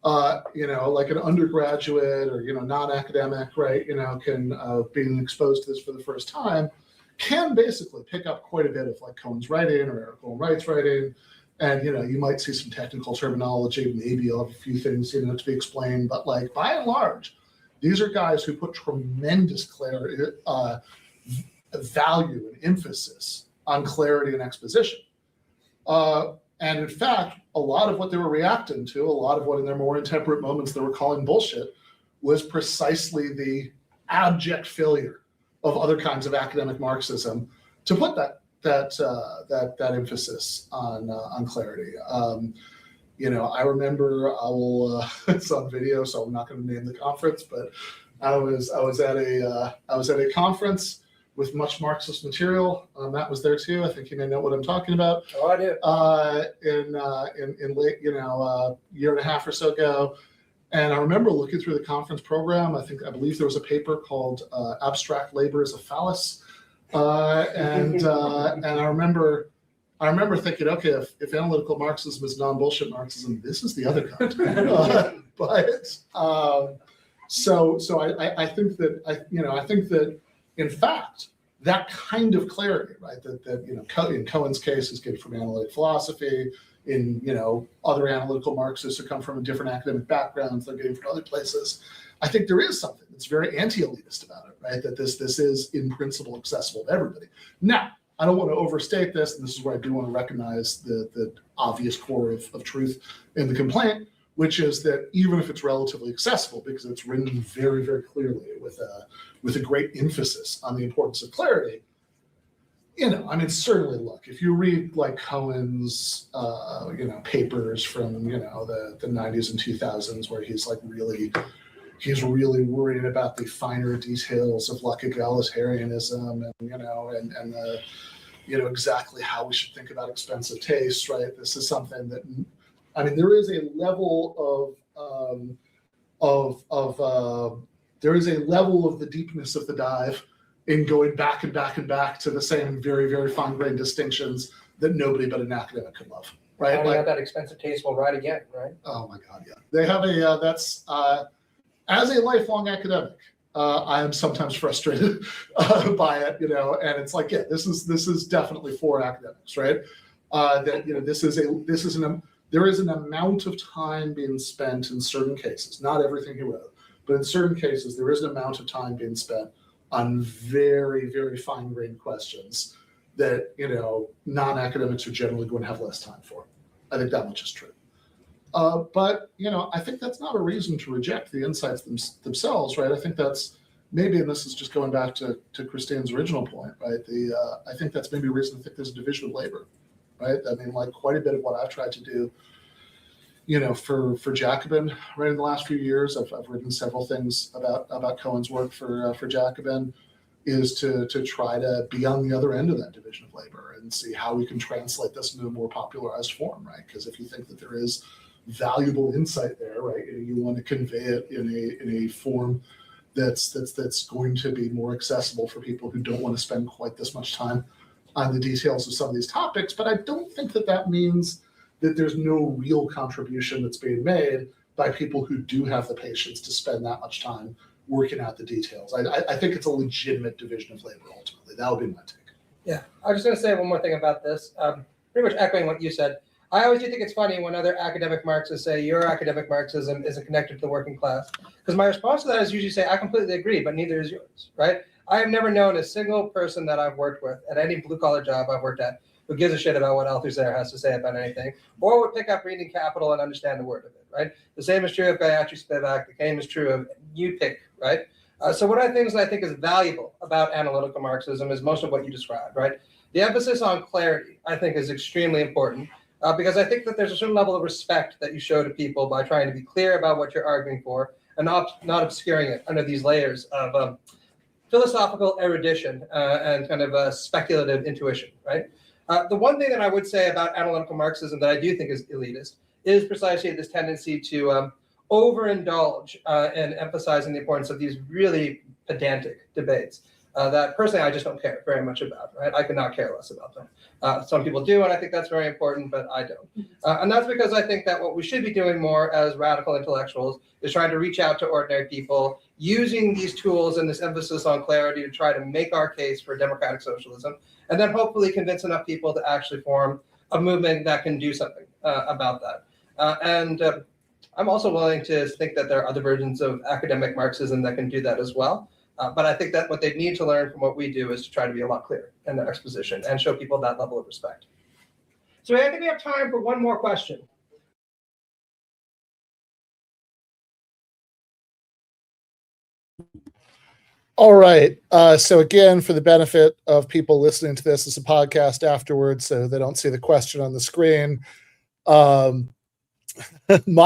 Speaker 1: like an undergraduate or non-academic, right? Can being exposed to this for the first time, can basically pick up quite a bit of Cohen's writing or Eric Cohen Wright's writing, and you might see some technical terminology, maybe you'll have a few things to be explained, but by and large, these are guys who put tremendous value and emphasis on clarity and exposition. And in fact, a lot of what they were reacting to, a lot of what in their more intemperate moments they were calling bullshit, was precisely the abject failure of other kinds of academic Marxism to put that emphasis on clarity. I remember it's on video, so I'm not going to name the conference, but I was at a conference with much Marxist material. Matt was there too. I think you may know what I'm talking about.
Speaker 2: Oh, I do.
Speaker 1: In late, year and a half or so ago. And I remember looking through the conference program. I believe there was a paper called Abstract Labor is a Phallus. And I remember I remember thinking, okay, if analytical Marxism is non-bullshit Marxism, this is the other kind. So I think that I think that in fact that kind of clarity, right? That in Cohen's case is getting from analytic philosophy. In other analytical Marxists who come from different academic backgrounds, they're getting from other places. I think there is something that's very anti-elitist about it, right? That this is in principle accessible to everybody. Now, I don't want to overstate this, and this is where I do want to recognize the obvious core of truth in the complaint, which is that even if it's relatively accessible, because it's written very, very clearly with a great emphasis on the importance of clarity, certainly look, if you read like Cohen's, papers from, the 90s and 2000s, where he's really worried about the finer details of like egalitarianism and the, exactly how we should think about expensive tastes, right? This is something that, there is a level there is a level of the deepness of the dive in going back and back and back to the same very, very fine-grained distinctions that nobody but an academic could love, right?
Speaker 2: Like that expensive taste will ride again, right?
Speaker 1: Oh my God, yeah. They have as a lifelong academic, I am sometimes frustrated by it, and it's like, yeah, this is definitely for academics, right? There is an amount of time being spent in certain cases, not everything he wrote, but in certain cases, there is an amount of time being spent on very, very fine-grained questions that, non-academics are generally going to have less time for. I think that much is true. But I think that's not a reason to reject the insights themselves, right? I think that's maybe, and this is just going back to Christine's original point, right? I think that's maybe a reason to think there's a division of labor, right? Quite a bit of what I've tried to do, for Jacobin, right, in the last few years, I've written several things about Cohen's work for Jacobin, is to try to be on the other end of that division of labor and see how we can translate this into a more popularized form, right? Because if you think that there is valuable insight there, right, you want to convey it in a form that's going to be more accessible for people who don't want to spend quite this much time on the details of some of these topics. But I don't think that means that there's no real contribution that's being made by people who do have the patience to spend that much time working out the details. I think it's a legitimate division of labor, ultimately. That would be my take.
Speaker 2: Yeah, I was just going to say one more thing about this. Pretty much echoing what you said. I always do think it's funny when other academic Marxists say your academic Marxism isn't connected to the working class. Because my response to that is usually say, I completely agree, but neither is yours, right? I have never known a single person that I've worked with at any blue-collar job I've worked at who gives a shit about what Althusser has to say about anything, or would pick up reading Capital and understand a word of it, right? The same is true of Gayatri Spivak. The same is true of you pick, right? So one of the things I think is valuable about analytical Marxism is most of what you described, right? The emphasis on clarity, I think, is extremely important because I think that there's a certain level of respect that you show to people by trying to be clear about what you're arguing for and not obscuring it under these layers of philosophical erudition and kind of speculative intuition, right? The one thing that I would say about analytical Marxism that I do think is elitist is precisely this tendency to overindulge in emphasizing the importance of these really pedantic debates that personally I just don't care very much about, right? I could not care less about them. Some people do, and I think that's very important, but I don't. And that's because I think that what we should be doing more as radical intellectuals is trying to reach out to ordinary people, using these tools and this emphasis on clarity to try to make our case for democratic socialism, and then hopefully convince enough people to actually form a movement that can do something about that. And I'm also willing to think that there are other versions of academic Marxism that can do that as well. But I think that what they need to learn from what we do is to try to be a lot clearer in their exposition and show people that level of respect. So I think we have time for one more question.
Speaker 1: All right. So again, for the benefit of people listening to this as a podcast afterwards, so they don't see the question on the screen, my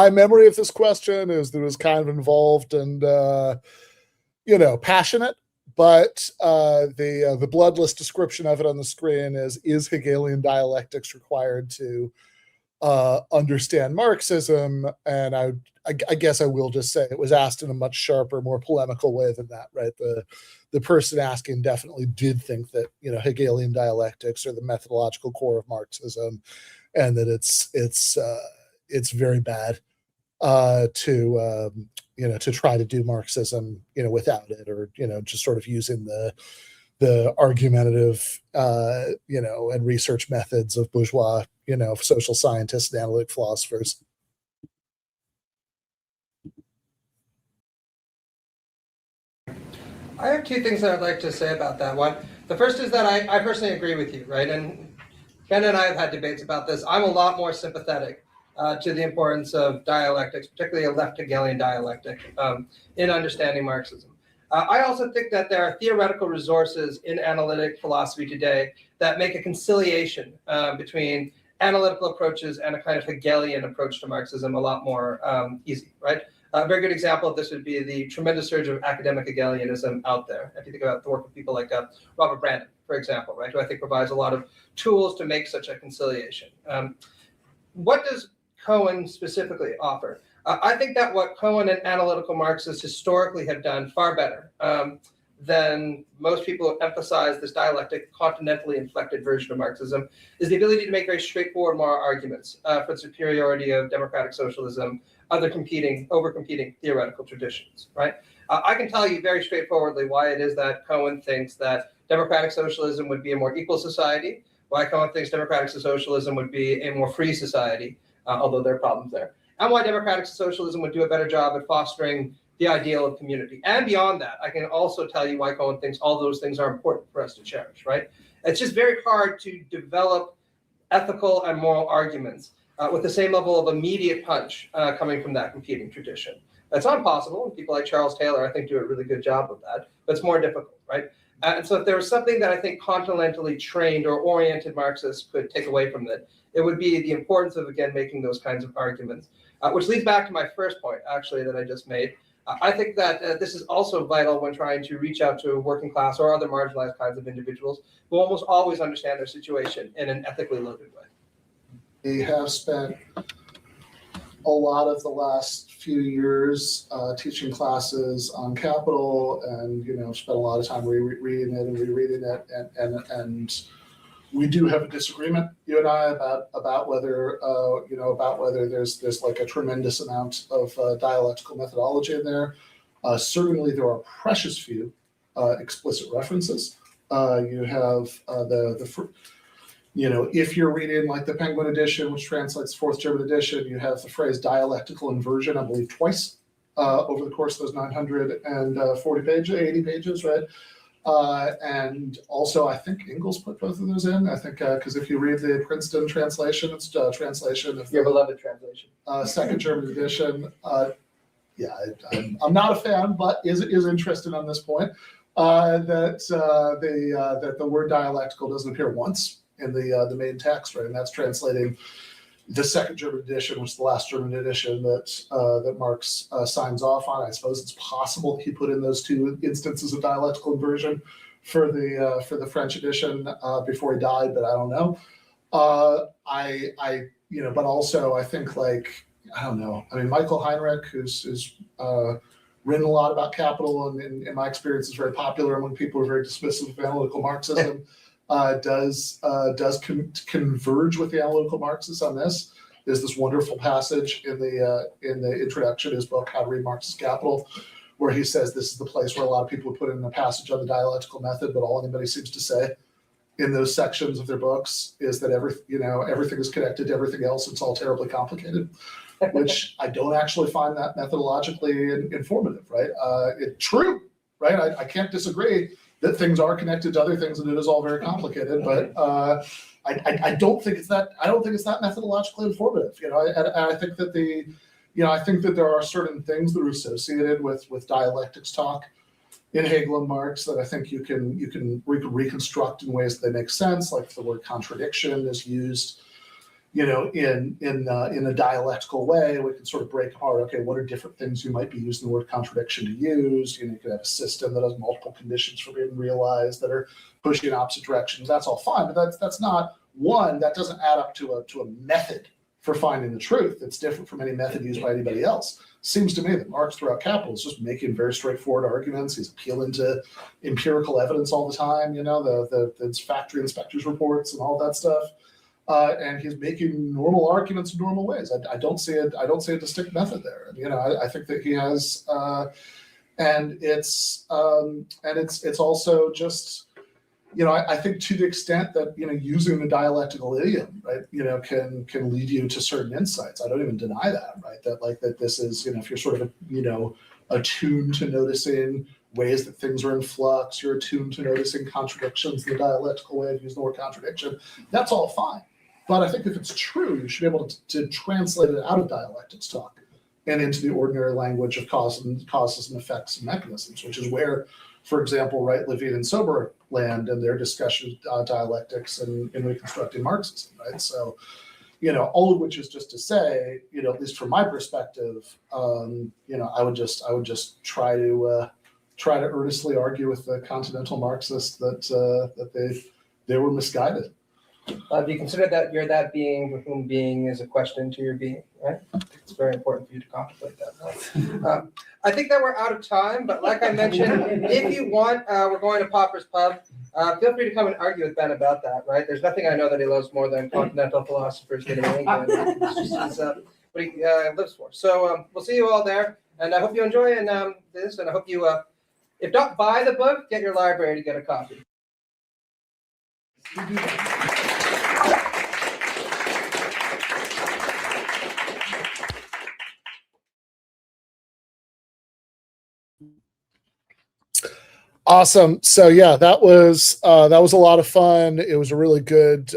Speaker 1: memory of this question is that it was kind of involved and passionate, but the bloodless description of it on the screen is Hegelian dialectics required to understand Marxism. And I guess I will just say it was asked in a much sharper, more polemical way than that, right? The person asking definitely did think that, Hegelian dialectics are the methodological core of Marxism, and that it's very bad to try to do Marxism, without it, or, just sort of using the argumentative, and research methods of bourgeois, social scientists and analytic philosophers.
Speaker 2: I have two things that I'd like to say about that one. The first is that I personally agree with you, right? And Ben and I have had debates about this. I'm a lot more sympathetic to the importance of dialectics, particularly a left Hegelian dialectic, in understanding Marxism. I also think that there are theoretical resources in analytic philosophy today that make a conciliation between analytical approaches and a kind of Hegelian approach to Marxism a lot more easy, right? A very good example of this would be the tremendous surge of academic Hegelianism out there. If you think about the work of people like Robert Brandon, for example, right, who I think provides a lot of tools to make such a conciliation. What does Cohen specifically offer? I think that what Cohen and analytical Marxists historically have done far better than most people who emphasize this dialectic, continentally inflected version of Marxism, is the ability to make very straightforward moral arguments for the superiority of democratic socialism, other over-competing theoretical traditions, right? I can tell you very straightforwardly why it is that Cohen thinks that democratic socialism would be a more equal society, why Cohen thinks democratic socialism would be a more free society, although there are problems there, and why democratic socialism would do a better job at fostering the ideal of community. And beyond that, I can also tell you why Cohen thinks all those things are important for us to cherish, right? It's just very hard to develop ethical and moral arguments with the same level of immediate punch coming from that competing tradition. That's not possible, and people like Charles Taylor, I think, do a really good job of that, but it's more difficult, right? And so if there was something that I think continentally trained or oriented Marxists could take away from it, it would be the importance of, again, making those kinds of arguments, which leads back to my first point, actually, that I just made. I think that this is also vital when trying to reach out to working class or other marginalized kinds of individuals who almost always understand their situation in an ethically loaded way.
Speaker 1: We have spent a lot of the last few years teaching classes on Capital, and spent a lot of time reading it, and we do have a disagreement, you and I, about whether there's like a tremendous amount of dialectical methodology in there. Certainly, there are precious few explicit references. You have if you're reading like the Penguin edition, which translates fourth German edition, you have the phrase dialectical inversion, I believe, twice over the course of those 940 pages, 80 pages, right? And also, I think Ingalls put both of those in. I think because if you read the Princeton translation, it's a translation of
Speaker 2: your beloved translation,
Speaker 1: second German edition. I'm not a fan, but is interested on this point that the word dialectical doesn't appear once in the main text, right? And that's translating the second German edition, which is the last German edition that Marx signs off on. I suppose it's possible he put in those two instances of dialectical inversion for the French edition before he died, but I don't know. But also I think I don't know. I mean, Michael Heinrich, who's written a lot about Capital, and in my experience is very popular among people who are very dismissive of analytical Marxism. Does converge with the analytical Marxists on this. There's this wonderful passage in the introduction to his book, How to Read Marxist Capital, where he says this is the place where a lot of people put in a passage on the dialectical method, but all anybody seems to say in those sections of their books is that everything is connected to everything else. It's all terribly complicated, which I don't actually find that methodologically informative, right? It's true, right? I can't disagree that things are connected to other things, and it is all very complicated. But I don't think it's that. I don't think it's that methodologically informative. I think that I think that there are certain things that are associated with dialectics talk in Hegel and Marx that I think you can reconstruct in ways that they make sense. Like if the word contradiction is used, in a dialectical way, we can sort of break apart, okay, what are different things you might be using the word contradiction to use? You could have a system that has multiple conditions for being realized that are pushing in opposite directions. That's all fine, but that's not one, that doesn't add up to a method for finding the truth that's different from any method used by anybody else. Seems to me that Marx throughout Capital is just making very straightforward arguments. He's appealing to empirical evidence all the time, the factory inspectors reports and all that stuff. And he's making normal arguments in normal ways. I don't see a distinct method there. I think that he has, and it's also just, I think to the extent that using the dialectical idiom, right, can lead you to certain insights. I don't even deny that, right? That this is, if you're sort of attuned to noticing ways that things are in flux, you're attuned to noticing contradictions, the dialectical way to use the word contradiction. That's all fine. But I think if it's true, you should be able to translate it out of dialectics talk and into the ordinary language of causes and effects and mechanisms, which is where, for example, right, Levine and Sober land and their discussion of dialectics and in reconstructing Marxism, right? So, all of which is just to say, at least from my perspective, I would just try to earnestly argue with the continental Marxists that they were misguided.
Speaker 2: Do you consider that you're that being with whom being is a question to your being, right? It's very important for you to contemplate that. I think that we're out of time, but like I mentioned, if you want, we're going to Popper's Pub. Feel free to come and argue with Ben about that, right? There's nothing I know that he loves more than continental philosophers getting in England. It's just what he lives for. So we'll see you all there, and I hope you enjoy this, and I hope you, if not buy the book, get your library to get a copy.
Speaker 1: Awesome. So yeah, that was a lot of fun. It was a really good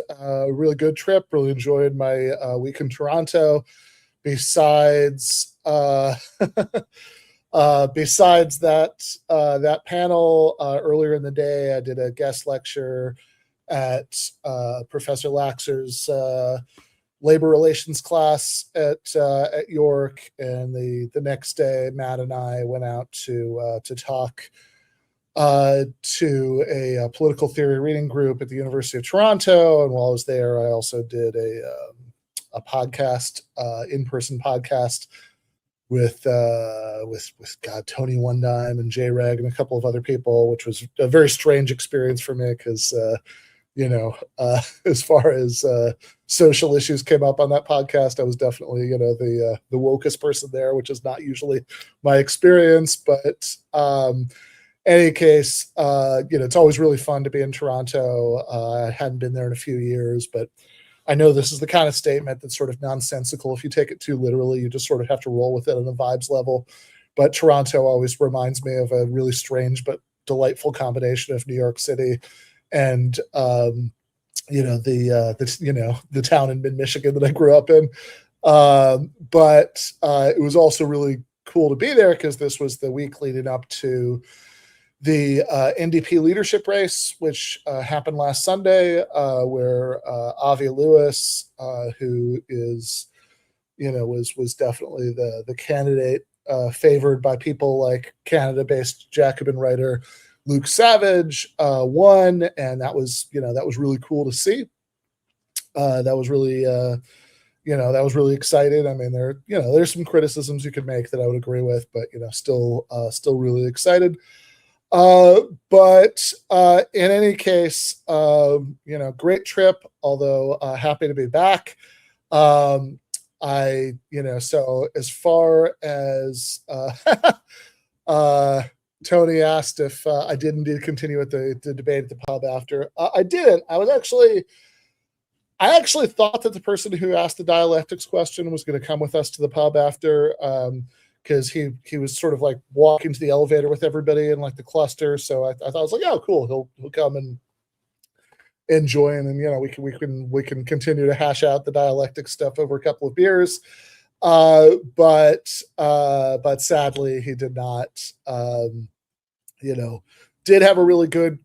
Speaker 1: trip. Really enjoyed my week in Toronto. Besides besides that panel earlier in the day, I did a guest lecture at Professor Laxer's labor relations class at York, and the next day, Matt and I went out to talk to a political theory reading group at the University of Toronto. And while I was there, I also did a podcast, in-person podcast with Tony One Dime and Jay Reg and a couple of other people, which was a very strange experience for me because as far as social issues came up on that podcast, I was definitely the wokest person there, which is not usually my experience. But any case, it's always really fun to be in Toronto. I hadn't been there in a few years, but I know this is the kind of statement that's sort of nonsensical. If you take it too literally, you just sort of have to roll with it on a vibes level. But Toronto always reminds me of a really strange but delightful combination of New York City and the town in mid-Michigan that I grew up in. But it was also really cool to be there because this was the week leading up to the NDP leadership race, which happened last Sunday, where Avi Lewis, who is, was definitely the candidate favored by people like Canada-based Jacobin writer Luke Savage, won, and that was really cool to see. That was really exciting. I mean, there's some criticisms you could make that I would agree with, but still really excited. But in any case, great trip, although happy to be back. So as far as Tony asked if I did indeed continue with the debate at the pub after, I didn't. I actually thought that the person who asked the dialectics question was going to come with us to the pub after, because he was sort of like walking to the elevator with everybody in like the cluster. So I thought I was like, oh, cool, he'll come and join, and we can continue to hash out the dialectic stuff over a couple of beers. But sadly, he did not. Did have a really good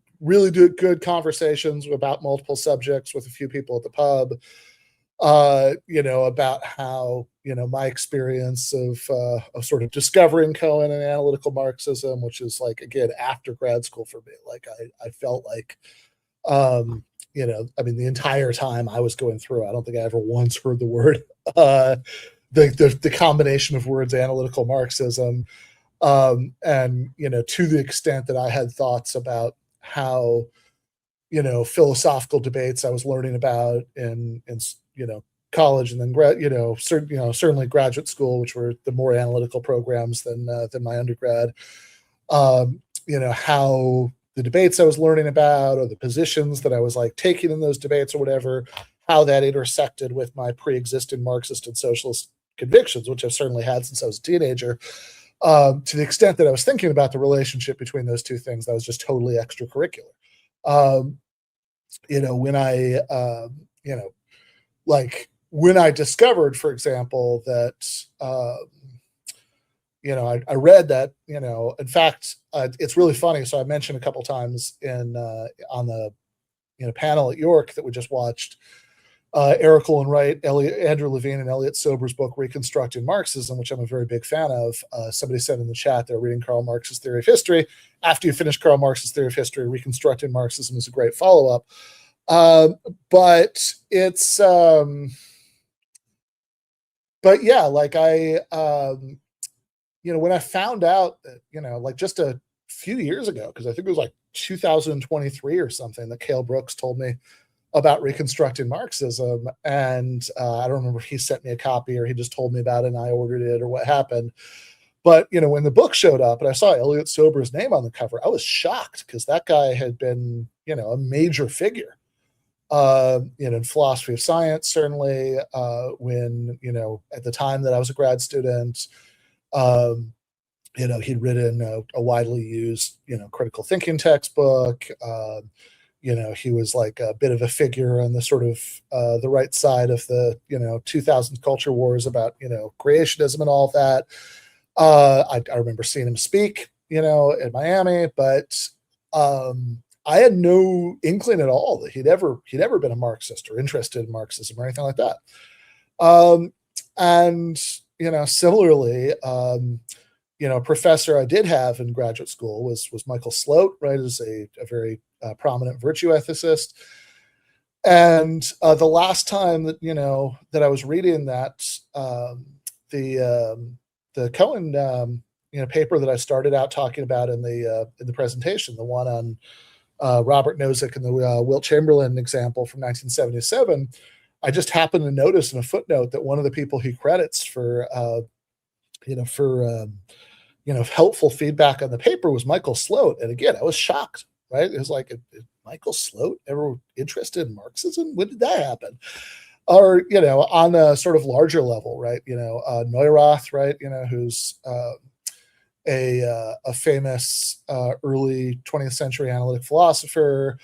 Speaker 1: conversations about multiple subjects with a few people at the pub. About how, my experience of sort of discovering Cohen and analytical Marxism, which is like, again, after grad school for me. Like I felt like, the entire time I was going through, I don't think I ever once heard the word, the combination of words analytical Marxism. And, to the extent that I had thoughts about how, philosophical debates I was learning about in college, and then certainly graduate school, which were the more analytical programs than my undergrad. How the debates I was learning about, or the positions that I was like taking in those debates or whatever, how that intersected with my pre-existing Marxist and socialist convictions, which I've certainly had since I was a teenager. To the extent that I was thinking about the relationship between those two things, that was just totally extracurricular. When I discovered, for example, that, I read that, in fact, it's really funny. So I mentioned a couple times on the, panel at York that we just watched, Eric Olin Wright, Andrew Levine, and Elliot Sober's book, Reconstructing Marxism, which I'm a very big fan of. Somebody said in the chat they're reading Karl Marx's Theory of History. After you finish Karl Marx's Theory of History, Reconstructing Marxism is a great follow-up. But it's, when I found out that, just a few years ago, because I think it was like 2023 or something, that Cale Brooks told me about Reconstructing Marxism. And I don't remember if he sent me a copy or he just told me about it and I ordered it or what happened. But, when the book showed up and I saw Elliot Sober's name on the cover, I was shocked, because that guy had been, a major figure, in philosophy of science, certainly, when, at the time that I was a grad student, he'd written a widely used, critical thinking textbook. He was like a bit of a figure on the sort of the right side of the 2000s culture wars about creationism and all of that. I remember seeing him speak in Miami, but I had no inkling at all that he'd ever been a Marxist or interested in Marxism or anything like that. And similarly, a professor I did have in graduate school was Michael Sloat, right, as a very prominent virtue ethicist. And the last time that that I was reading that the Cohen paper that I started out talking about in the presentation, the one on Robert Nozick and the Wilt Chamberlain example from 1977, I just happened to notice in a footnote that one of the people he credits for helpful feedback on the paper was Michael Sloat. And again, I was shocked, right? It was like, Michael Sloat ever interested in Marxism? When did that happen? Or, on a sort of larger level, right? Neurath, right? Who's a famous early 20th century analytic philosopher,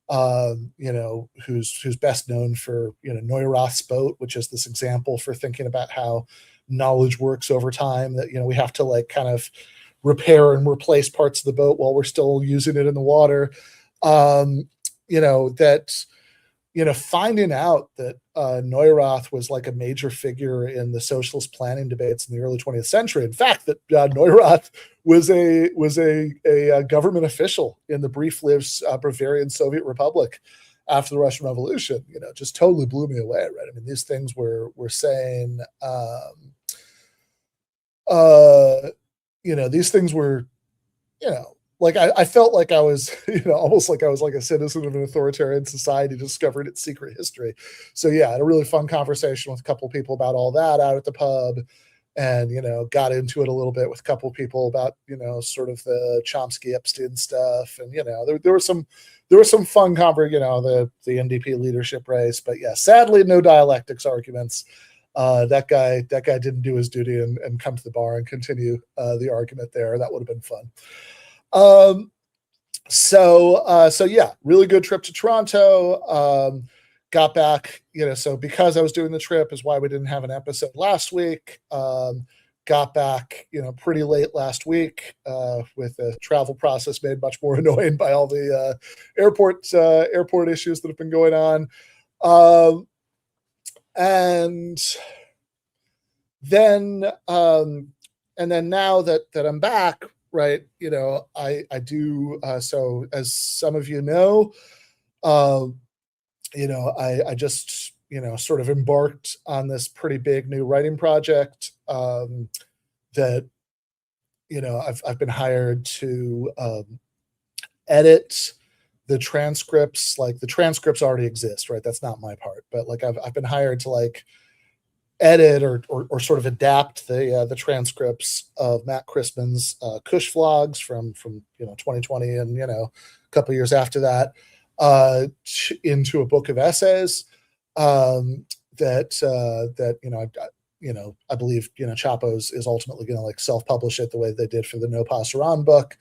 Speaker 1: who's best known for, Neurath's boat, which is this example for thinking about how knowledge works over time, that, we have to like kind of repair and replace parts of the boat while we're still using it in the water. Finding out that Neurath was like a major figure in the socialist planning debates in the early 20th century. In fact, that Neurath was a government official in the brief-lived Bavarian Soviet Republic after the Russian Revolution, just totally blew me away, right? I mean, these things were saying, these things were, like I felt like I was, almost like I was like a citizen of an authoritarian society discovering its secret history. So yeah, I had a really fun conversation with a couple of people about all that out at the pub, and got into it a little bit with a couple of people about sort of the Chomsky Epstein stuff, and there was some fun the NDP leadership race, but yeah, sadly no dialectics arguments. That guy didn't do his duty and come to the bar and continue the argument there. That would have been fun. So yeah, really good trip to Toronto. Got back, so because I was doing the trip is why we didn't have an episode last week. Got back, pretty late last week, with the travel process made much more annoying by all the airport issues that have been going on. And then now that I'm back, right, I do, so as some of you know, I just, sort of embarked on this pretty big new writing project that, I've been hired to edit the transcripts. Like the transcripts already exist, right? That's not my part, but like I've been hired to like edit or sort of adapt the transcripts of Matt Crispin's Kush vlogs from 2020 and a couple years after that into a book of essays that I believe Chapo's is ultimately going to like self-publish it the way they did for the No Pasaran book.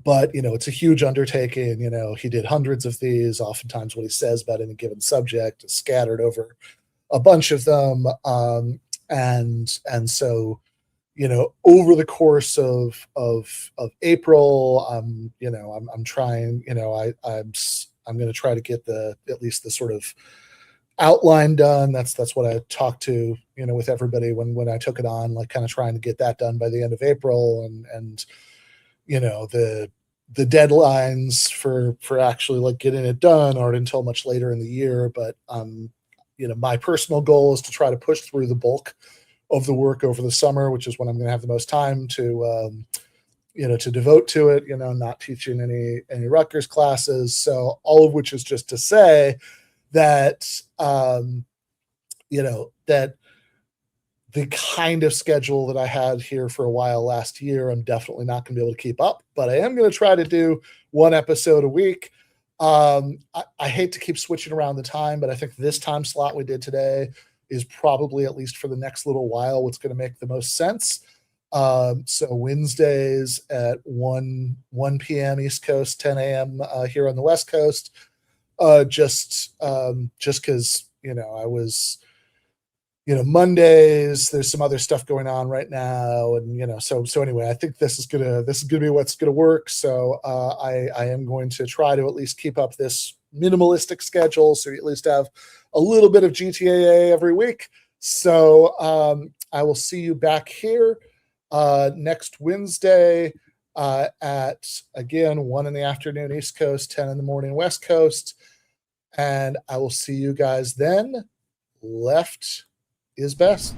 Speaker 1: But it's a huge undertaking. He did hundreds of these. Oftentimes what he says about any given subject is scattered over a bunch of them. And so over the course of April, I'm trying, I'm going to try to get at least the sort of outline done. That's what I talked to, with everybody when I took it on, like kind of trying to get that done by the end of April, and the deadlines for actually like getting it done aren't until much later in the year. But my personal goal is to try to push through the bulk of the work over the summer, which is when I'm going to have the most time to to devote to it. Not teaching any Rutgers classes. So all of which is just to say that that the kind of schedule that I had here for a while last year, I'm definitely not going to be able to keep up, but I am going to try to do one episode a week. I hate to keep switching around the time, but I think this time slot we did today is probably, at least for the next little while, what's going to make the most sense. So Wednesdays at 1 p.m. East Coast, 10 a.m. Here on the West Coast, just because, I was, Mondays, there's some other stuff going on right now. And, so anyway, I think this is gonna be what's gonna work. So I am going to try to at least keep up this minimalistic schedule, so you at least have a little bit of GTAA every week. So I will see you back here next Wednesday at, again, 1 in the afternoon East Coast, 10 in the morning West Coast. And I will see you guys then. Left is best.